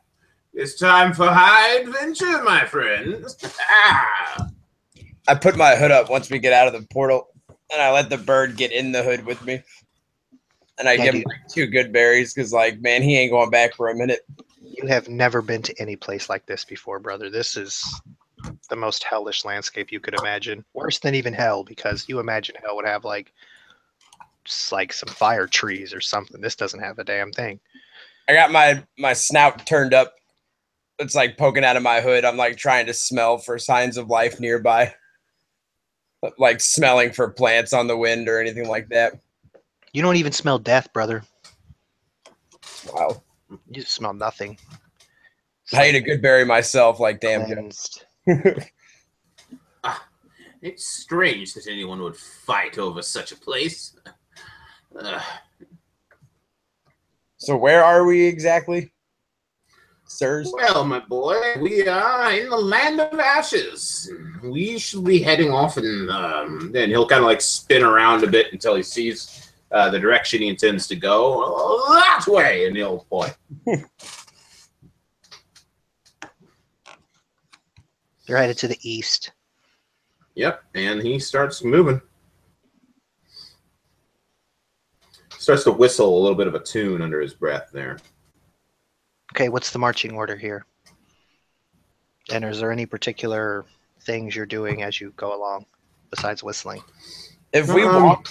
It's time for high adventure, my friends. I put my hood up once we get out of the portal, and I let the bird get in the hood with me. And I give him like 2 good berries because, like, man, he ain't going back for a minute. You have never been to any place like this before, brother. This is the most hellish landscape you could imagine. Worse than even hell, because you imagine hell would have like just like some fire trees or something. This doesn't have a damn thing. I got my snout turned up. It's like poking out of my hood. I'm like trying to smell for signs of life nearby. like smelling for plants on the wind or anything like that. You don't even smell death, brother. Wow. You just smell nothing. It's I ate a good berry myself, like damn. cleansed. It's strange that anyone would fight over such a place. So where are we exactly, sirs? Well, my boy, we are in the land of ashes. We should be heading off, and then he'll kind of like spin around a bit until he sees the direction he intends to go. That way, and he'll point. You're headed to the east. Yep, and he starts moving. Starts to whistle a little bit of a tune under his breath there. Okay, what's the marching order here? And is there any particular things you're doing as you go along besides whistling? If we walk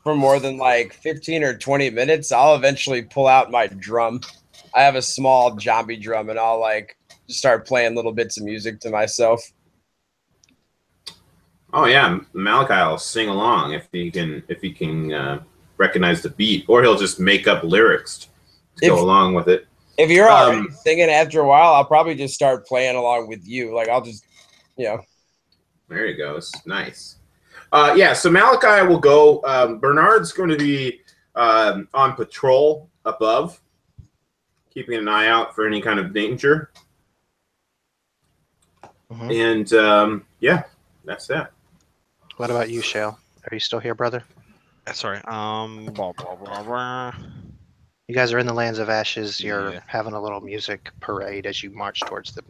for more than like 15 or 20 minutes, I'll eventually pull out my drum. I have a small zombie drum, and I'll like just start playing little bits of music to myself. Oh yeah, Malachi will sing along if he can recognize the beat, or he'll just make up lyrics to go along with it. If you're already singing after a while, I'll probably just start playing along with you. Like I'll just, There he goes. Nice. Yeah, so Malachi will go. Bernard's going to be on patrol above, keeping an eye out for any kind of danger. Mm-hmm. And yeah, that's that. What about you, Shale? Are you still here, brother? Sorry. Blah, blah, blah, blah. You guys are in the lands of ashes. You're Yeah. having a little music parade as you march towards the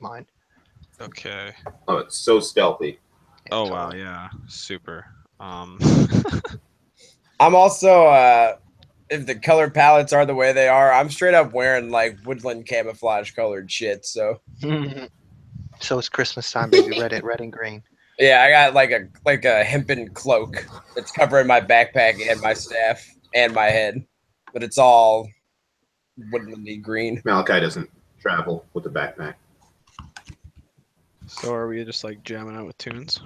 mine. Okay. Oh, it's so stealthy. Oh wow, yeah, super. I'm also if the color palettes are the way they are, I'm straight up wearing like woodland camouflage colored shit. So So it's Christmas time, baby. Red and green. yeah, I got like a hempen cloak that's covering my backpack and my staff and my head, but it's all woodlandy green. Malachi doesn't travel with a backpack. So are we just like jamming out with tunes?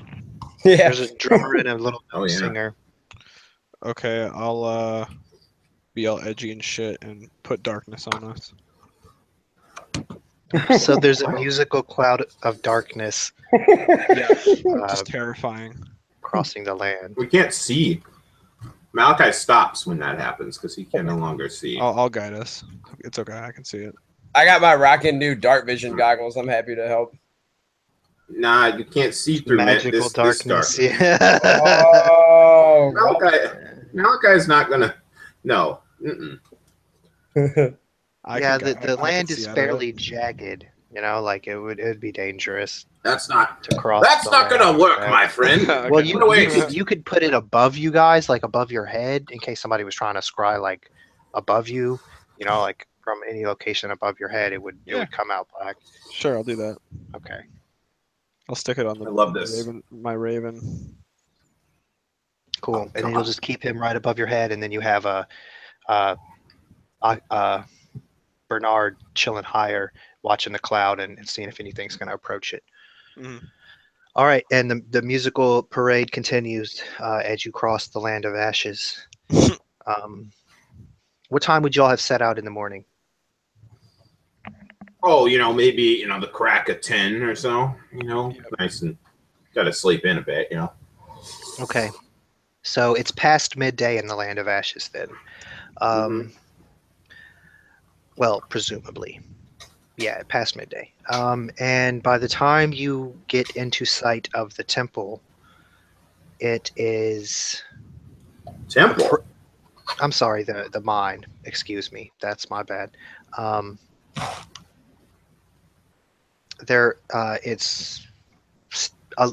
Yeah, There's a drummer and a little Oh, yeah. singer. Okay, I'll be all edgy and shit and put darkness on us. So there's a musical cloud of darkness Yeah, uh, just terrifying. crossing the land. We can't see. Malachi stops when that happens because he can no longer see. I'll guide us. It's okay, I can see it. I got my rockin' new dark vision goggles. I'm happy to help. Nah, you can't see through Magical this darkness. darkness. Yeah. Oh, Malachi's not gonna. No. Mm-mm. Yeah, the land is fairly jagged. You know, like it'd be dangerous That's not. to cross. That's the not land. gonna work, my friend. Well, Okay. you could put it above you guys, like above your head, in case somebody was trying to scry like above you. You know, like from any location above your head, it would come out black. Sure, I'll do that. Okay. I'll stick it on I love this. my raven. Cool. Oh, And then God. you'll just keep him right above your head, and then you have Bernard chilling higher, watching the cloud and seeing if anything's going to approach it. Mhm. All right, and the musical parade continues as you cross the land of ashes. What time would y'all have set out in the morning? Oh, maybe the crack of 10 or so. Nice and got to sleep in a bit. Okay, so it's past midday in the land of ashes then. Well, presumably. Yeah, past midday. And by the time you get into sight of the temple, it is... Temple. I'm sorry, the mine. Excuse me. That's my bad.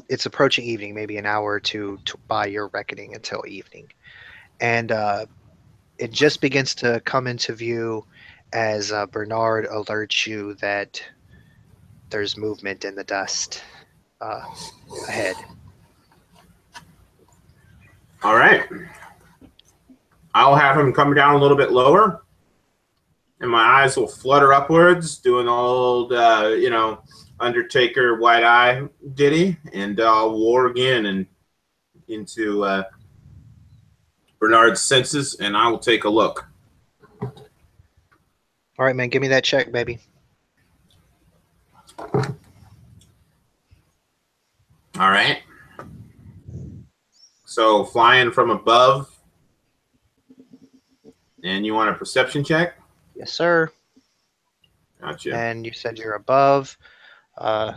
It's approaching evening, maybe an hour or two by your reckoning until evening. And it just begins to come into view as Bernard alerts you that there's movement in the dust ahead. All right. I'll have him come down a little bit lower, and my eyes will flutter upwards, doing the old, Undertaker white eye ditty, and I'll war again, and into Bernard's senses, and I will take a look. All right, man. Give me that check, baby. All right. So flying from above, and you want a perception check? Yes, sir. Gotcha. And you said you're above.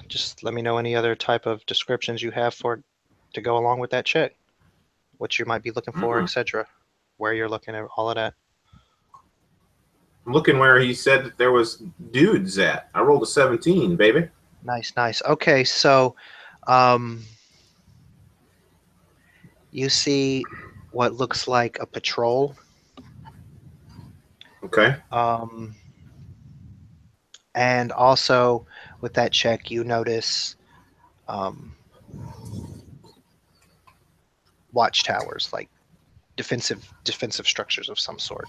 Just let me know any other type of descriptions you have for to go along with that check. What you might be looking for, etc. Where you're looking at all of that. I'm looking where he said that there was dudes at. I rolled a 17, baby. Nice, nice. Okay, so you see what looks like a patrol. Okay. And also with that check, you notice watchtowers, like defensive structures of some sort.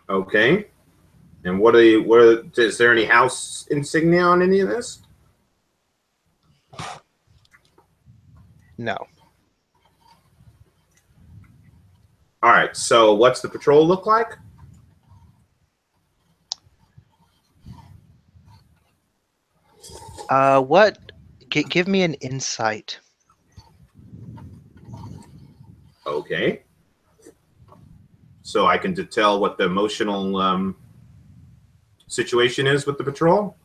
Okay. And is there any house insignia on any of this? No. All right. So what's the patrol look like? Give me an insight. Okay. So I can tell what the emotional situation is with the patrol?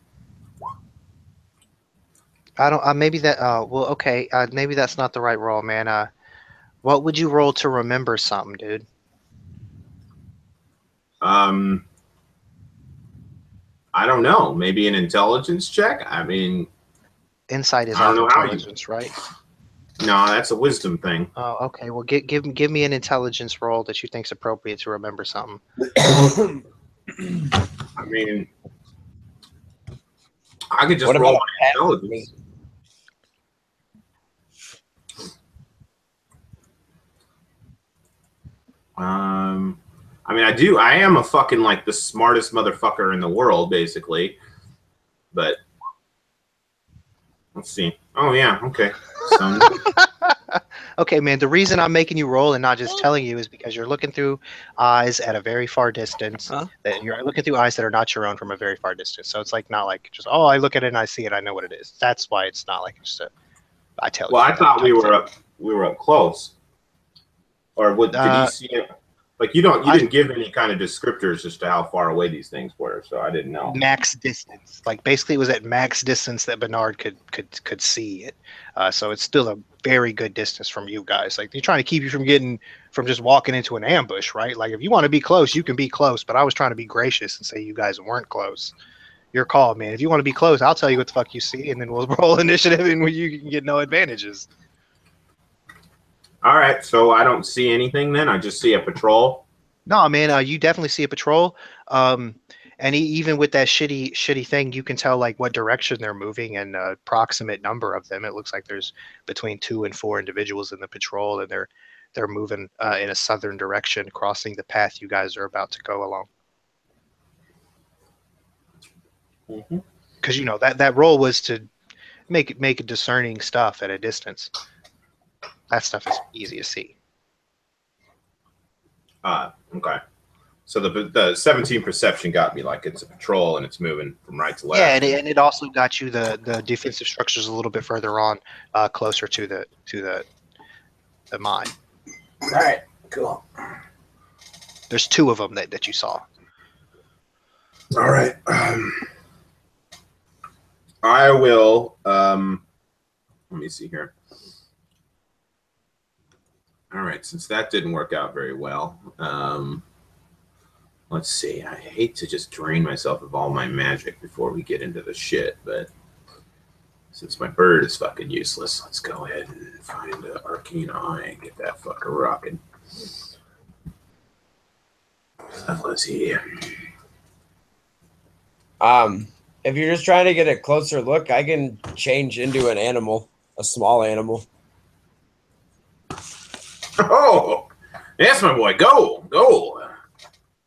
I don't. Maybe that. Well, okay. Maybe that's not the right roll, man. What would you roll to remember something, dude? I don't know. Maybe an intelligence check. I mean, insight is I don't off know how intelligence, right? No, that's a wisdom thing. Oh, okay. Well, give me an intelligence roll that you think's appropriate to remember something. I mean, I could just roll my intelligence. I mean, I am a fucking like the smartest motherfucker in the world, basically. But let's see. Oh yeah, okay. So, okay, man. The reason I'm making you roll and not just telling you is because you're looking through eyes at a very far distance. That you're looking through eyes that are not your own from a very far distance. So it's like not like just I look at it and I see it, I know what it is. That's why it's not like just I tell you. Well, I thought we were up close. Or what? Did you see it? Like you didn't give any kind of descriptors as to how far away these things were, so I didn't know. Max distance, like basically it was at max distance that Bernard could see it. So it's still a very good distance from you guys. Like they're trying to keep you from just walking into an ambush, right? Like if you want to be close, you can be close. But I was trying to be gracious and say you guys weren't close. Your call, man. If you want to be close, I'll tell you what the fuck you see, and then we'll roll initiative, and you can get no advantages. All right, so I don't see anything then. I just see a patrol. No, man, you definitely see a patrol. And even with that shitty thing, you can tell like what direction they're moving and approximate number of them. It looks like there's between 2 and 4 individuals in the patrol, and they're moving in a southern direction, crossing the path you guys are about to go along. Because you know that role was to make a discerning stuff at a distance. That stuff is easy to see. Okay. So the 17 perception got me like it's a patrol and it's moving from right to left. Yeah, and it also got you the defensive structures a little bit further on, closer to the mine. All right, cool. There's 2 of them that you saw. All right. I will. Let me see here. All right, since that didn't work out very well, let's see. I hate to just drain myself of all my magic before we get into the shit, but since my bird is fucking useless, let's go ahead and find an arcane eye and get that fucker rocking. Let's see. If you're just trying to get a closer look, I can change into an animal, a small animal. Oh, yes, my boy. Go.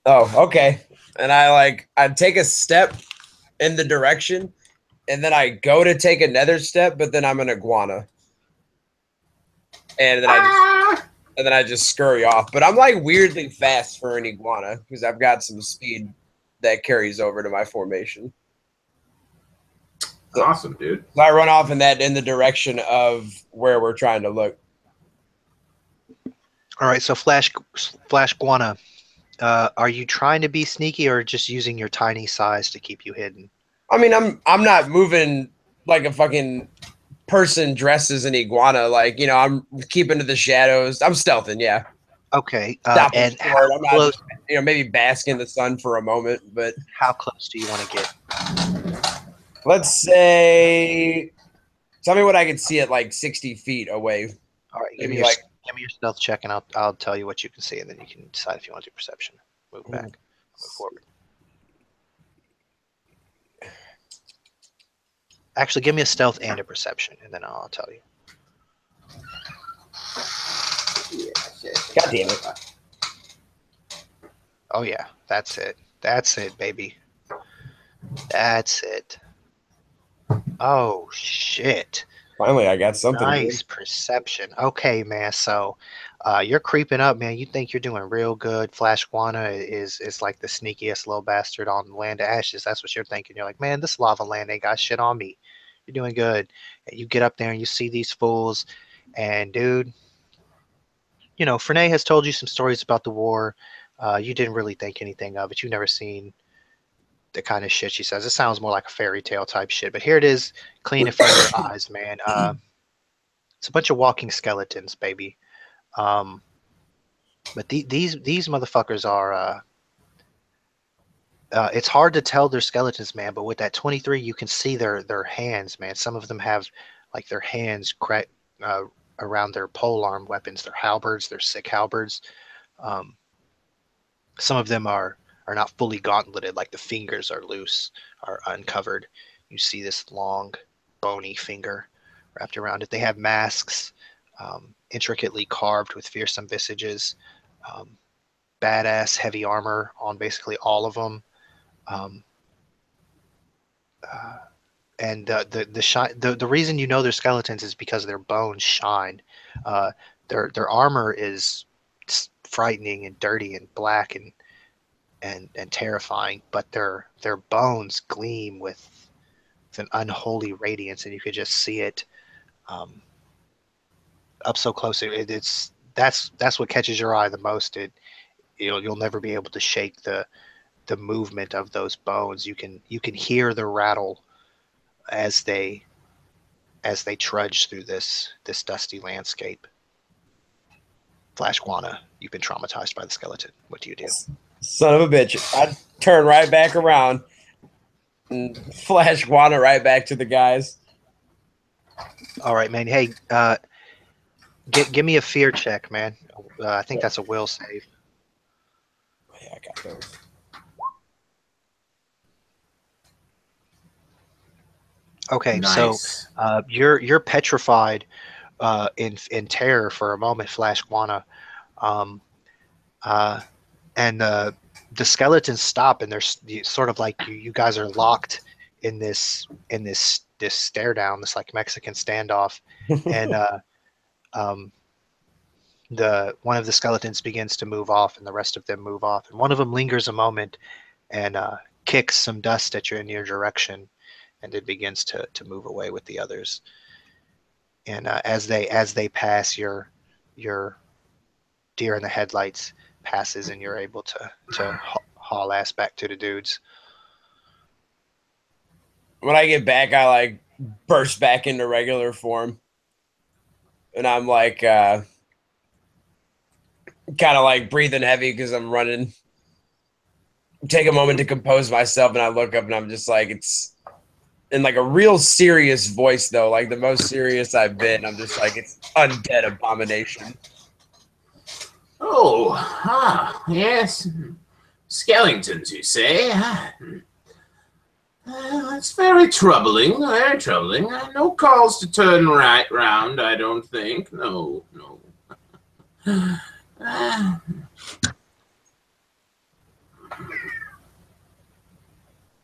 Oh, okay. And I take a step in the direction, and then I go to take another step, but then I'm an iguana. and then I just scurry off. But I'm like weirdly fast for an iguana because I've got some speed that carries over to my formation. So, awesome, dude. So I run off in the direction of where we're trying to look. All right, so Flash Guana, are you trying to be sneaky or just using your tiny size to keep you hidden? I mean, I'm not moving like a fucking person dressed as an iguana. Like, you know, I'm keeping to the shadows. I'm stealthing, yeah. Okay, Stopping and short. I'm not close, just, you know, maybe bask in the sun for a moment, but how close do you want to get? let's say, tell me what I can see at like 60 feet away. All right, give Maybe me like your stealth check, and I'll tell you what you can see, and then you can decide if you want to do perception. Move back, move forward. Actually, give me a stealth and a perception, and then I'll tell you. God damn it. Oh yeah, that's it. That's it, baby. That's it. Oh shit. Finally, I got something. Nice perception. Okay, man. So, you're creeping up, man. You think you're doing real good. Flash Guana is like the sneakiest little bastard on Land of Ashes. That's what you're thinking. You're like, man, this lava land ain't got shit on me. You're doing good. And you get up there and you see these fools, and dude, you know, Frenay has told you some stories about the war. You didn't really think anything of it. You've never seen the kind of shit she says. It sounds more like a fairy tale type shit, but here it is, clean in front of your eyes, man. It's a bunch of walking skeletons, baby. But these motherfuckers are. It's hard to tell they're skeletons, man. But with that 23, you can see their hands, man. Some of them have like their hands around their polearm weapons, their halberds, their sick halberds. Some of them are not fully gauntleted, like the fingers are loose, are uncovered. You see this long, bony finger wrapped around it. They have masks, intricately carved with fearsome visages, badass heavy armor on basically all of them. And the reason you know they're skeletons is because their bones shine. Their armor is frightening and dirty and black and terrifying, but their bones gleam with an unholy radiance, and you could just see it up so close. That's what catches your eye the most. You'll never be able to shake the movement of those bones. You can hear the rattle as they trudge through this dusty landscape. Flash Guana, you've been traumatized by the skeleton. What do you do? Son of a bitch. I turn right back around and flash Guana right back to the guys. All right, man. Hey, give me a fear check, man. I think that's a will save. Yeah, I got those. Okay, Nice. so you're petrified in terror for a moment, Flash Guana, and the skeletons stop, and they're sort of like you guys are locked in this stare down, this like Mexican standoff, and the one of the skeletons begins to move off, and the rest of them move off, and one of them lingers a moment and kicks some dust in your direction, and it begins to move away with the others. And as they pass, your deer in the headlights passes, and you're able to haul ass back to the dudes. When I get back, I like burst back into regular form, and I'm like kind of like breathing heavy because I'm running. Take a moment to compose myself, and I look up, and I'm just like, it's in like a real serious voice, though, like the most serious I've been. I'm just like, it's undead abomination. Oh, yes. Skeletons, you say? It's very troubling, very troubling. No calls to turn right round, I don't think. No.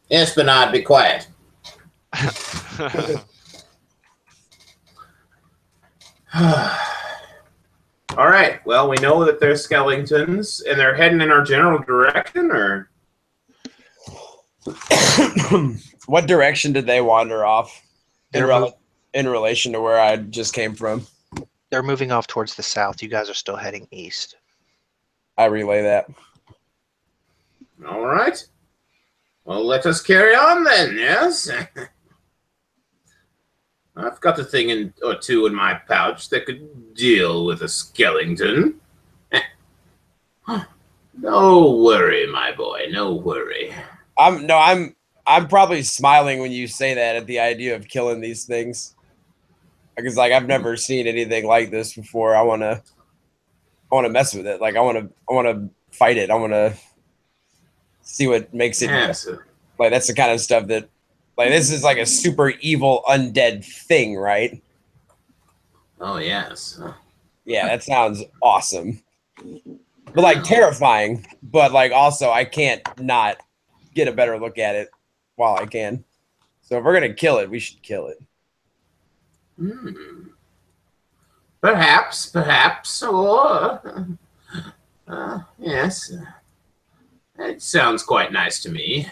Yes, Bernard, be quiet. All right. Well, we know that they're skeletons, and they're heading in our general direction, or What direction did they wander off They're in relation to where I just came from? They're moving off towards the south. You guys are still heading east. I relay that. all right. Well, let us carry on then. Yes. I've got a thing or two in my pouch that could deal with a skeleton. No worry, my boy. No worry. I'm probably smiling when you say that at the idea of killing these things. Because like I've never seen anything like this before. I wanna mess with it. Like I wanna fight it. I wanna see what makes it Yes. like that's the kind of stuff that like this is like a super evil undead thing, right? Oh, yes. Yeah, that sounds awesome. But like terrifying, but like also I can't not get a better look at it while I can. So if we're gonna kill it, we should kill it. Perhaps, or yes, it sounds quite nice to me.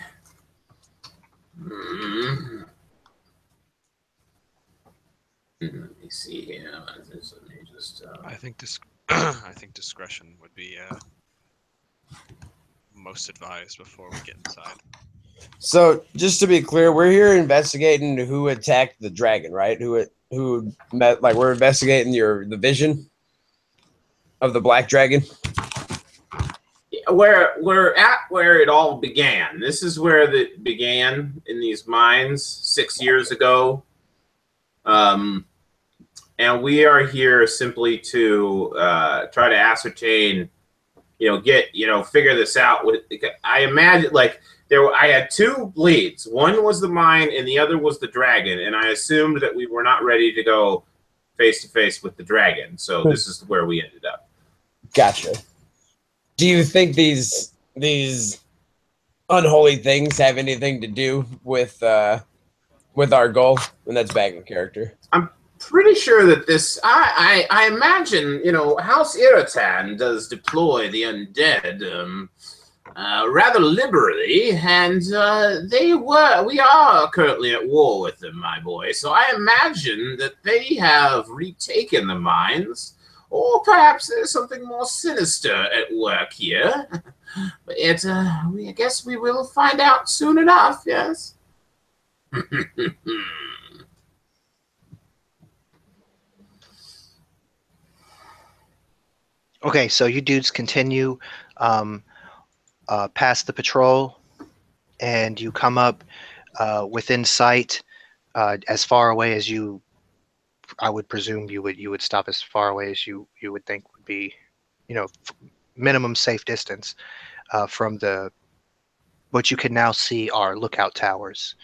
Let me see here. Let me just. I think I think discretion would be most advised before we get inside. So just to be clear, we're here investigating who attacked the dragon, right? Who met like we're investigating the vision of the black dragon. Where we're at, where it all began. This is where it began in these mines 6 years ago. And we are here simply to try to ascertain, figure this out. I imagine, like, I had two leads. One was the mine, and the other was the dragon. And I assumed that we were not ready to go face to face with the dragon. So this is where we ended up. Gotcha. Do you think these unholy things have anything to do with our goal? And that's back in character. I'm pretty sure that this. I imagine House Irritan does deploy the undead rather liberally, and we are currently at war with them, my boy. So I imagine that they have retaken the mines. Or perhaps there's something more sinister at work here. But I guess we will find out soon enough, yes? Okay, so you dudes continue past the patrol, and you come up within sight, as far away as you. I would presume you would stop as far away as you would think would be, minimum safe distance from the. What you can now see are lookout towers,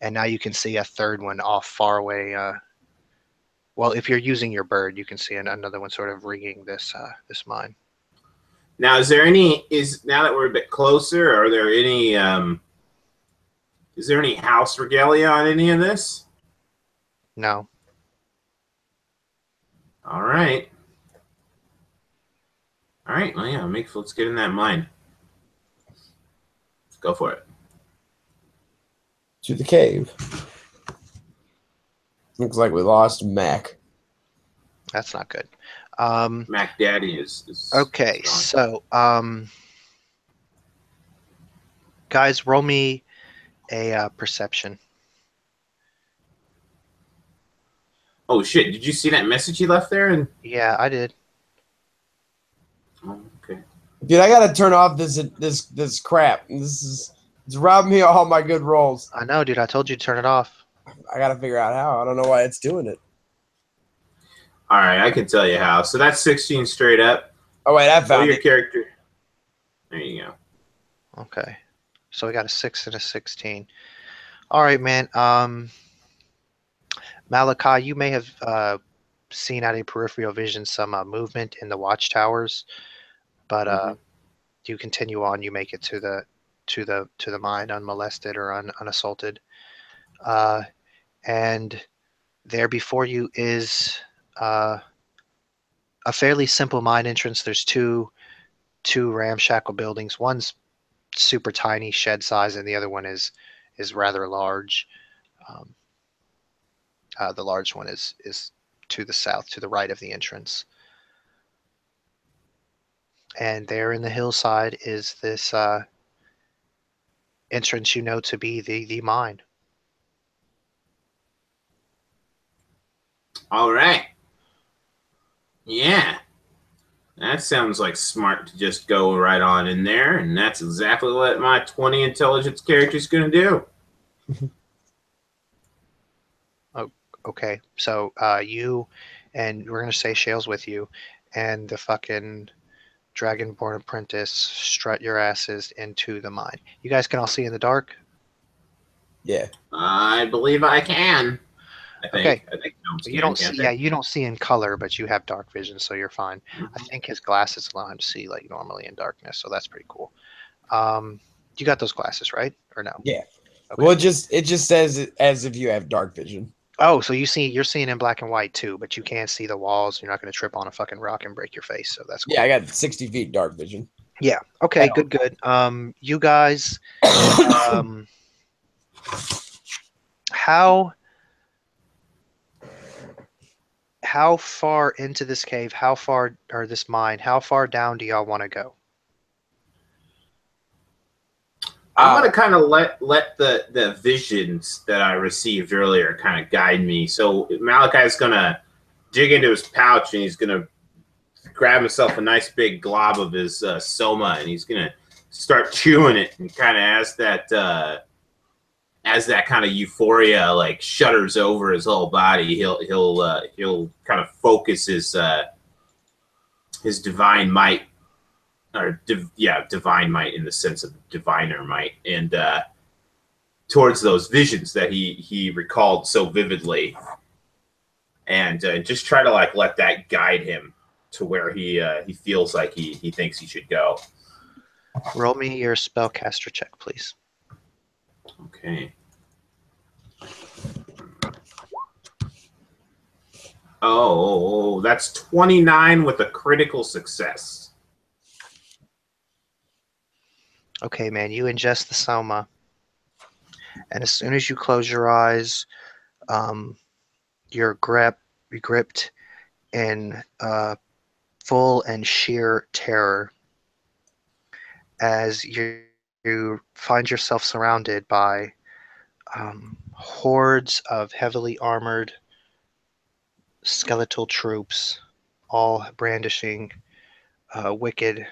and now you can see a third one off far away. Well, if you're using your bird, you can see another one sort of rigging this mine. Now, now that we're a bit closer, are there any is there any house regalia on any of this? No. All right. Well, yeah, let's get in that mine. Let's go for it. To the cave. Looks like we lost Mac. That's not good. Mac Daddy is okay, so guys, roll me a perception. Oh shit! Did you see that message he left there? And Yeah, I did. oh, okay. Dude, I gotta turn off this crap. It's robbing me of all my good rolls. I know, dude. I told you to turn it off. I gotta figure out how. I don't know why it's doing it. All right, I can tell you how. So that's 16 straight up. Oh wait, I found your it. Character. There you go. Okay, so we got a 6 and a 16. All right, man. Malachi, you may have seen out of peripheral vision some movement in the watchtowers, but you continue on. You make it to the mine unmolested or unassaulted, and there before you is a fairly simple mine entrance. There's two ramshackle buildings. One's super tiny, shed size, and the other one is rather large. Um, the large one is to the south, to the right of the entrance. And there in the hillside is this entrance you know to be the mine. All right. Yeah. That sounds like smart to just go right on in there, and that's exactly what my 20 intelligence character is going to do. Okay, so you and we're gonna say Shale's with you, and the fucking Dragonborn apprentice strut your asses into the mine. You guys can all see in the dark. Yeah. I believe I can. I think. Okay. I think gnomes You can, don't can't see. they? Yeah, you don't see in color, but you have dark vision, so you're fine. I Mhm. think his glasses allow him to see like normally in darkness, so that's pretty cool. You got those glasses, right? Or no? Yeah. Okay. Well, it just says it as if you have dark vision. Oh, so you're seeing in black and white too, but you can't see the walls. You're not going to trip on a fucking rock and break your face, so that's cool. Yeah, I got 60 feet dark vision. Yeah. Okay. Good. You guys, how far into this cave? How far, or this mine? How far down do y'all want to go? I'm gonna kind of let the visions that I received earlier kind of guide me. So Malachi's gonna dig into his pouch and he's gonna grab himself a nice big glob of his soma and he's gonna start chewing it and kind of as that kind of euphoria like shudders over his whole body, he'll kind of focus his divine might, or divine might in the sense of diviner might, and towards those visions that he recalled so vividly, and just try to like let that guide him to where he feels like he thinks he should go. Roll me your spellcaster check, please. Okay. Oh, that's 29 with a critical success. Okay, man. You ingest the soma, and as soon as you close your eyes, you're gripped in full and sheer terror as you find yourself surrounded by hordes of heavily armored skeletal troops, all brandishing wicked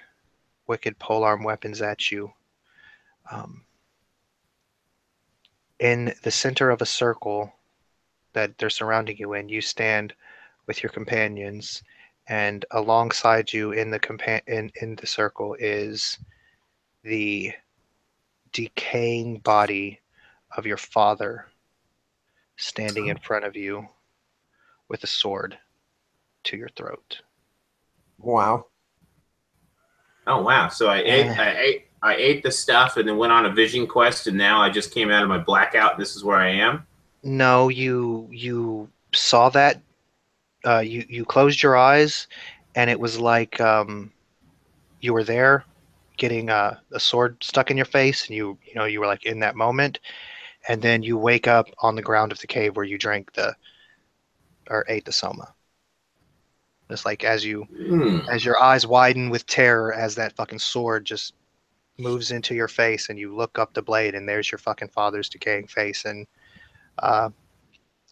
polearm weapons at you. In the center of a circle that they're surrounding you in, you stand with your companions, and alongside you in the circle is the decaying body of your father standing in front of you with a sword to your throat. Wow. Oh wow! So I ate the stuff and then went on a vision quest, and now I just came out of my blackout. This is where I am. No, you saw that. You closed your eyes, and it was like you were there, getting a sword stuck in your face, and you were like in that moment, and then you wake up on the ground of the cave where you drank or ate the soma. It's like as your eyes widen with terror as that fucking sword just moves into your face, and you look up the blade, and there's your fucking father's decaying face, and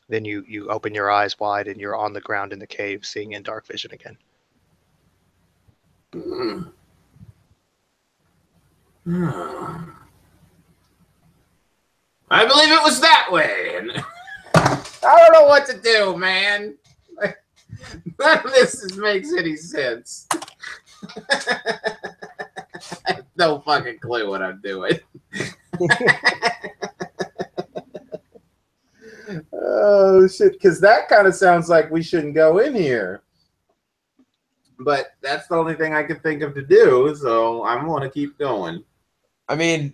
then you open your eyes wide, and you're on the ground in the cave, seeing in dark vision again. I believe it was that way. I don't know what to do, man. None of this makes any sense. I have no fucking clue what I'm doing. Oh shit! Because that kind of sounds like we shouldn't go in here. But that's the only thing I could think of to do, so I'm going to keep going. I mean,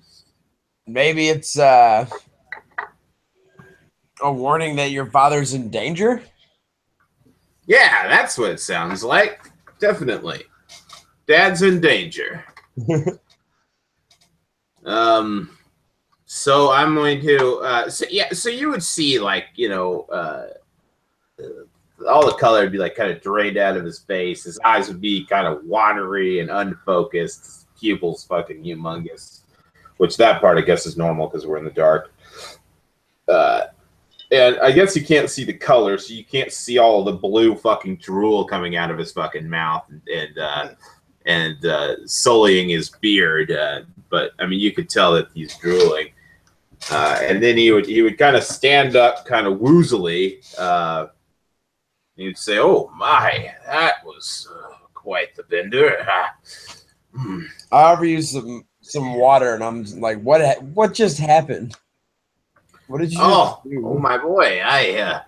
maybe it's a warning that your father's in danger. Yeah, that's what it sounds like. definitely. Dad's in danger. So I'm going to, so you would see, like, all the color would be like kind of drained out of his face. His eyes would be kind of watery and unfocused. His pupils fucking humongous, which that part I guess is normal because we're in the dark. And I guess you can't see the color, so you can't see all of the blue fucking drool coming out of his fucking mouth and sullying his beard. But I mean, you could tell that he's drooling. And then he would kind of stand up, kind of woozily. He'd say, "Oh my, that was quite the bender." I offer you some water, and I'm like, what just happened? What did you just do? Oh my boy, I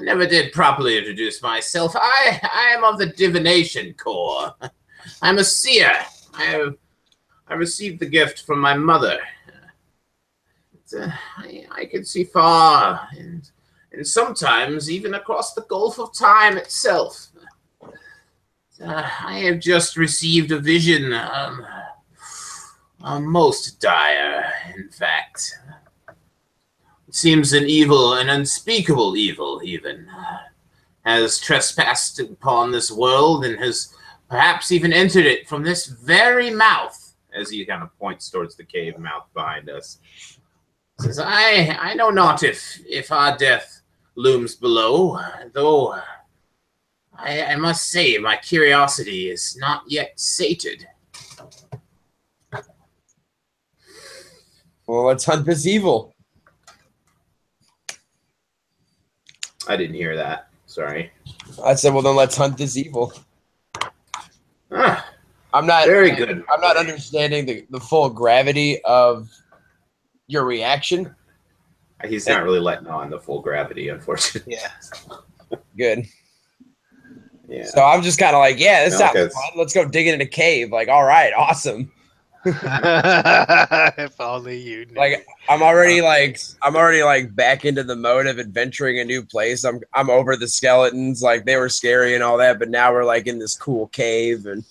never did properly introduce myself. I am of the divination corps. I'm a seer. I received the gift from my mother. I can see far, and sometimes even across the Gulf of Time itself. I have just received a vision, most dire, in fact. It seems an unspeakable evil, even, has trespassed upon this world and has perhaps even entered it from this very mouth, as he kind of points towards the cave mouth behind us. Says, I know not if our death looms below, though I must say my curiosity is not yet sated. Well, let's hunt this evil. I didn't hear that. Sorry. I said, well, then let's hunt this evil. Ah, I'm not very good. I'm not understanding the full gravity of your reaction. He's not really letting on the full gravity, unfortunately. Yeah. Good. Yeah. So I'm just kind of like, yeah, this sounds Okay. fun. Let's go dig in a cave. Like, all right, awesome. If only you knew. Like, I'm already like back into the mode of adventuring a new place. I'm over the skeletons, like they were scary and all that, but now we're like in this cool cave and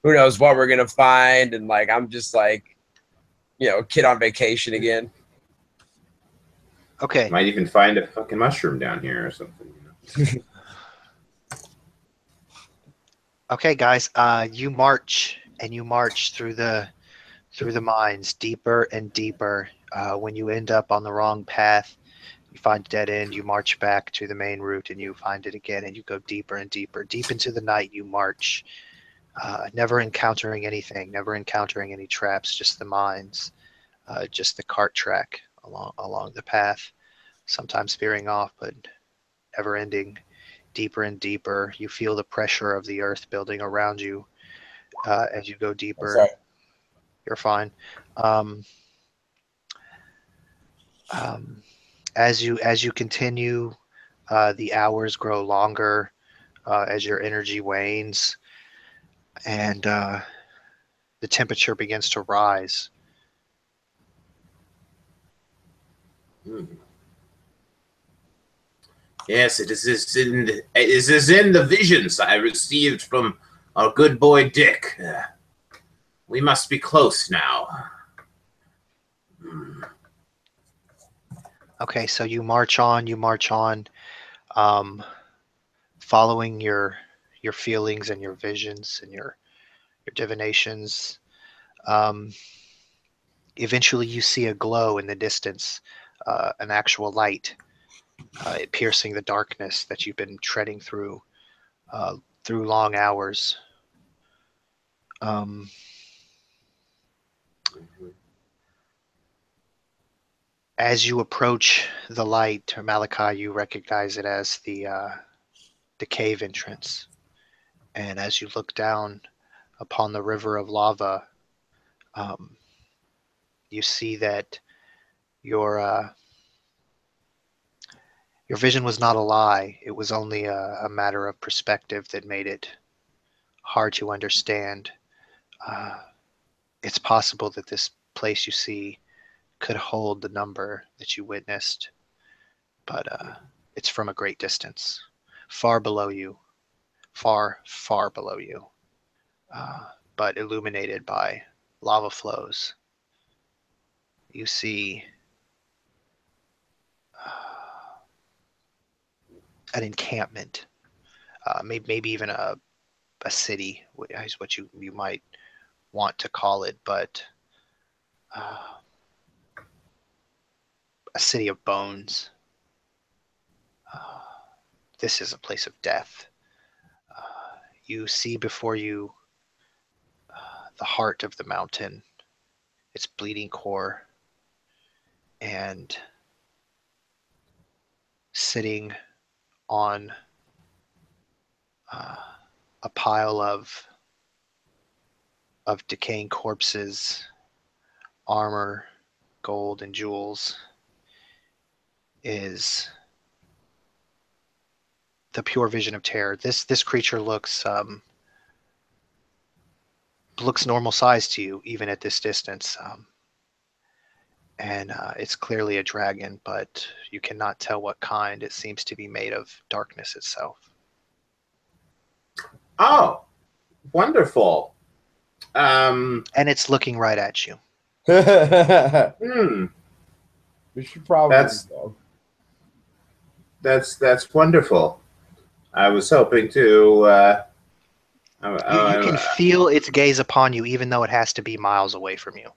who knows what we're gonna find. And like I'm just like, kid on vacation again. Okay. Might even find a fucking mushroom down here or something. Okay, guys. You march through the mines deeper and deeper. When you end up on the wrong path, you find a dead end. You march back to the main route, and you find it again, and you go deeper and deeper. Deep into the night, you march, never encountering anything, never encountering any traps. Just the mines, just the cart track along the path. Sometimes veering off, but never ending. Deeper and deeper, you feel the pressure of the earth building around you as you go deeper. Sorry. You're fine. As you continue, the hours grow longer as your energy wanes, and the temperature begins to rise. Yes, it is in the visions I received from our good boy Dick. We must be close now. Okay, so you march on, following your feelings and your visions and your divinations. Eventually, you see a glow in the distance, an actual light, piercing the darkness that you've been treading through long hours. As you approach the light, Malachi, you recognize it as the cave entrance. And as you look down upon the river of lava, you see that your vision was not a lie. It was only a matter of perspective that made it hard to understand. It's possible that this place you see could hold the number that you witnessed, but it's from a great distance. far below you, far, far below you, but illuminated by lava flows. You see an encampment, maybe even a city is what you might want to call it, but a city of bones. This is a place of death. You see before you the heart of the mountain, its bleeding core, and sitting on a pile of decaying corpses, armor, gold, and jewels is the pure vision of terror. This creature looks normal size to you, even at this distance. And it's clearly a dragon, but you cannot tell what kind. It seems to be made of darkness itself. Oh, wonderful. And it's looking right at you. We should probably that's wonderful. I was hoping to You can feel its gaze upon you, even though it has to be miles away from you.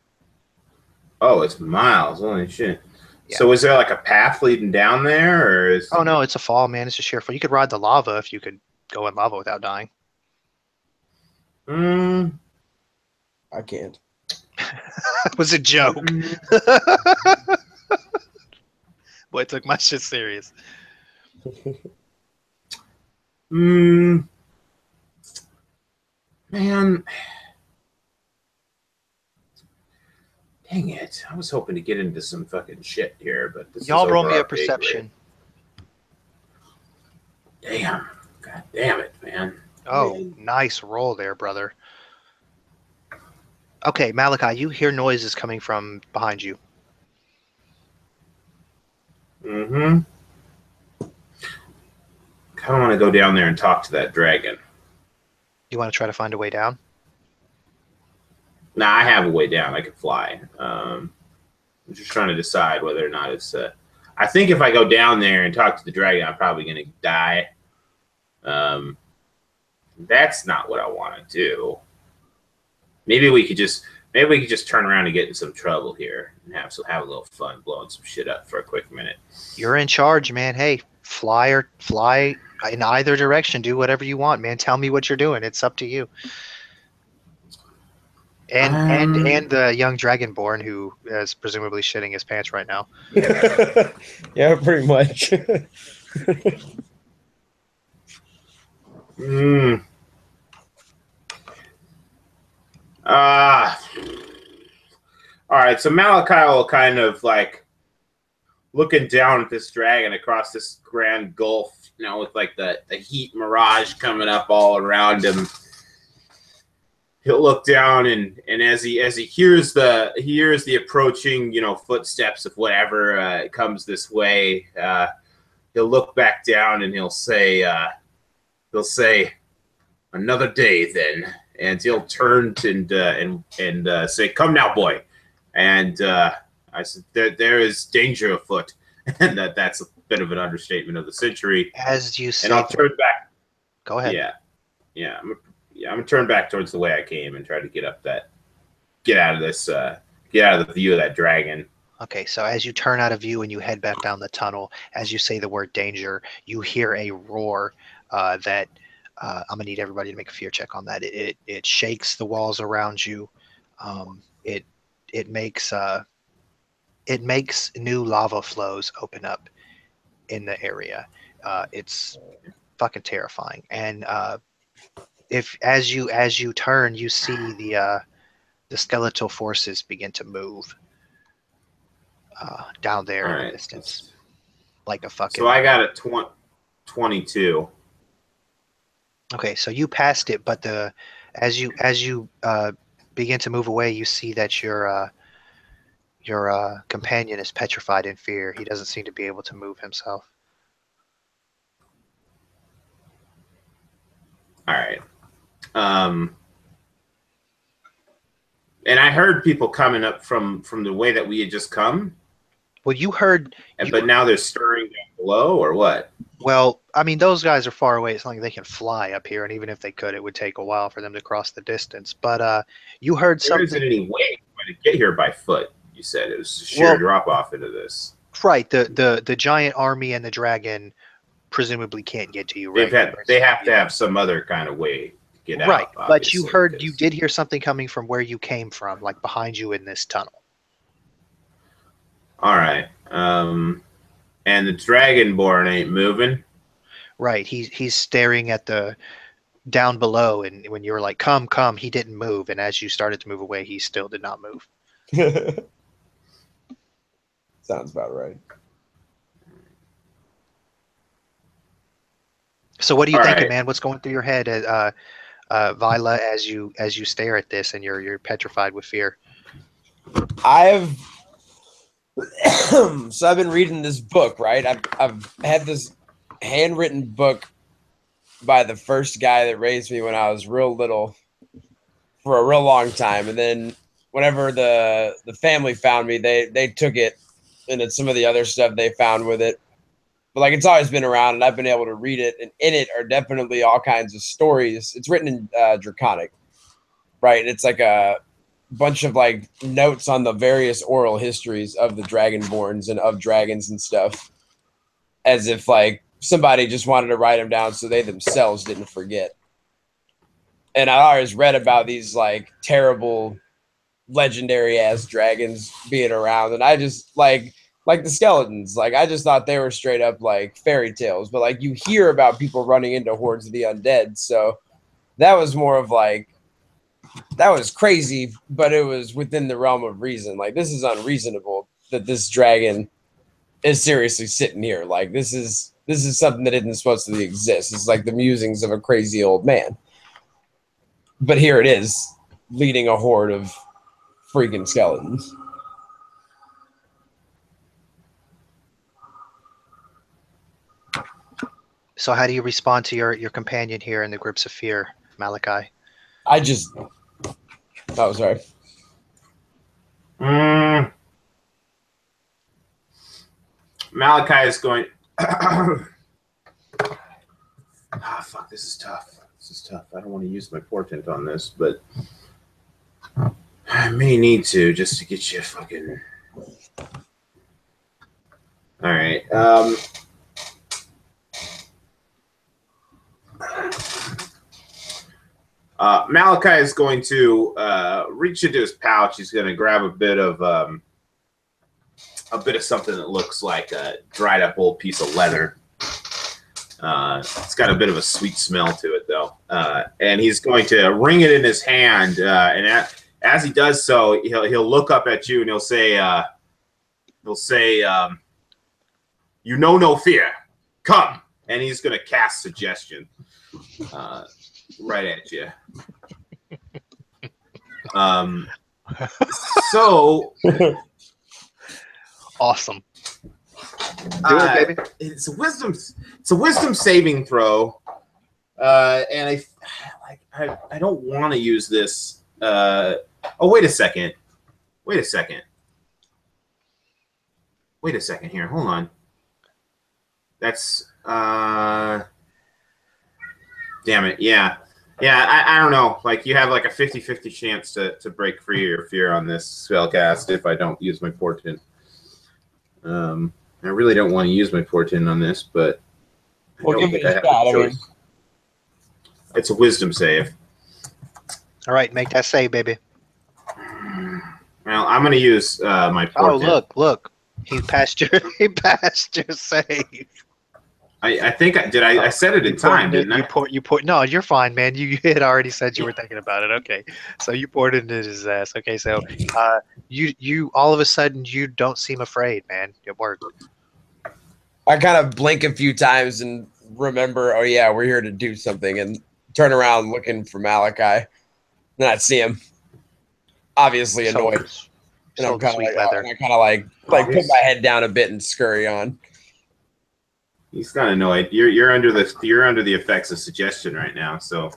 Oh, it's miles. Holy shit. Yeah. So is there like a path leading down there, or is... Oh no, it's a fall, man. It's a sheer fall. You could ride the lava if you could go in lava without dying. I can't. It was a joke. Boy, it took my shit serious. Man. Dang it. I was hoping to get into some fucking shit here, but this Y'all is roll over me a our pay grade. perception. Damn. God damn it, man. Oh, nice roll there, brother. Okay, Malachi, you hear noises coming from behind you. Mm-hmm. I kind of want to go down there and talk to that dragon. You want to try to find a way down? Nah, I have a way down. I can fly. I'm just trying to decide whether or not it's... I think if I go down there and talk to the dragon, I'm probably going to die. That's not what I want to do. Maybe we could just turn around and get in some trouble here and have a little fun blowing some shit up for a quick minute. You're in charge, man. Hey, fly in either direction. Do whatever you want, man. Tell me what you're doing. It's up to you. And the young dragonborn who is presumably shitting his pants right now. Yeah, pretty much. All right, so Malachi will kind of like looking down at this dragon across this grand gulf, you know, with like the heat mirage coming up all around him. He'll look down and as he hears the approaching, you know, footsteps of whatever comes this way, he'll look back down and he'll say, "Another day, then." And he'll turn and say, "Come now, boy." And I said, "There is danger afoot," and that's a bit of an understatement of the century. As you say, and I'll turn back. Go ahead. Yeah. I'm gonna turn back towards the way I came and try to get out of the view of that dragon. Okay, so as you turn out of view and you head back down the tunnel, as you say the word danger, you hear a roar that I'm gonna need everybody to make a fear check on that. It shakes the walls around you. It makes new lava flows open up in the area. It's fucking terrifying. And if as you turn, you see the skeletal forces begin to move down there in the distance, like a fucking. So I got a 22. Okay, so you passed it, but as you begin to move away, you see that your companion is petrified in fear. He doesn't seem to be able to move himself. All right. And I heard people coming up from the way that we had just come. Well, you heard. But now they're stirring down below, or what? Well, I mean, those guys are far away. It's not like they can fly up here, and even if they could, it would take a while for them to cross the distance. But you heard There something. isn't any way to get here by foot. You said it was a sheer drop off into this. Right. The giant army and the dragon presumably can't get to you. Right. They have to have some other kind of way to get out. Right. But you heard, you did hear something coming from where you came from, like behind you in this tunnel. All right. And the Dragonborn ain't moving. Right. He's staring at the down below, and when you were like, come, he didn't move. And as you started to move away, he still did not move. Sounds about right. So what are you thinking, man? What's going through your head, Vila, as you stare at this and you're petrified with fear? So I've been reading this book, right? I've had this handwritten book by the first guy that raised me when I was real little for a real long time. And then whenever the family found me, they took it, and it's some of the other stuff they found with it. But like, it's always been around, and I've been able to read it, and in it are definitely all kinds of stories. It's written in Draconic, right? It's like a bunch of like notes on the various oral histories of the Dragonborns and of dragons and stuff, as if like somebody just wanted to write them down so they themselves didn't forget. And I always read about these like terrible legendary ass dragons being around, and I just like the skeletons, like I just thought they were straight up like fairy tales. But like, you hear about people running into hordes of the undead, so that was more of like, that was crazy, but it was within the realm of reason. Like, this is unreasonable that this dragon is seriously sitting here. Like, this is something that isn't supposed to exist. It's like the musings of a crazy old man. But here it is, leading a horde of freaking skeletons. So how do you respond to your companion here in the grips of fear, Malachi? Oh, sorry. Malachi is going. Fuck! This is tough. I don't want to use my portent on this, but I may need to just to get you fucking. All right. Malachi is going to reach into his pouch. He's going to grab a bit of something that looks like a dried up old piece of leather. It's got a bit of a sweet smell to it, though. And he's going to wring it in his hand. And as he does so, he'll look up at you and he'll say, "You know no fear. Come." And he's going to cast suggestion. Right at you. So awesome. Do it, baby. It's a wisdom saving throw. And I don't want to use this. Oh, wait a second here. Hold on. That's damn it. Yeah. I don't know. Like, you have like a 50-50 chance to break free your fear on this spellcast if I don't use my portent. I really don't want to use my portent on this, but I don't think I have a choice. It's a wisdom save. All right, make that save, baby. Well, I'm going to use my portent. Oh, look. He passed your save. I think I said it in time, didn't I? No, you're fine, man. You had already said you were thinking about it. Okay, so you poured it into his ass. Okay, so you all of a sudden you don't seem afraid, man. It worked. I kind of blink a few times and remember, oh yeah, we're here to do something, and turn around looking for Malachi. Then I see him, obviously annoyed, and I'm kind of like put my head down a bit and scurry on. He's kind of annoyed. You're under the effects of suggestion right now, so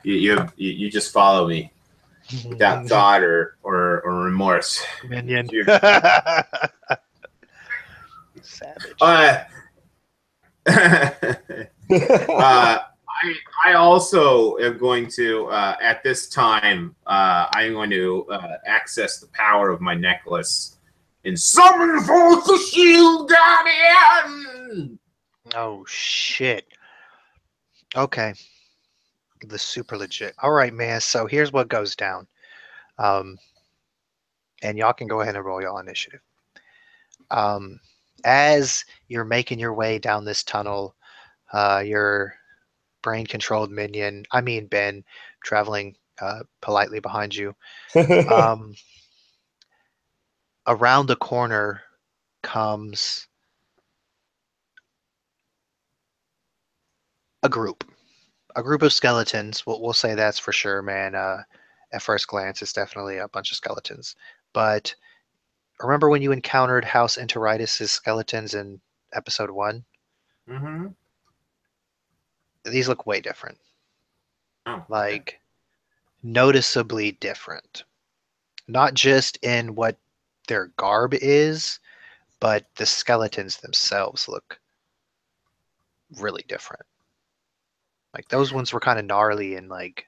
You just follow me without thought or remorse. Minion. Savage. I also am going to at this time I'm going to access the power of my necklace and summon forth the shield guardian. Oh shit. Okay. The super legit. All right, man. So here's what goes down. And y'all can go ahead and roll y'all initiative. As you're making your way down this tunnel, your brain-controlled minion, I mean Ben, traveling politely behind you. Around the corner comes a group of skeletons. We'll say that's for sure, man. At first glance, it's definitely a bunch of skeletons. But remember when you encountered House Enteritis' skeletons in episode 1? Mm-hmm. These look way different. Oh, Like, noticeably different. Not just in what their garb is, but the skeletons themselves look really different. Like, those ones were kind of gnarly and, like,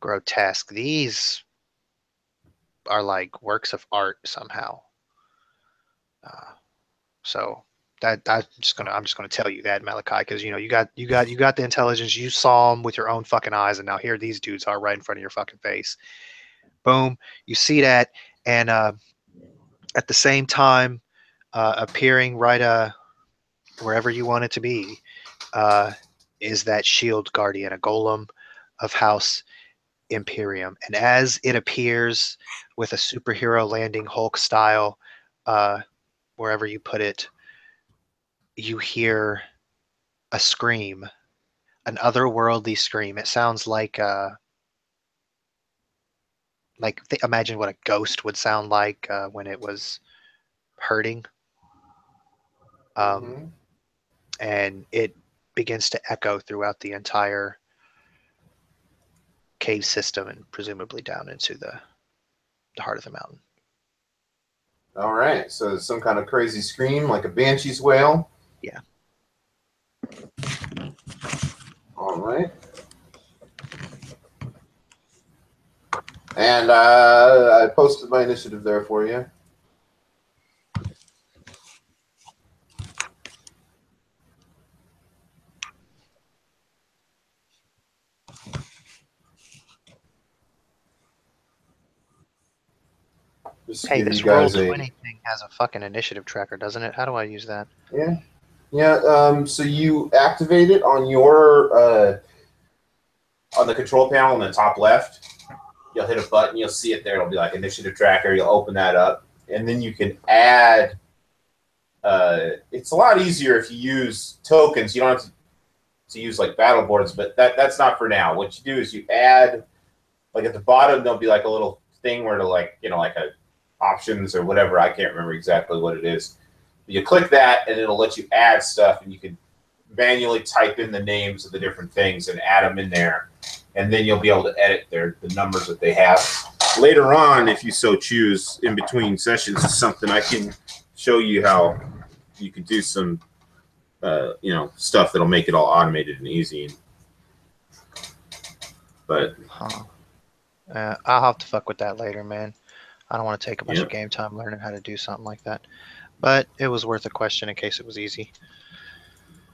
grotesque. These are like works of art somehow. So I'm just gonna tell you that, Malachi, because you know you got the intelligence. You saw them with your own fucking eyes, and now here these dudes are right in front of your fucking face. Boom, you see that, and at the same time, appearing right wherever you want it to be, is that shield guardian, a golem of House Imperium, and as it appears with a superhero landing Hulk style, wherever you put it, you hear a scream, an otherworldly scream. It sounds like imagine what a ghost would sound like when it was hurting, and it begins to echo throughout the entire cave system and presumably down into the heart of the mountain. All right, so some kind of crazy scream, like a banshee's wail. Yeah. All right. And I posted my initiative there for you. Hey, this Roll20 thing has a fucking initiative tracker, doesn't it? How do I use that? Yeah. So you activate it on your on the control panel in the top left. You'll hit a button. You'll see it there. It'll be like initiative tracker. You'll open that up, and then you can add. It's a lot easier if you use tokens. You don't have to use like battle boards, but that's not for now. What you do is you add, like at the bottom, there'll be like a little thing where to like a options or whatever. I can't remember exactly what it is. But you click that, and it'll let you add stuff, and you can manually type in the names of the different things and add them in there, and then you'll be able to edit the numbers that they have. Later on, if you so choose, in between sessions or something, I can show you how you can do some, stuff that'll make it all automated and easy. But I'll have to fuck with that later, man. I don't want to take a bunch of game time learning how to do something like that. But it was worth a question in case it was easy.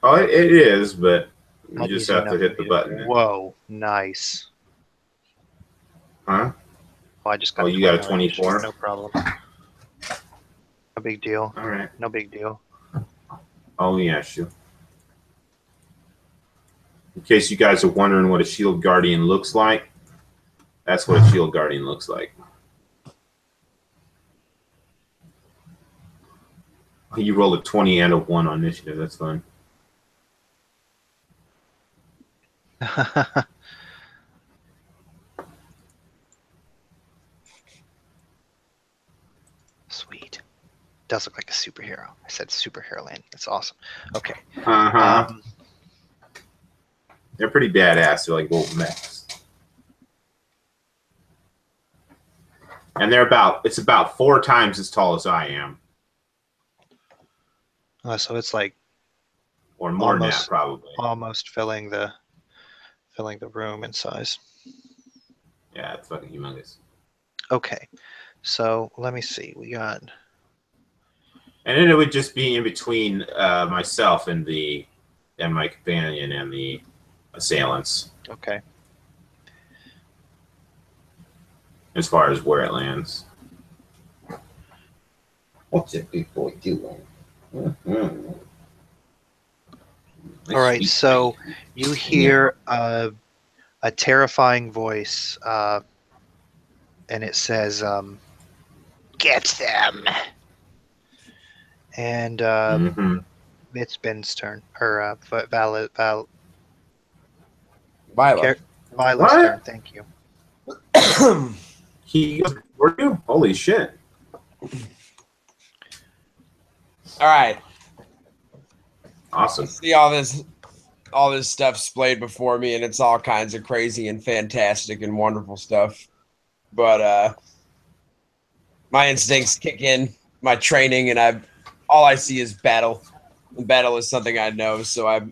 Oh, it is, but you just have to hit the button. Whoa, nice. Huh? Oh, I just got. Oh, you got a 24. No problem. No big deal. All right. No big deal. Oh yeah, sure. In case you guys are wondering what a shield guardian looks like, that's what a shield guardian looks like. You rolled a 20 and a 1 on initiative. That's fine. Sweet. Does look like a superhero. I said superhero land. That's awesome. Okay. They're pretty badass. They're like gold mechs. And it's about 4 times as tall as I am. So it's like Or more than that, probably. almost filling the room in size. Yeah, it's fucking humongous. Okay, so let me see. We got. And then it would just be in between myself and my companion and the assailants. Okay. As far as where it lands. What's that big boy doing? Mm-hmm. All right, so you hear a terrifying voice, and it says, "Get them!" And it's Ben's turn, or Vila's turn. Thank you. He goes for you? Holy shit! All right. Awesome. I see all this stuff splayed before me, and it's all kinds of crazy and fantastic and wonderful stuff. But my instincts kick in, my training, and all I see is battle. And battle is something I know, so I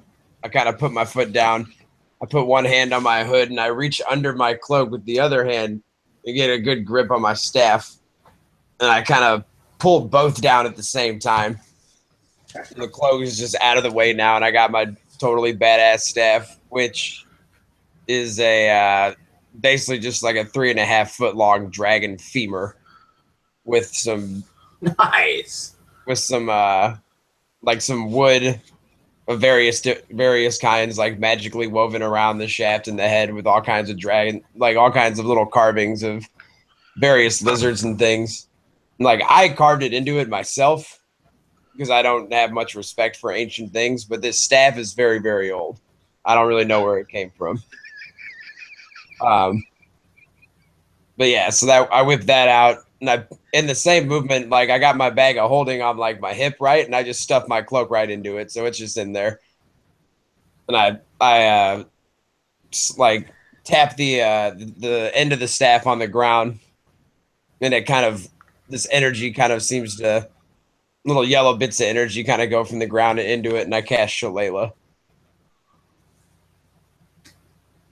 kind of put my foot down. I put one hand on my hood, and I reach under my cloak with the other hand and get a good grip on my staff. And I kind of pull both down at the same time. And the cloak is just out of the way now, and I got my totally badass staff, which is a basically just like a 3.5 foot long dragon femur with some nice with some like some wood of various kinds, like magically woven around the shaft and the head with all kinds of all kinds of little carvings of various lizards and things. Like I carved it into it myself because I don't have much respect for ancient things, but this staff is very, very old. I don't really know where it came from. But yeah, so that I whipped that out, and I in the same movement, like I got my bag of holding on like my hip, right, and I just stuffed my cloak right into it, so it's just in there. And I like tap the end of the staff on the ground, and it kind of this energy kind of seems to little yellow bits of energy kind of go from the ground and into it, and I cast Shalala.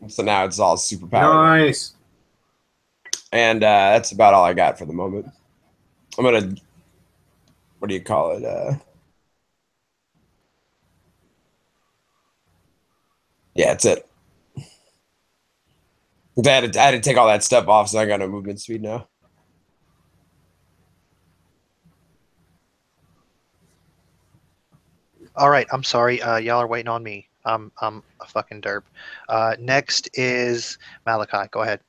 So now it's all super powered. Nice. And that's about all I got for the moment. I'm gonna, what do you call it? Yeah, that's it. I had to take all that stuff off, so I got no movement speed now. All right, I'm sorry. Y'all are waiting on me. I'm a fucking derp. Next is Malachi. Go ahead.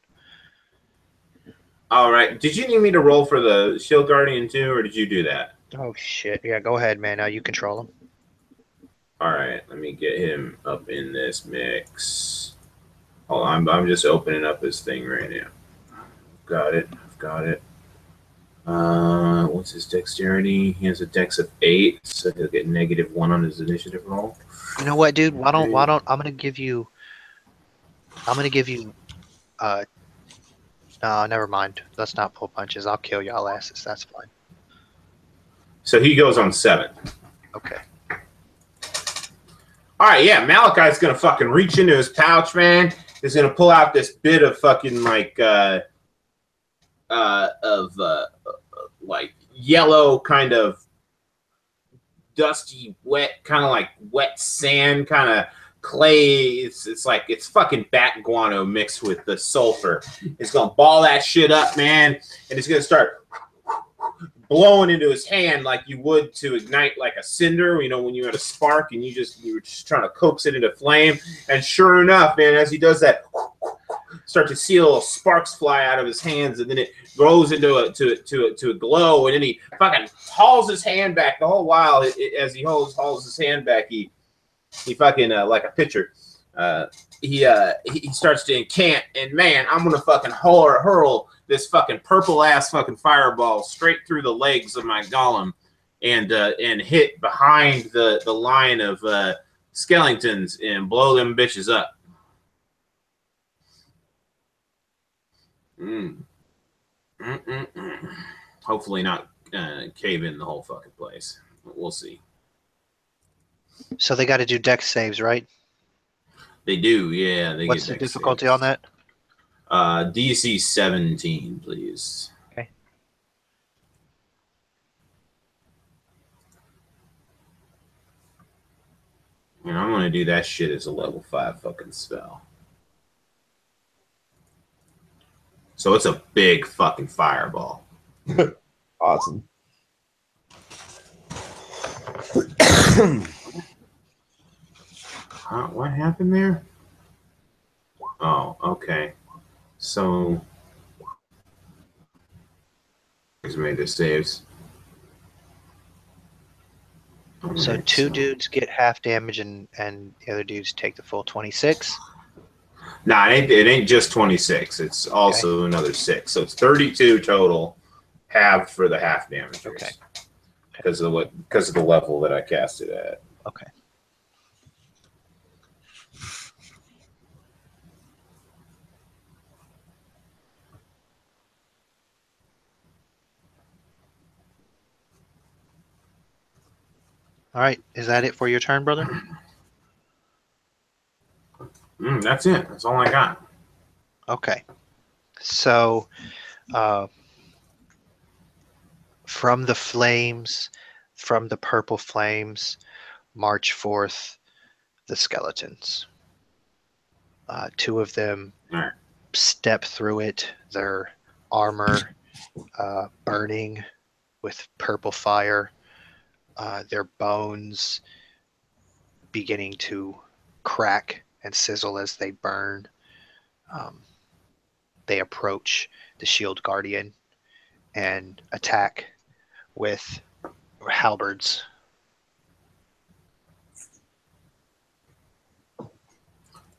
All right. Did you need me to roll for the Shield Guardian too, or did you do that? Oh shit! Yeah, go ahead, man. Now you control him. All right. Let me get him up in this mix. Hold on. I'm just opening up his thing right now. Got it. I've got it. What's his dexterity? He has a dex of 8, so he'll get -1 on his initiative roll. You know what, dude? Why don't I'm gonna give you no, never mind. Let's not pull punches. I'll kill y'all asses. That's fine. So he goes on 7. Okay. All right, yeah. Malachi's gonna fucking reach into his pouch, man. He's gonna pull out this bit of fucking like like yellow kind of dusty, wet, kind of like wet sand, kind of clay. It's like it's fucking bat guano mixed with the sulfur. It's gonna ball that shit up, man, and it's gonna start blowing into his hand like you would to ignite like a cinder. You know, when you had a spark and you were just trying to coax it into flame. And sure enough, man, as he does that, start to see little sparks fly out of his hands, and then it grows into a glow, and then he fucking hauls his hand back the whole while. As he hauls his hand back, he fucking like a pitcher. He starts to incant, and man, I'm gonna fucking hurl this fucking purple ass fucking fireball straight through the legs of my golem, and hit behind the line of skeletons and blow them bitches up. Hopefully not cave in the whole fucking place. We'll see. So they got to do dex saves, right? They do, yeah. What's the difficulty on that? DC 17, please. Okay. And I'm gonna do that shit as a level 5 fucking spell. So it's a big fucking fireball. Awesome. What happened there? Oh, okay. So he's made the saves. So Alright, two dudes get half damage, and the other dudes take the full 26. Nah, it ain't just 26. It's also another 6. So it's 32 total, halved for the half damage. Okay. Because of the level that I cast it at. Okay. All right. Is that it for your turn, brother? That's it. That's all I got. Okay. So, from the flames, from the purple flames, march forth the skeletons. Two of them Alright. step through it, their armor burning with purple fire, their bones beginning to crack and sizzle as they burn. They approach the shield guardian and attack with halberds.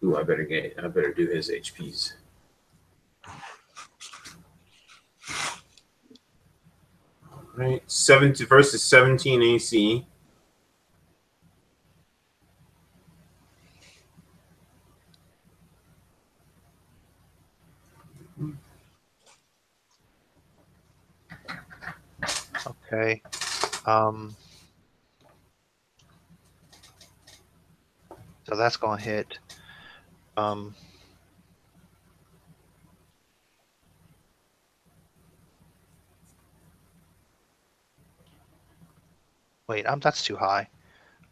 Ooh, I better do his HPs. All right, 17 versus 17 AC. Okay. So that's going to hit. Wait, that's too high.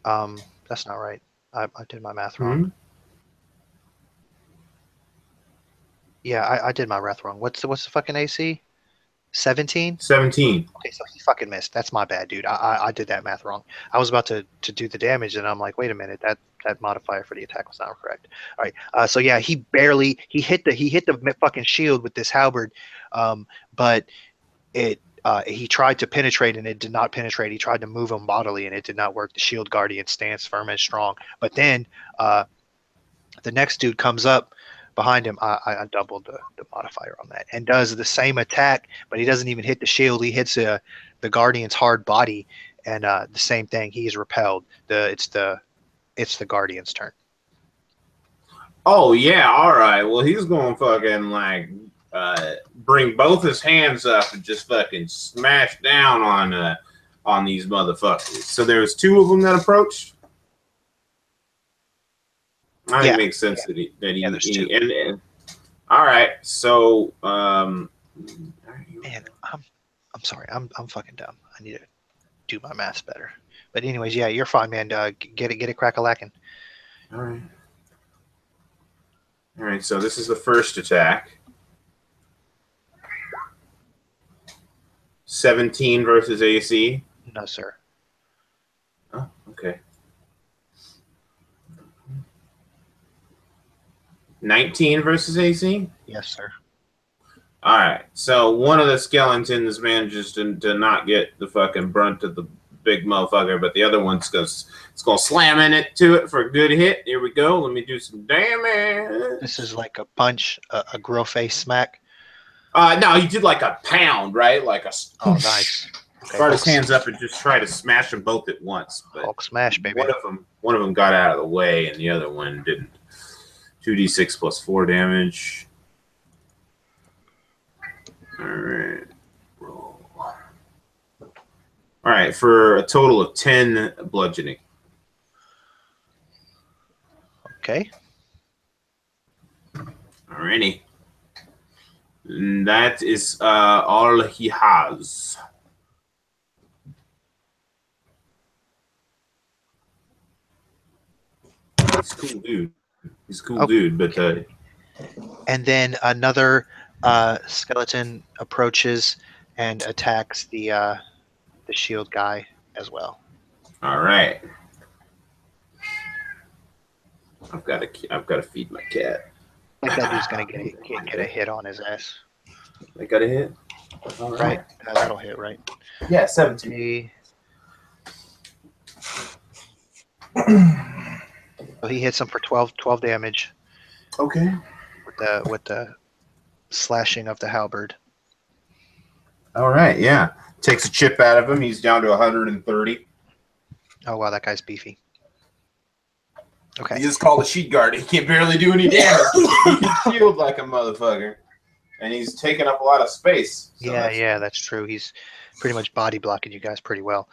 That's not right. I did my math wrong. Yeah, I did my math wrong. What's the fucking AC? 17? 17. Okay, so he fucking missed. That's my bad, dude. I did that math wrong. I was about to do the damage, and I'm like, wait a minute, that modifier for the attack was not correct. All right, so yeah, he hit the fucking shield with this halberd, but he tried to penetrate and it did not penetrate. He tried to move him bodily and it did not work. The shield guardian stands firm and strong. But then the next dude comes up behind him. I doubled the modifier on that and does the same attack, but he doesn't even hit the shield. He hits the guardian's hard body, and the same thing. He's repelled. It's the guardian's turn. Oh yeah, all right. Well, he's going fucking like bring both his hands up and just fucking smash down on these motherfuckers. So there's two of them that approached. I think it makes sense that he there's two. All right. So man, I'm sorry. I'm fucking dumb. I need to do my math better. But anyways, yeah, you're fine, man. Get it crack-a-lackin'. All right. All right. So this is the first attack. 17 versus AC. No, sir. Oh, okay. 19 versus AC? Yes, sir. All right. So one of the skeletons manages to not get the fucking brunt of the big motherfucker, but the other one's going to slam into it for a good hit. Here we go. Let me do some damage. This is like a punch, a grill face smack. No, he did like a pound, right? Like a. Oh, nice. Okay, brought his hands up and just try to smash them both at once. But Hulk smash, baby. One of them got out of the way, and the other one didn't. 2d6 plus 4 damage. All right. Roll. All right, for a total of 10 bludgeoning. Okay. Alrighty. And that is all he has. He's a cool dude. He's a cool dude, but And then another skeleton approaches and attacks the shield guy as well. all right. I've got to feed my cat. I think that dude's gonna get a hit on his ass. I got a hit. All Right? That'll hit, right? Yeah, 17. So he hits him for 12 damage Okay. with the slashing of the halberd. All right. Yeah. Takes a chip out of him. He's down to 130. Oh wow, that guy's beefy. Okay. He is called a sheet guard. He can barely do any damage. He can shield like a motherfucker, and he's taking up a lot of space. So that's true. He's pretty much body blocking you guys pretty well.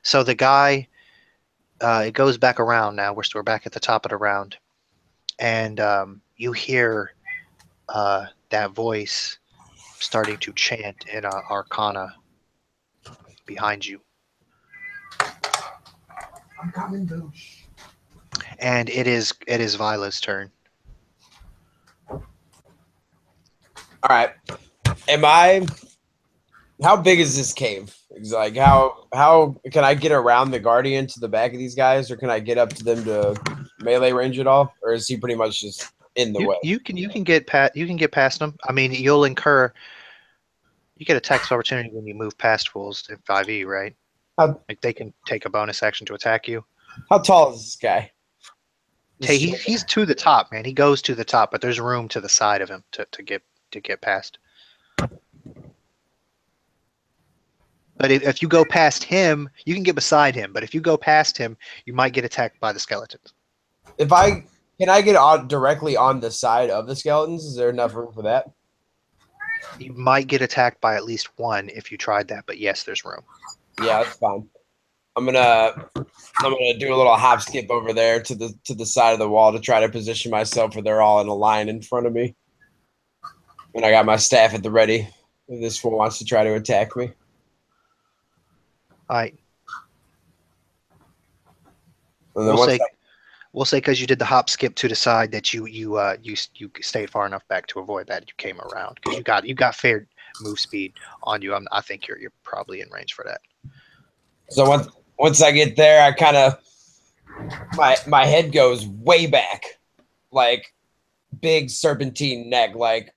So the guy, it goes back around now. We're back at the top of the round, and you hear that voice starting to chant in Arcana behind you. I'm coming, Boosh. And it is Vila's turn. All right. How big is this cave? It's like how can I get around the guardian to the back of these guys, or can I get up to them to melee range at all, or is he pretty much just in the way? You can get past them. I mean, you get attacks of opportunity when you move past fools in 5e, right? Like they can take a bonus action to attack you. How tall is this guy? Hey, he's to the top, man. He goes to the top, but there's room to the side of him to get past. But if you go past him, you can get beside him. But if you go past him, you might get attacked by the skeletons. Can I get directly on the side of the skeletons? Is there enough room for that? You might get attacked by at least one if you tried that. But yes, there's room. Yeah, that's fine. I'm gonna do a little hop skip over there to the side of the wall to try to position myself where they're all in a line in front of me. And I got my staff at the ready if this fool wants to try to attack me. All right. And then We'll say because you did the hop skip to the side that you stayed far enough back to avoid that. You came around because you got fair move speed on you. I think you're probably in range for that. So once I get there, I kind of my head goes way back, like big serpentine neck. Like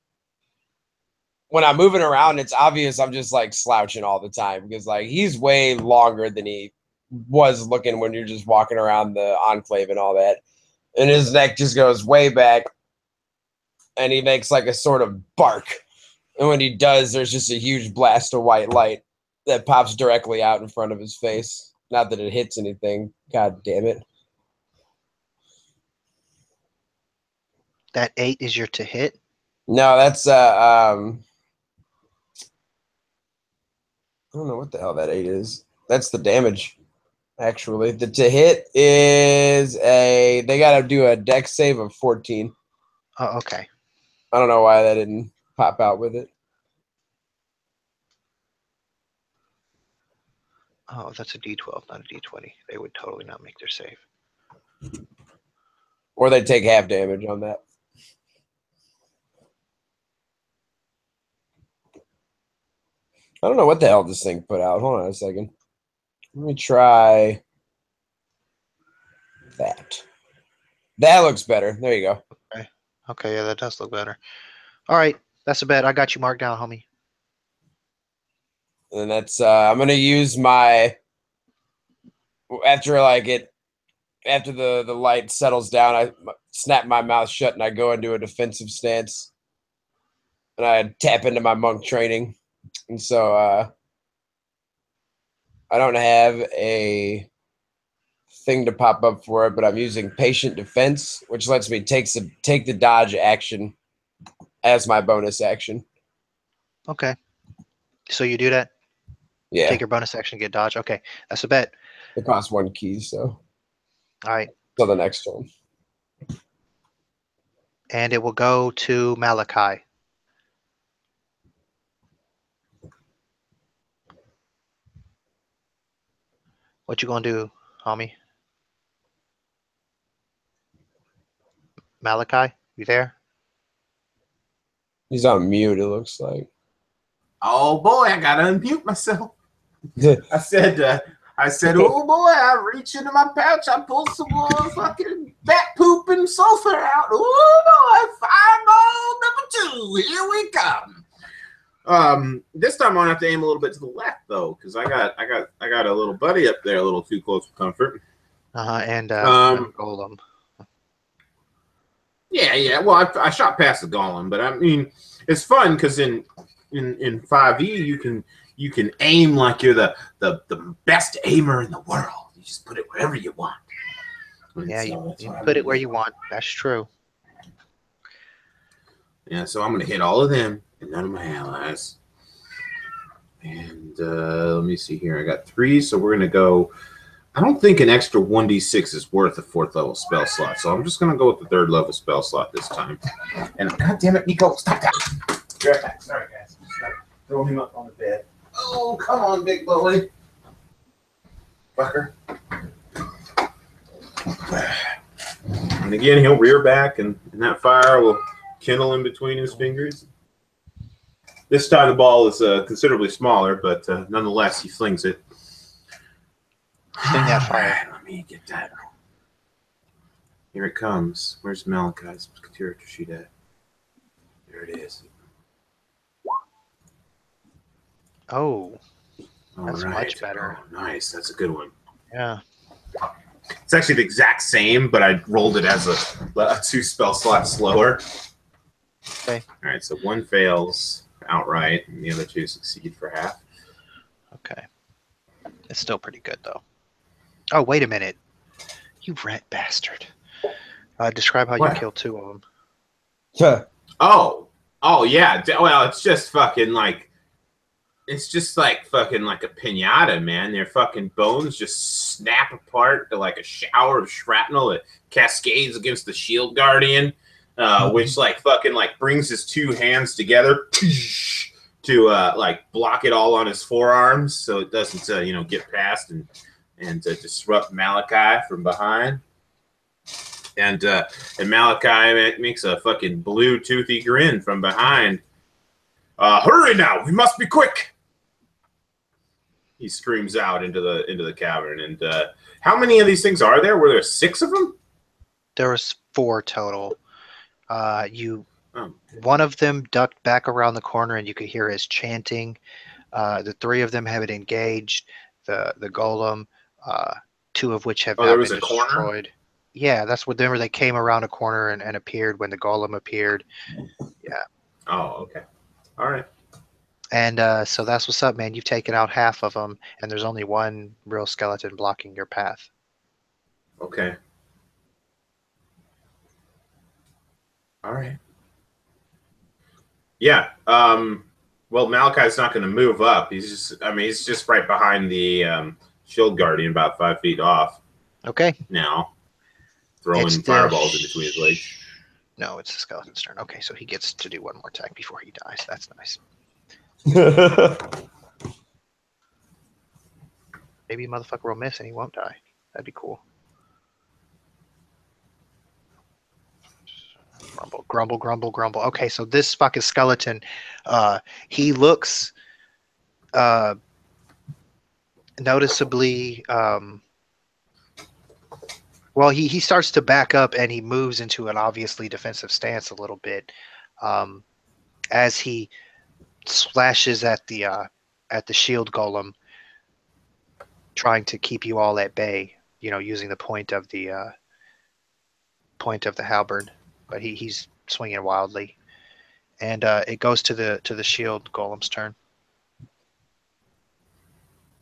when I'm moving around, it's obvious I'm just like slouching all the time because like he's way longer than he was looking when you're just walking around the enclave and all that. And his neck just goes way back and he makes like a sort of bark. And when he does, there's just a huge blast of white light that pops directly out in front of his face. Not that it hits anything. God damn it. That 8 is your to hit? No, that's I don't know what the hell that 8 is. That's the damage, actually. The to hit is they gotta do a dex save of 14. Oh, okay. I don't know why that didn't pop out with it. Oh, that's a D12, not a D20. They would totally not make their save. Or they take half damage on that. I don't know what the hell this thing put out. Hold on a second. Let me try that. That looks better. There you go. Okay, yeah, that does look better. All right, that's a bet. I got you marked down, homie. And that's I'm gonna use my after the light settles down, I snap my mouth shut and I go into a defensive stance. And I tap into my monk training. And so I don't have a thing to pop up for it, but I'm using patient defense, which lets me take the dodge action as my bonus action. Okay. So you do that? Yeah, Take your bonus action, get dodge. Okay, that's a bet. it costs 1 key, so All right, so the next turn. and it will go to Malachi. What you gonna do, homie? Malachi, you there? He's on mute. It looks like. Oh boy, I gotta unmute myself. I said, oh boy, I reach into my pouch, I pull some more fucking bat poop and sulfur out. Oh boy, fireball number 2, here we come. This time I'm gonna have to aim a little bit to the left though, because I got a little buddy up there, a little too close for comfort. And Golem. Yeah. Well, I shot past the golem, but I mean, it's fun because in 5e you can aim like you're the best aimer in the world. You just put it wherever you want. And Yeah, so you put it where you want. That's true. Yeah, so I'm gonna hit all of them and none of my allies. And let me see here. I got 3, so we're gonna go. I don't think an extra 1d6 is worth a 4th level spell slot, so I'm just gonna go with the 3rd level spell slot this time. And god damn it, Nico, stop that! Be right back. Sorry guys. Just gotta throw him up on the bed. Oh, come on, big boy. Fucker. And again, he'll rear back, and that fire will kindle in between his fingers. This time the ball is considerably smaller, but nonetheless, he flings it. Fling that fire. Right, let me get that. Here it comes. Where's Malachi's character sheet at? There it is. Oh, All that's right. much better. Oh, nice. That's a good one. Yeah. It's actually the exact same, but I rolled it as a 2 spell slot slower. Okay. All right, so 1 fails outright, and the other 2 succeed for half. Okay. It's still pretty good though. Oh, wait a minute. You rat bastard. Describe how What? you killed 2 of them. Oh yeah. Well, it's just fucking like, it's just like fucking like a pinata, man. Their fucking bones just snap apart to like a shower of shrapnel that cascades against the shield guardian, which like fucking like brings his 2 hands together to like block it all on his forearms so it doesn't get past and disrupt Malachi from behind. And Malachi makes a fucking blue toothy grin from behind. Hurry now, we must be quick. He screams out into the cavern. And how many of these things are there? Were there 6 of them? There was 4 total. One of them ducked back around the corner, and you could hear his chanting. The 3 of them have it engaged. The golem, 2 of which have now been destroyed. Corner? Yeah, that's whenever they came around a corner and appeared when the golem appeared. Yeah. Oh, okay. All right. And so that's what's up, man. You've taken out half of them, and there's only 1 real skeleton blocking your path. Okay. All right. Yeah. Well, Malachi's not going to move up. He's just right behind the shield guardian, about 5 feet off. Okay. Now, throwing fireballs in between his legs. No, it's the skeleton's turn. Okay, so he gets to do 1 more attack before he dies. That's nice. Maybe a motherfucker will miss and he won't die. That'd be cool. Grumble, grumble, grumble, grumble. Okay, so this fucking skeleton, he looks noticeably well, he starts to back up and he moves into an obviously defensive stance a little bit as he slashes at the shield golem, trying to keep you all at bay, using the point of the halberd, but he's swinging wildly, and it goes to the shield golem's turn.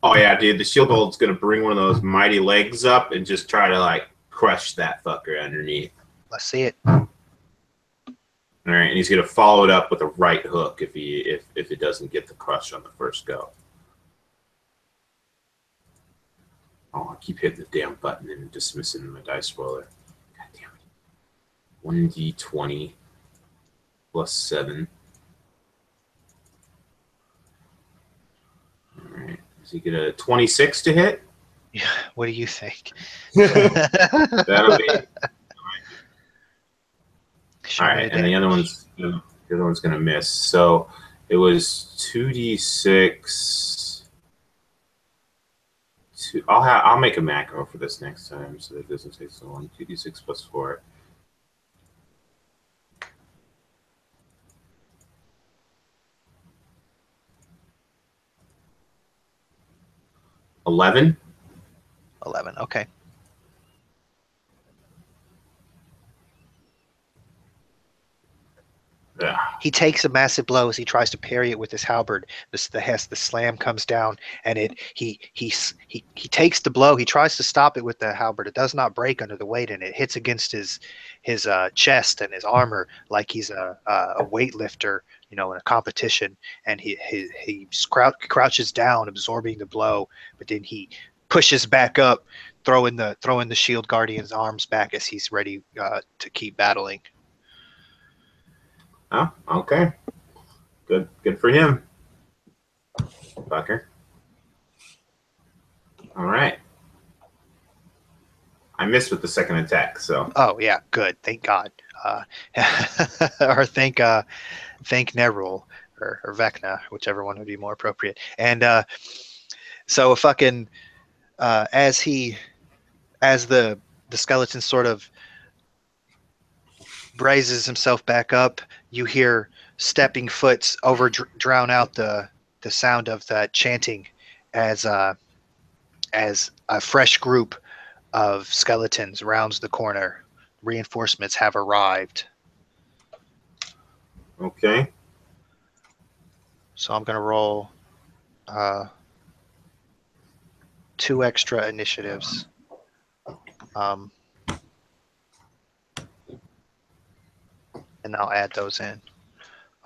Oh yeah, dude, the shield golem's gonna bring one of those mighty legs up and just try to like crush that fucker underneath. Let's see it. All right, and he's going to follow it up with a right hook if it doesn't get the crush on the first go. Oh, I keep hitting the damn button and dismissing my dice roller. God damn it. 1d20 plus 7. All right. Does he get a 26 to hit? Yeah. What do you think? That'll be. Show All me right, the and the other one's going to miss. So it was 2d6. I'll make a macro for this next time so that it doesn't take so long. 2d6 plus 4. $11. 11. Okay. Yeah. He takes a massive blow as he tries to parry it with his halberd. The slam comes down, and he takes the blow. He tries to stop it with the halberd. It does not break under the weight, and it hits against his chest and his armor like he's a weightlifter, in a competition. And he crouches down, absorbing the blow, but then he pushes back up, throwing the shield guardian's arms back as he's ready to keep battling. Oh, okay. Good for him. Fucker. All right. I missed with the second attack, so. Oh yeah, good. Thank God. Or thank Nerul or Vecna, whichever one would be more appropriate. And so fucking as the skeleton sort of raises himself back up, you hear stepping foots drown out the sound of that chanting as a fresh group of skeletons rounds the corner. Reinforcements have arrived. Okay. So I'm going to roll 2 extra initiatives. And I'll add those in.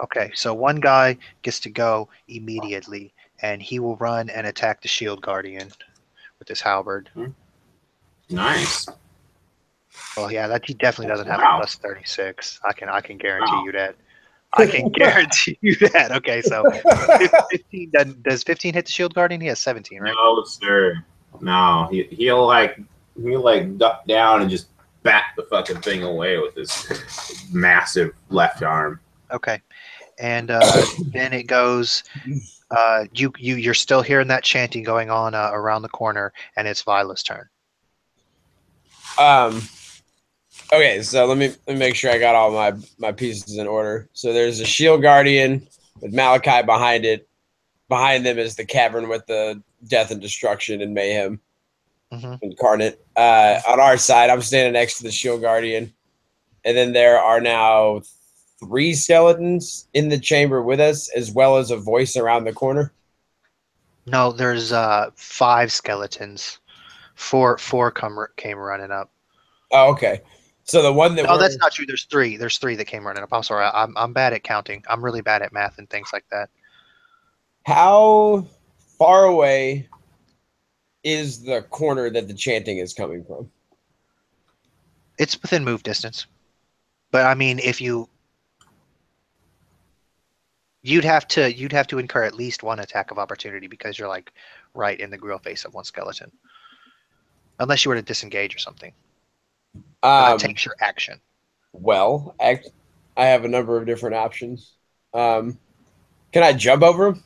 Okay, so one guy gets to go immediately, and he will run and attack the shield guardian with his halberd. Nice. Well, yeah, that he definitely doesn't have Wow. a plus 36. I can guarantee you that. I can guarantee you that. Okay, so 15 does 15 hit the shield guardian? He has 17, right? No, sir. No, he'll duck down and just bat the fucking thing away with his massive left arm. Okay, and then it goes. You're still hearing that chanting going on around the corner, and it's Vila's turn. Okay, so let me make sure I got all my pieces in order. So there's a shield guardian with Malachi behind it. Behind them is the cavern with the death and destruction and mayhem incarnate. On our side, I'm standing next to the shield guardian, and then there are now 3 skeletons in the chamber with us, as well as a voice around the corner. No, there's 5 skeletons. Four came running up. Oh, okay. So the one that that's not true. There's 3. There's 3 that came running up. I'm sorry. I'm bad at counting. I'm really bad at math and things like that. How far away is the corner that the chanting is coming from? It's within move distance. But I mean, if you'd have to incur at least 1 attack of opportunity because you're like right in the grill face of one skeleton. Unless you were to disengage or something. That takes your action. Well, I have a number of different options. Can I jump over him?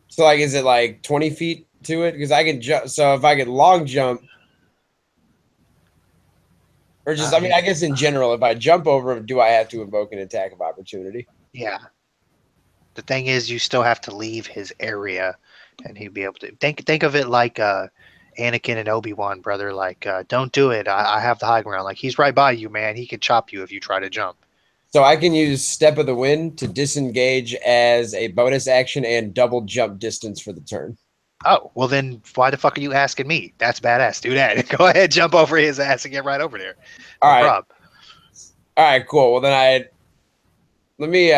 So, like, is it like 20 feet to it? Because I can jump. So, if I could long jump, or just, I mean, I guess in general, if I jump over him, do I have to invoke an attack of opportunity? Yeah. The thing is, you still have to leave his area, and he'd be able to think of it like Anakin and Obi-Wan, brother. Like, don't do it. I have the high ground. Like, he's right by you, man. He could chop you if you try to jump. So I can use Step of the Wind to disengage as a bonus action and double jump distance for the turn. Oh, well then why the fuck are you asking me? That's badass. Do that. Go ahead, jump over his ass and get right over there. All No right. problem. All right, cool. Well, then let me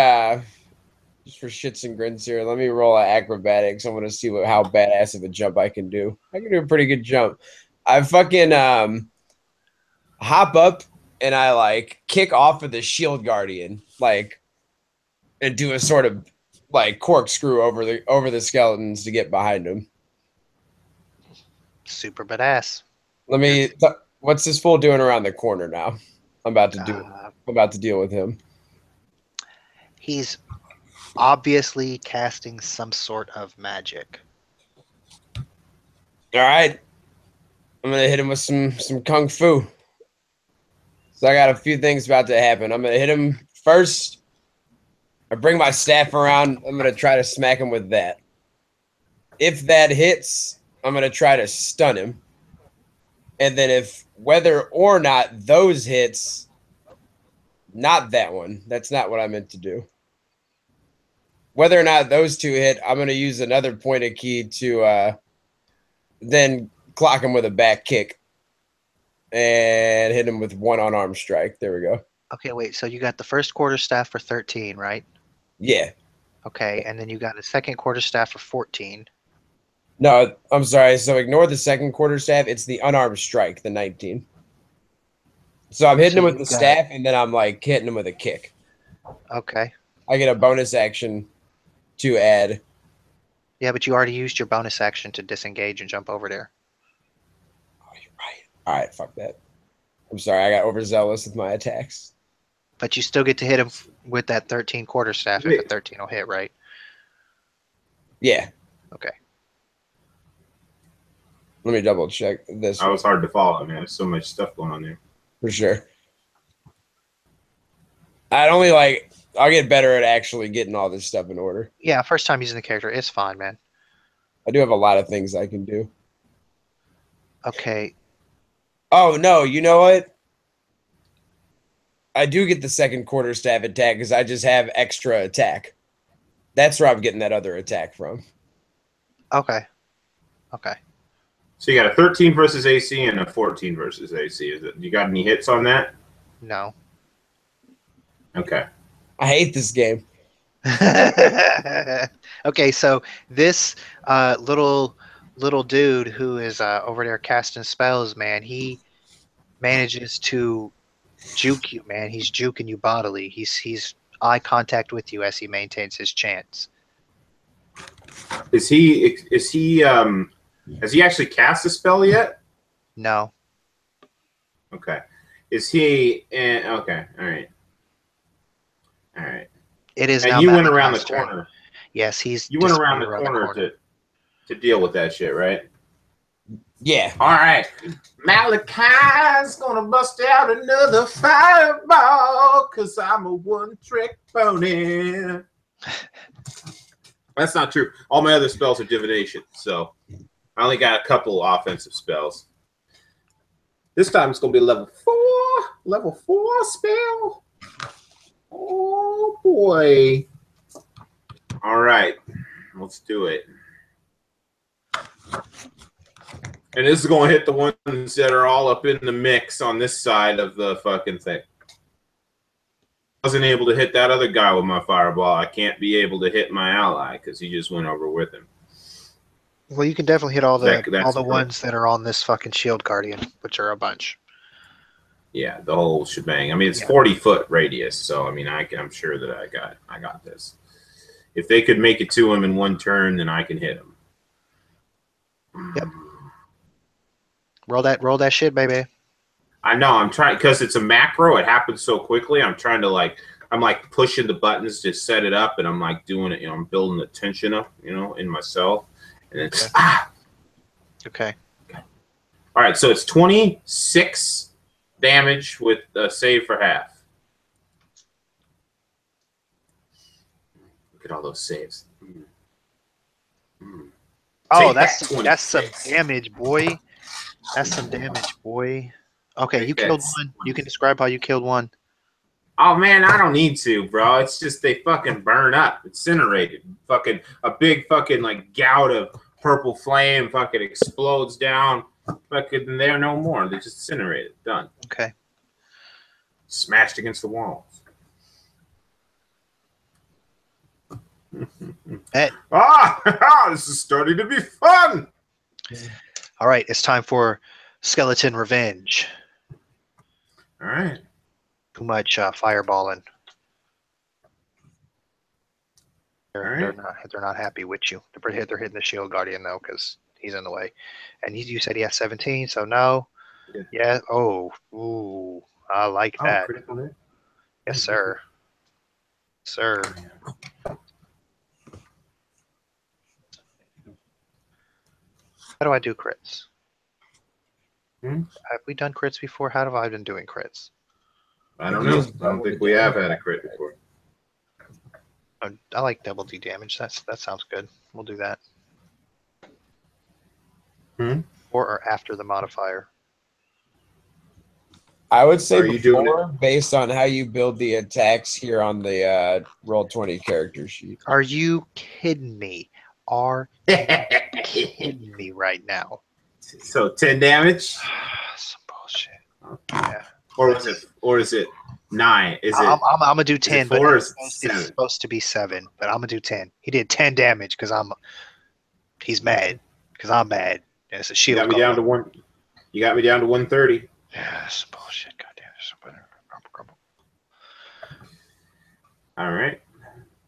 just for shits and grins here, let me roll acrobatics. I want to see how badass of a jump I can do. I can do a pretty good jump. I fucking hop up and I like kick off of the shield guardian, like, and do a sort of like corkscrew over the skeletons to get behind him. Super badass. What's this fool doing around the corner now? I'm about to deal with him. He's obviously casting some sort of magic. All right. I'm gonna hit him with some kung fu. So I got a few things about to happen. I'm gonna hit him first. I bring my staff around. I'm gonna try to smack him with that. If that hits, I'm gonna try to stun him. And then if whether or not those hits, not that one. That's not what I meant to do. Whether or not those two hit, I'm gonna use another point of key to then clock him with a back kick and hit him with one unarmed strike. There we go. Okay, wait. So you got the first quarterstaff for 13, right? Yeah. Okay, and then you got a second quarterstaff for 14. No, I'm sorry. So ignore the second quarterstaff. It's the unarmed strike, the 19. So I'm hitting him with the staff, and then I'm like hitting him with a kick. Okay. I get a bonus action to add. Yeah, but you already used your bonus action to disengage and jump over there. Oh, you're right. All right, fuck that. I'm sorry. I got overzealous with my attacks. But you still get to hit him with that 13 quarterstaff if a 13 will hit, right? Yeah. Okay. Let me double check this. That was hard to follow, man. There's so much stuff going on there. For sure. I'll get better at actually getting all this stuff in order. Yeah, first time using the character, it's fine, man. I do have a lot of things I can do. Okay. Oh, no, you know what? I do get the second quarterstaff attack because I just have extra attack. That's where I'm getting that other attack from. Okay. Okay. So you got a 13 versus AC and a 14 versus AC. You got any hits on that? No. Okay. I hate this game. Okay, so this little dude who is over there casting spells, man, he manages to juke you, man. He's juking you bodily. He's eye contact with you as he maintains his chance. Has he actually cast a spell yet? No. Okay. Is he okay, all right. All right. It is and now you went around the Malachi's turn. corner. Yes, You went around the corner to deal with that shit, right? Yeah. All right. Malachi's gonna bust out another fireball because I'm a one-trick pony. That's not true. All my other spells are divination, so I only got a couple offensive spells. This time it's gonna be level 4 spell. Oh boy. All right, let's do it. And this is going to hit the ones that are all up in the mix on this side of the fucking thing. Wasn't able to hit that other guy with my fireball. I can't be able to hit my ally because he just went over with him. Well, you can definitely hit all the ones that are on this fucking shield guardian, which are a bunch. Yeah, the whole shebang. I mean, it's 40-foot radius, so I mean, I'm sure that I got this. If they could make it to him in one turn, then I can hit him. Yep. Roll that shit, baby. I know. I'm trying because it's a macro. It happens so quickly. I'm trying to I'm pushing the buttons to set it up, and I'm doing it. I'm building the tension up, in myself, and it's Okay. All right, so it's 26 damage with a save for half. Look at all those saves. Oh, that's some damage, boy. That's some damage, boy. Okay, you killed one. You can describe how you killed one. Oh man, I don't need to, bro. It's just they fucking burn up, incinerated. Fucking a big fucking gout of purple flame fucking explodes down. Fucking, they're no more. They're just incinerated. Done. Okay. Smashed against the walls. This is starting to be fun. All right, it's time for skeleton revenge. All right. Too much fireballing. All They're not happy with you. They're hitting the shield guardian though, because he's in the way. And you said he has 17, so no. Yeah. Oh. Ooh. I like that. Critical hit. Yes, sir. Sir. How do I do crits? Have we done crits before? How have I been doing crits? I don't know. I don't think we have had a crit before. I like double D damage. That sounds good. We'll do that. Or after the modifier. I would say Are you doing before, based on how you build the attacks here on the Roll20 character sheet. Are you kidding me? Are you kidding me right now? So 10 damage? Some bullshit. Yeah. Or is it 9? Is it? I'm gonna do 10, but it's supposed to be 7. But I'm gonna do 10. He did 10 damage because he's mad because I'm mad. And it's a shield. You got me down to 1. You got me down to 130. Yeah, that's bullshit. Goddamn. All right.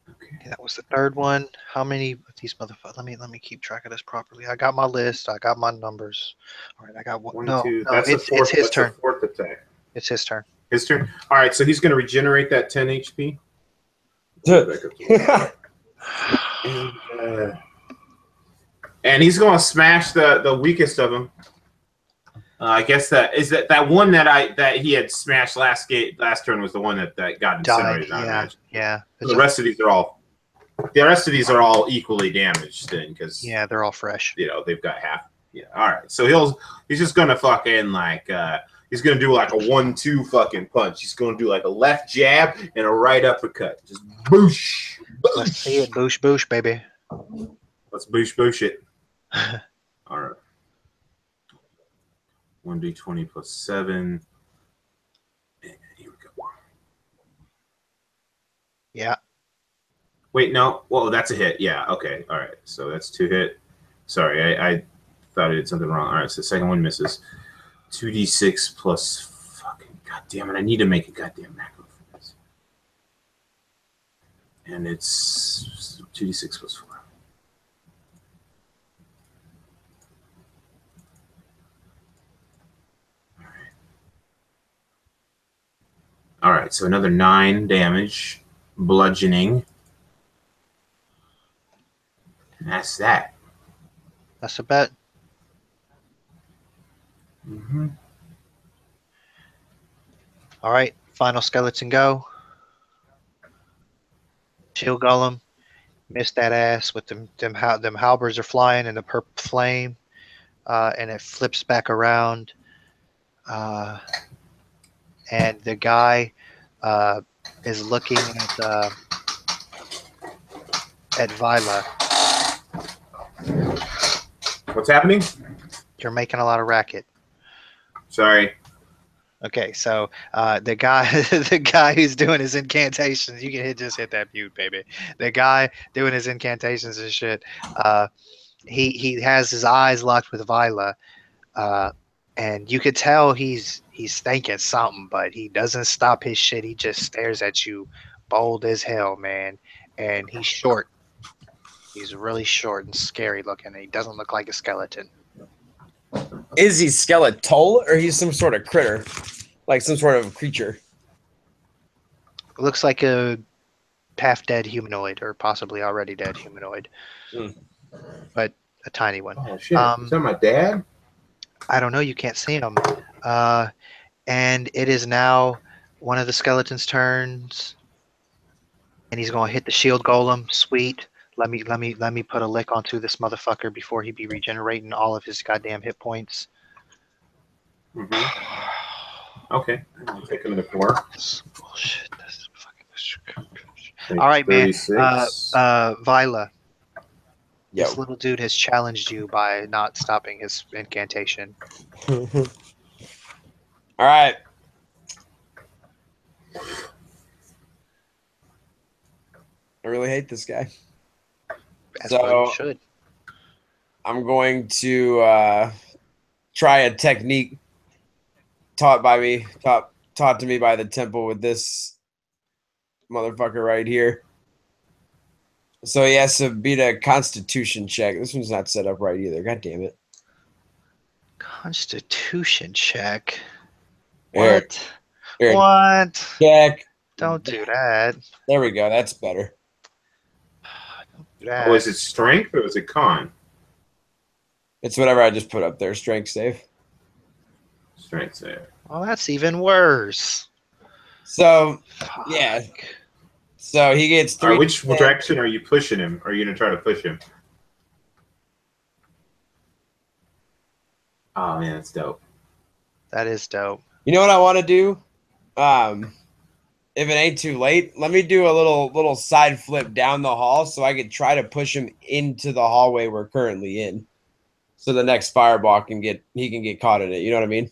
Okay, that was the third one. How many of these motherfuckers? Let me keep track of this properly. I got my list. I got my numbers. All right, I got one. No, it's his turn. The fourth attack. It's his turn. His turn. All right, so he's going to regenerate that 10 HP. And he's going to smash the weakest of them. I guess that one that he had smashed last turn was the one that got incinerated. Yeah. The rest of these are all equally damaged then, because they're all fresh. They've got half. Yeah. All right. So he's just gonna fucking he's gonna do like a 1-2 fucking punch. He's gonna do like a left jab and a right uppercut. Just boosh. Let's see it. Boosh, baby. Let's boosh it. All right. 1d20 plus 7. And here we go. Yeah. Wait, no. Well, that's a hit. Yeah. Okay. All right. So that's 2 hit. Sorry, I thought I did something wrong. All right. So the second one misses. 2d6 plus fucking goddamn it. I need to make a goddamn macro for this. And it's 2d6 plus 4. All right, so another 9 damage, bludgeoning. And that's that. That's a bet. All right, final skeleton go. Shield golem, missed that ass with them halberds are flying in the purple flame, and it flips back around. And the guy is looking at Vila. What's happening? You're making a lot of racket. Sorry. Okay, so the guy who's doing his incantations, you can just hit that mute, baby. The guy doing his incantations and shit, he has his eyes locked with Vila, and you could tell he's thinking something, but he doesn't stop his shit. He just stares at you, bold as hell, man. And he's short. He's really short and scary looking. And he doesn't look like a skeleton. Is he skeletal or he's some sort of critter, like some sort of creature? Looks like a half-dead humanoid, or possibly already dead humanoid, but a tiny one. Oh shit! Is that my dad? I don't know. You can't see him. And it is now one of the skeletons' turns, and he's going to hit the shield golem. Sweet. Let me put a lick onto this motherfucker before he be regenerating all of his goddamn hit points. Okay. I'm taking him to 4. Bullshit. This is fucking. All right, man. Vila. Yo. This little dude has challenged you by not stopping his incantation. All right. I really hate this guy. As well you should. I'm going to try a technique taught to me by the temple with this motherfucker right here. So he has to beat a constitution check. This one's not set up right either. God damn it. Constitution check. Here. What? Here. What? Check. Don't do that. There we go. That's better. Don't do that. Oh, is it strength or is it con? It's whatever I just put up there. Strength save. Strength there. Well, that's even worse. So, Fuck. yeah. So he gets 3. Which direction are you pushing him? Are you going to try to push him? Oh, man, that's dope. That is dope. You know what I want to do? If it ain't too late, let me do a little side flip down the hall so I could try to push him into the hallway we're currently in. So the next fireball can get caught in it. You know what I mean?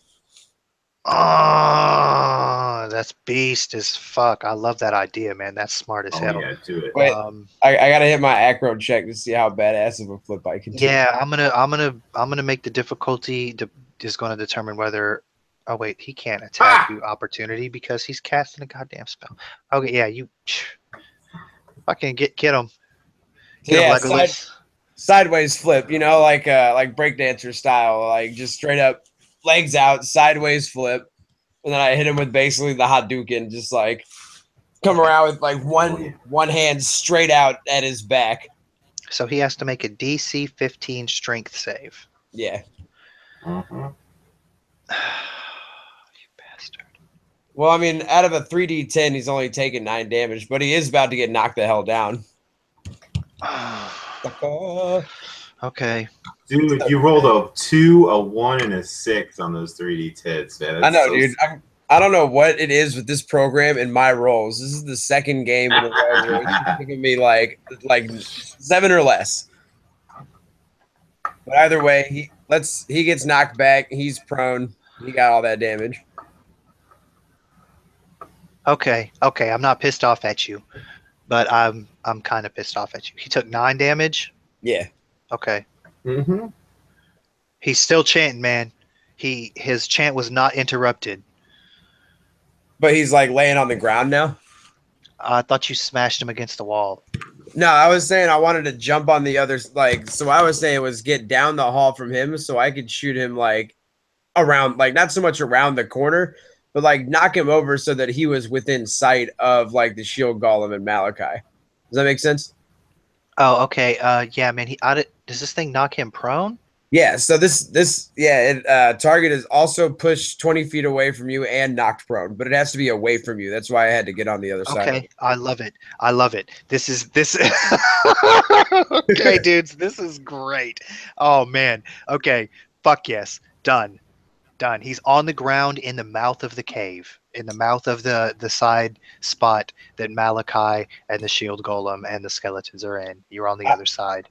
Oh, that's beast as fuck. I love that idea, man. That's smart as Oh, hell. yeah, do it. Wait, I gotta hit my acro check to see how badass of a flip I can do. Yeah, I'm gonna make the difficulty is going to determine whether. Oh wait, he can't attack you opportunity because he's casting a goddamn spell. Okay, yeah, you fucking get him. So yeah, Legolas. sideways flip. You know, like breakdancer style, like just straight up legs out, sideways flip, and then I hit him with basically the Hadouken, just like come around with like one hand straight out at his back. So he has to make a DC 15 strength save. Yeah. Uh-huh. You bastard. Well, I mean, out of a 3d10, he's only taking 9 damage, but he is about to get knocked the hell down. Okay. Dude, you rolled a 2, a 1, and a 6 on those 3D10s, man. I know, dude. I don't know what it is with this program and my rolls. This is the second game in a row where it's giving me like 7 or less. But either way, he gets knocked back. He's prone. He got all that damage. Okay. I'm not pissed off at you, but I'm kind of pissed off at you. He took 9 damage. Yeah. Okay. Mm-hmm. He's still chanting, man. His chant was not interrupted. But he's like laying on the ground now. I thought you smashed him against the wall. No, I was saying I wanted to jump on the other, like, so I was saying was get down the hall from him so I could shoot him like around, like not so much around the corner, but like knock him over so that he was within sight of like the shield golem and Malachi. Does that make sense? Oh, okay. Yeah, man. Does this thing knock him prone? Yeah. So target is also pushed 20 feet away from you and knocked prone, but it has to be away from you. That's why I had to get on the other side. Okay, I love it. This. Okay, dudes, this is great. Oh man. Okay. Fuck yes. Done. He's on the ground in the mouth of the cave, in the mouth of the side spot that Malachi and the shield golem and the skeletons are in. You're on the other side.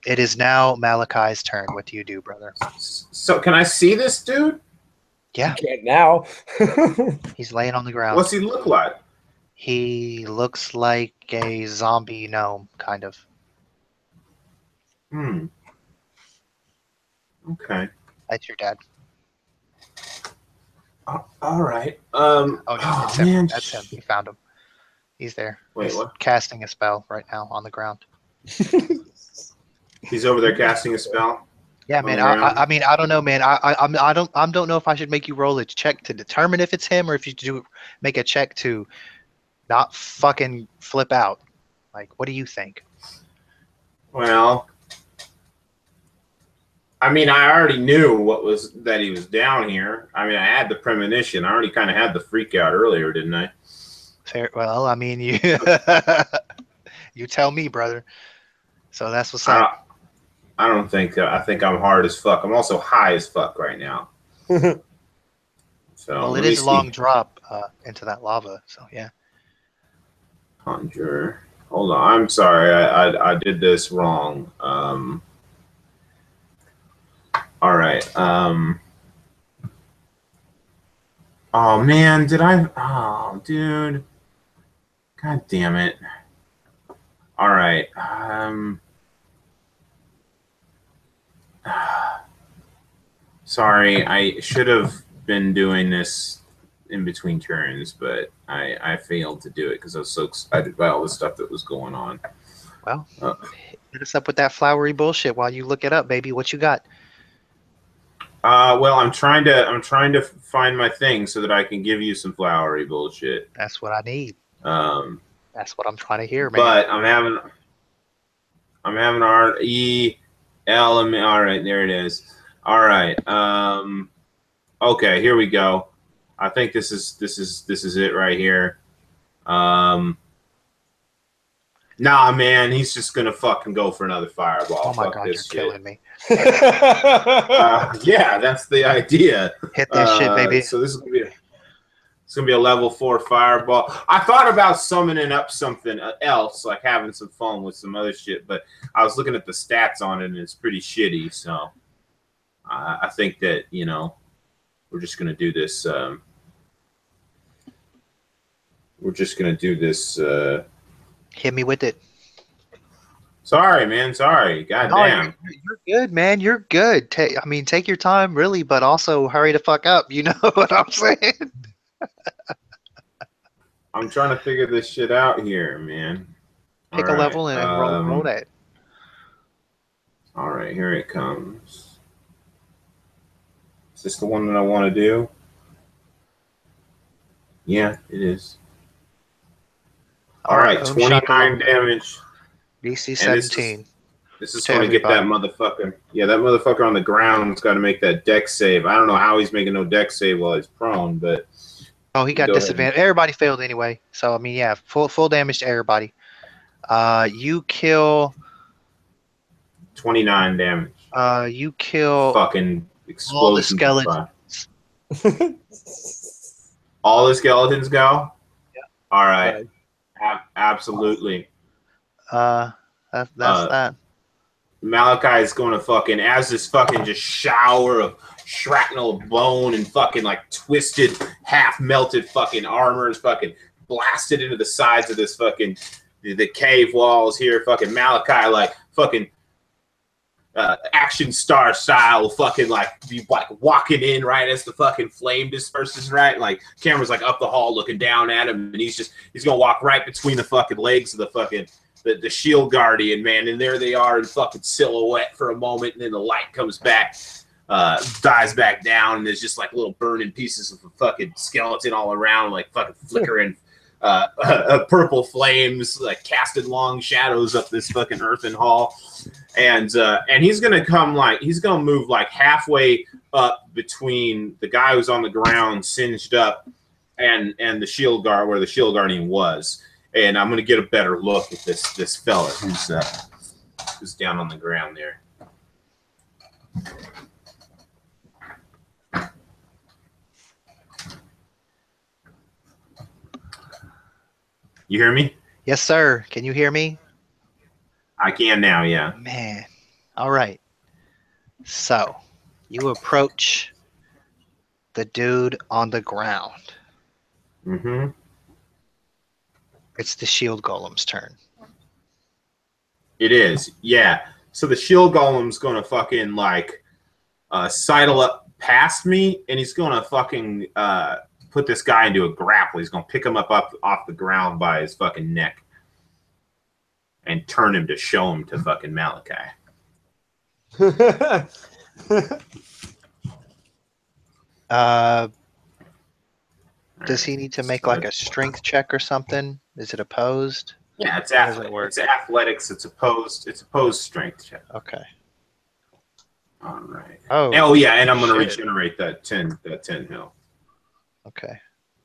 It is now Malachi's turn. What do you do, brother? So can I see this dude? Yeah. You can't now. He's laying on the ground. What's he look like? He looks like a zombie gnome, kind of. Okay. That's your dad. All right. Oh, no, it's him. Man. That's him. You found him. He's there. Wait, He's what? casting a spell right now on the ground. He's over there casting a spell. Yeah, man. I mean, I don't know, man. I don't know if I should make you roll a check to determine if it's him or if you should make a check to not fucking flip out. Like, what do you think? Well, I mean, I already knew that he was down here. I mean, I had the premonition. I already kind of had the freak out earlier, didn't I? Fair. Well, I mean, you you tell me, brother. So that's what's up. I don't think. I think I'm hard as fuck. I'm also high as fuck right now. So Well, it is a long drop into that lava. So yeah. Conjure. Hold on. I'm sorry. I did this wrong. All right. Oh man, did I? Oh, dude. God damn it. All right. Sorry, I should have been doing this in between turns, but I failed to do it because I was so excited by all the stuff that was going on. Well, hit us up with that flowery bullshit while you look it up, baby. What you got? Well, I'm trying to find my thing so that I can give you some flowery bullshit. That's what I need. Um, That's what I'm trying to hear, man. but I'm having R-E-L. All right, there it is. All right. Okay, here we go. I think this is it right here. Nah, man, he's just gonna fucking go for another fireball. Oh my Fuck God, this you're shit. killing me. Yeah, that's the idea. Hit that shit, baby. So this is gonna be a level 4 fireball. I thought about summoning up something else, like having some fun with some other shit, but I was looking at the stats on it, and it's pretty shitty. So I think that we're just gonna do this. We're just gonna do this. Hit me with it. Sorry, man. Sorry. God No, damn. you're good, man. You're good. Take your time, really, but also hurry the fuck up. You know what I'm saying? I'm trying to figure this shit out here, man. Pick a level and roll that. All right, here it comes. Is this the one that I want to do? Yeah, it is. All right, 29 damage. DC 17. This is going to get that motherfucker. Yeah, that motherfucker on the ground's got to make that deck save. I don't know how he's making no deck save while he's prone, but... Oh, he got disadvantage. Everybody failed anyway. So, I mean, yeah, full damage to everybody. You kill... 29 damage. You kill... Fucking explosion. All the skeletons. All the skeletons go? Yeah. All right. Absolutely. That's that. Malachi is going to fucking, as this fucking just shower of shrapnel of bone and fucking like twisted, half melted fucking armor is fucking blasted into the sides of this fucking, the cave walls here. Fucking Malachi, like fucking action star style, fucking like be like walking in right as the fucking flame disperses, right? Like camera's like up the hall looking down at him, and he's gonna walk right between the fucking legs of the fucking the shield guardian, man, and there they are in fucking silhouette for a moment, and then the light comes back, dies back down, and there's just like little burning pieces of a fucking skeleton all around, like fucking flickering purple flames, like casting long shadows up this fucking earthen hall. And he's gonna move like halfway up between the guy who's on the ground singed up and the shield guard where the shield guardian was. And I'm gonna get a better look at this fella who's down on the ground there. You hear me? Yes, sir. Can you hear me? I can now, yeah. Man. All right. So, you approach the dude on the ground. Mm-hmm. It's the shield golem's turn. It is, yeah. So the shield golem's gonna fucking like sidle up past me, and he's gonna fucking put this guy into a grapple. He's gonna pick him up off the ground by his fucking neck and turn him to show him to fucking Malachi. Does he need to make like a strength check or something? Is it opposed? Yeah, it's athletics. It's opposed strength check. Okay. All right. Oh yeah, and I'm gonna regenerate that 10 health. Okay.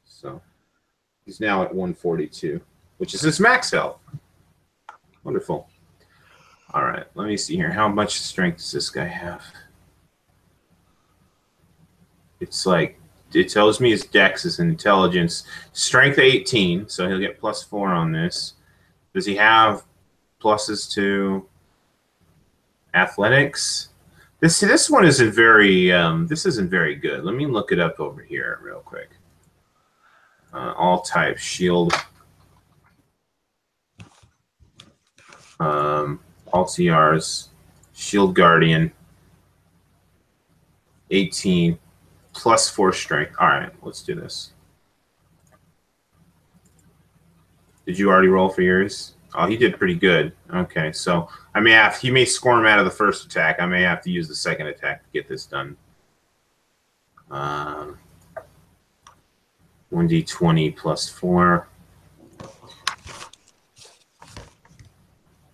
So he's now at 142, which is his max health. Wonderful. All right, let me see here. How much strength does this guy have? It's like, it tells me his dex is intelligence. Strength 18, so he'll get +4 on this. Does he have pluses to athletics? This one isn't very this isn't very good. Let me look it up over here real quick. All types, shield, all TRs, shield guardian, 18 plus 4 strength. All right, let's do this. Did you already roll for yours? Oh, he did pretty good. Okay, so he may score him out of the first attack. I may have to use the second attack to get this done. 1d20 plus 4.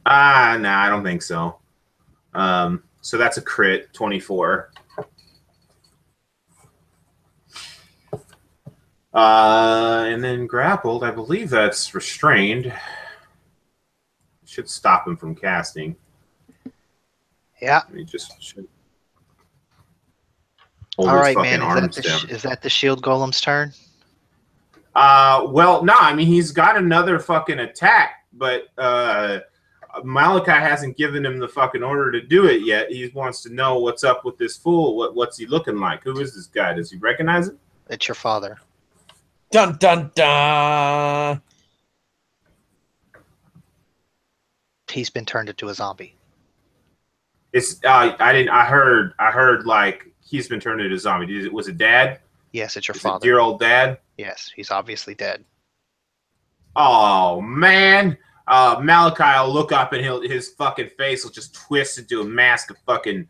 No, I don't think so. So that's a crit, 24. And then grappled, I believe that's restrained. Should stop him from casting. Yeah. He just should hold All his right, fucking man. arms down. Is that the shield golem's turn? Well, no, I mean, he's got another fucking attack, but Malachi hasn't given him the fucking order to do it yet. He wants to know what's up with this fool. What's he looking like? Who is this guy? Does he recognize him? It's your father. Dun dun dun. He's been turned into a zombie. It's I heard like he's been turned into a zombie. Was it dad? Yes, it's your Is it father. dear old dad? Yes, he's obviously dead. Oh man. Malachi will look up and his fucking face will just twist into a mask of fucking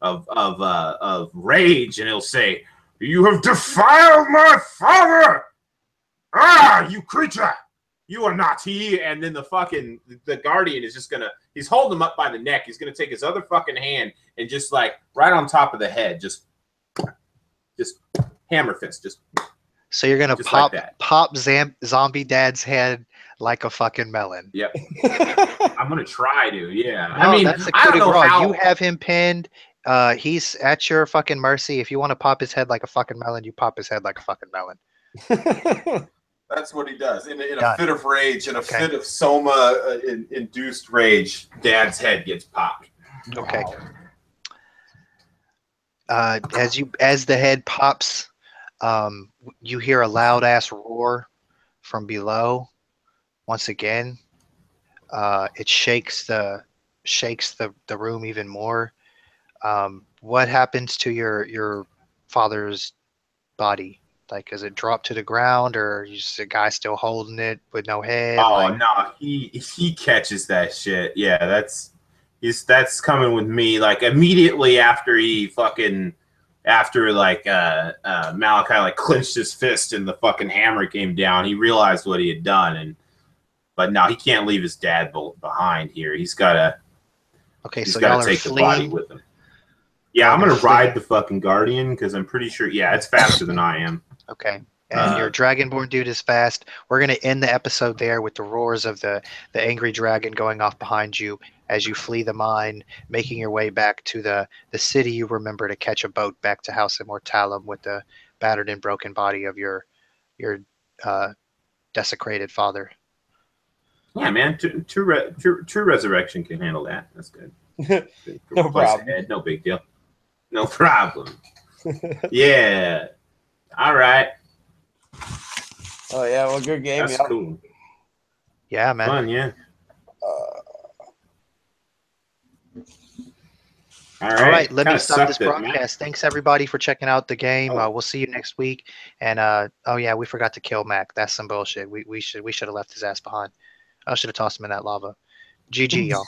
of rage, and he'll say, "You have defiled my father! Ah, you creature! You are not he." And then the guardian is just he's holding him up by the neck. He's gonna take his other fucking hand and just like right on top of the head, just hammer fist, just. So you're gonna Just pop like that. zombie dad's head like a fucking melon. Yep. I'm gonna try to. Yeah. No, I mean, that's a I coup don't de know grace. how. You have him pinned. He's at your fucking mercy. If you want to pop his head like a fucking melon, you pop his head like a fucking melon. That's what he does. In a Done. fit of rage, in a Okay. fit of soma induced rage, Dad's head gets popped. Okay. As the head pops, you hear a loud ass roar from below. Once again, it shakes the room even more. What happens to your father's body? Like, does it drop to the ground, or is just a guy still holding it with no head? Oh no, he catches that shit. Yeah, that's coming with me. Like immediately after Malachi like clenched his fist and the fucking hammer came down, he realized what he had done, but no, he can't leave his dad behind here. He's gotta take the body with him. Yeah, I'm gonna ride the fucking guardian because I'm pretty sure. Yeah, it's faster than I am. Okay. And your dragonborn dude is fast. We're going to end the episode there with the roars of the angry dragon going off behind you as you flee the mine, making your way back to the city you remember to catch a boat back to House Immortalum with the battered and broken body of your desecrated father. Yeah, man. True resurrection can handle that. That's good. No problem. No big deal. No problem. Yeah. All right. Oh yeah, well, good game. That's Yeah. cool. Yeah, man. Fun, yeah. All Let me Kinda stop this sucked that broadcast. Thanks everybody for checking out the game. Oh. We'll see you next week. And we forgot to kill Mac. That's some bullshit. We should have left his ass behind. I should have tossed him in that lava. GG, y'all.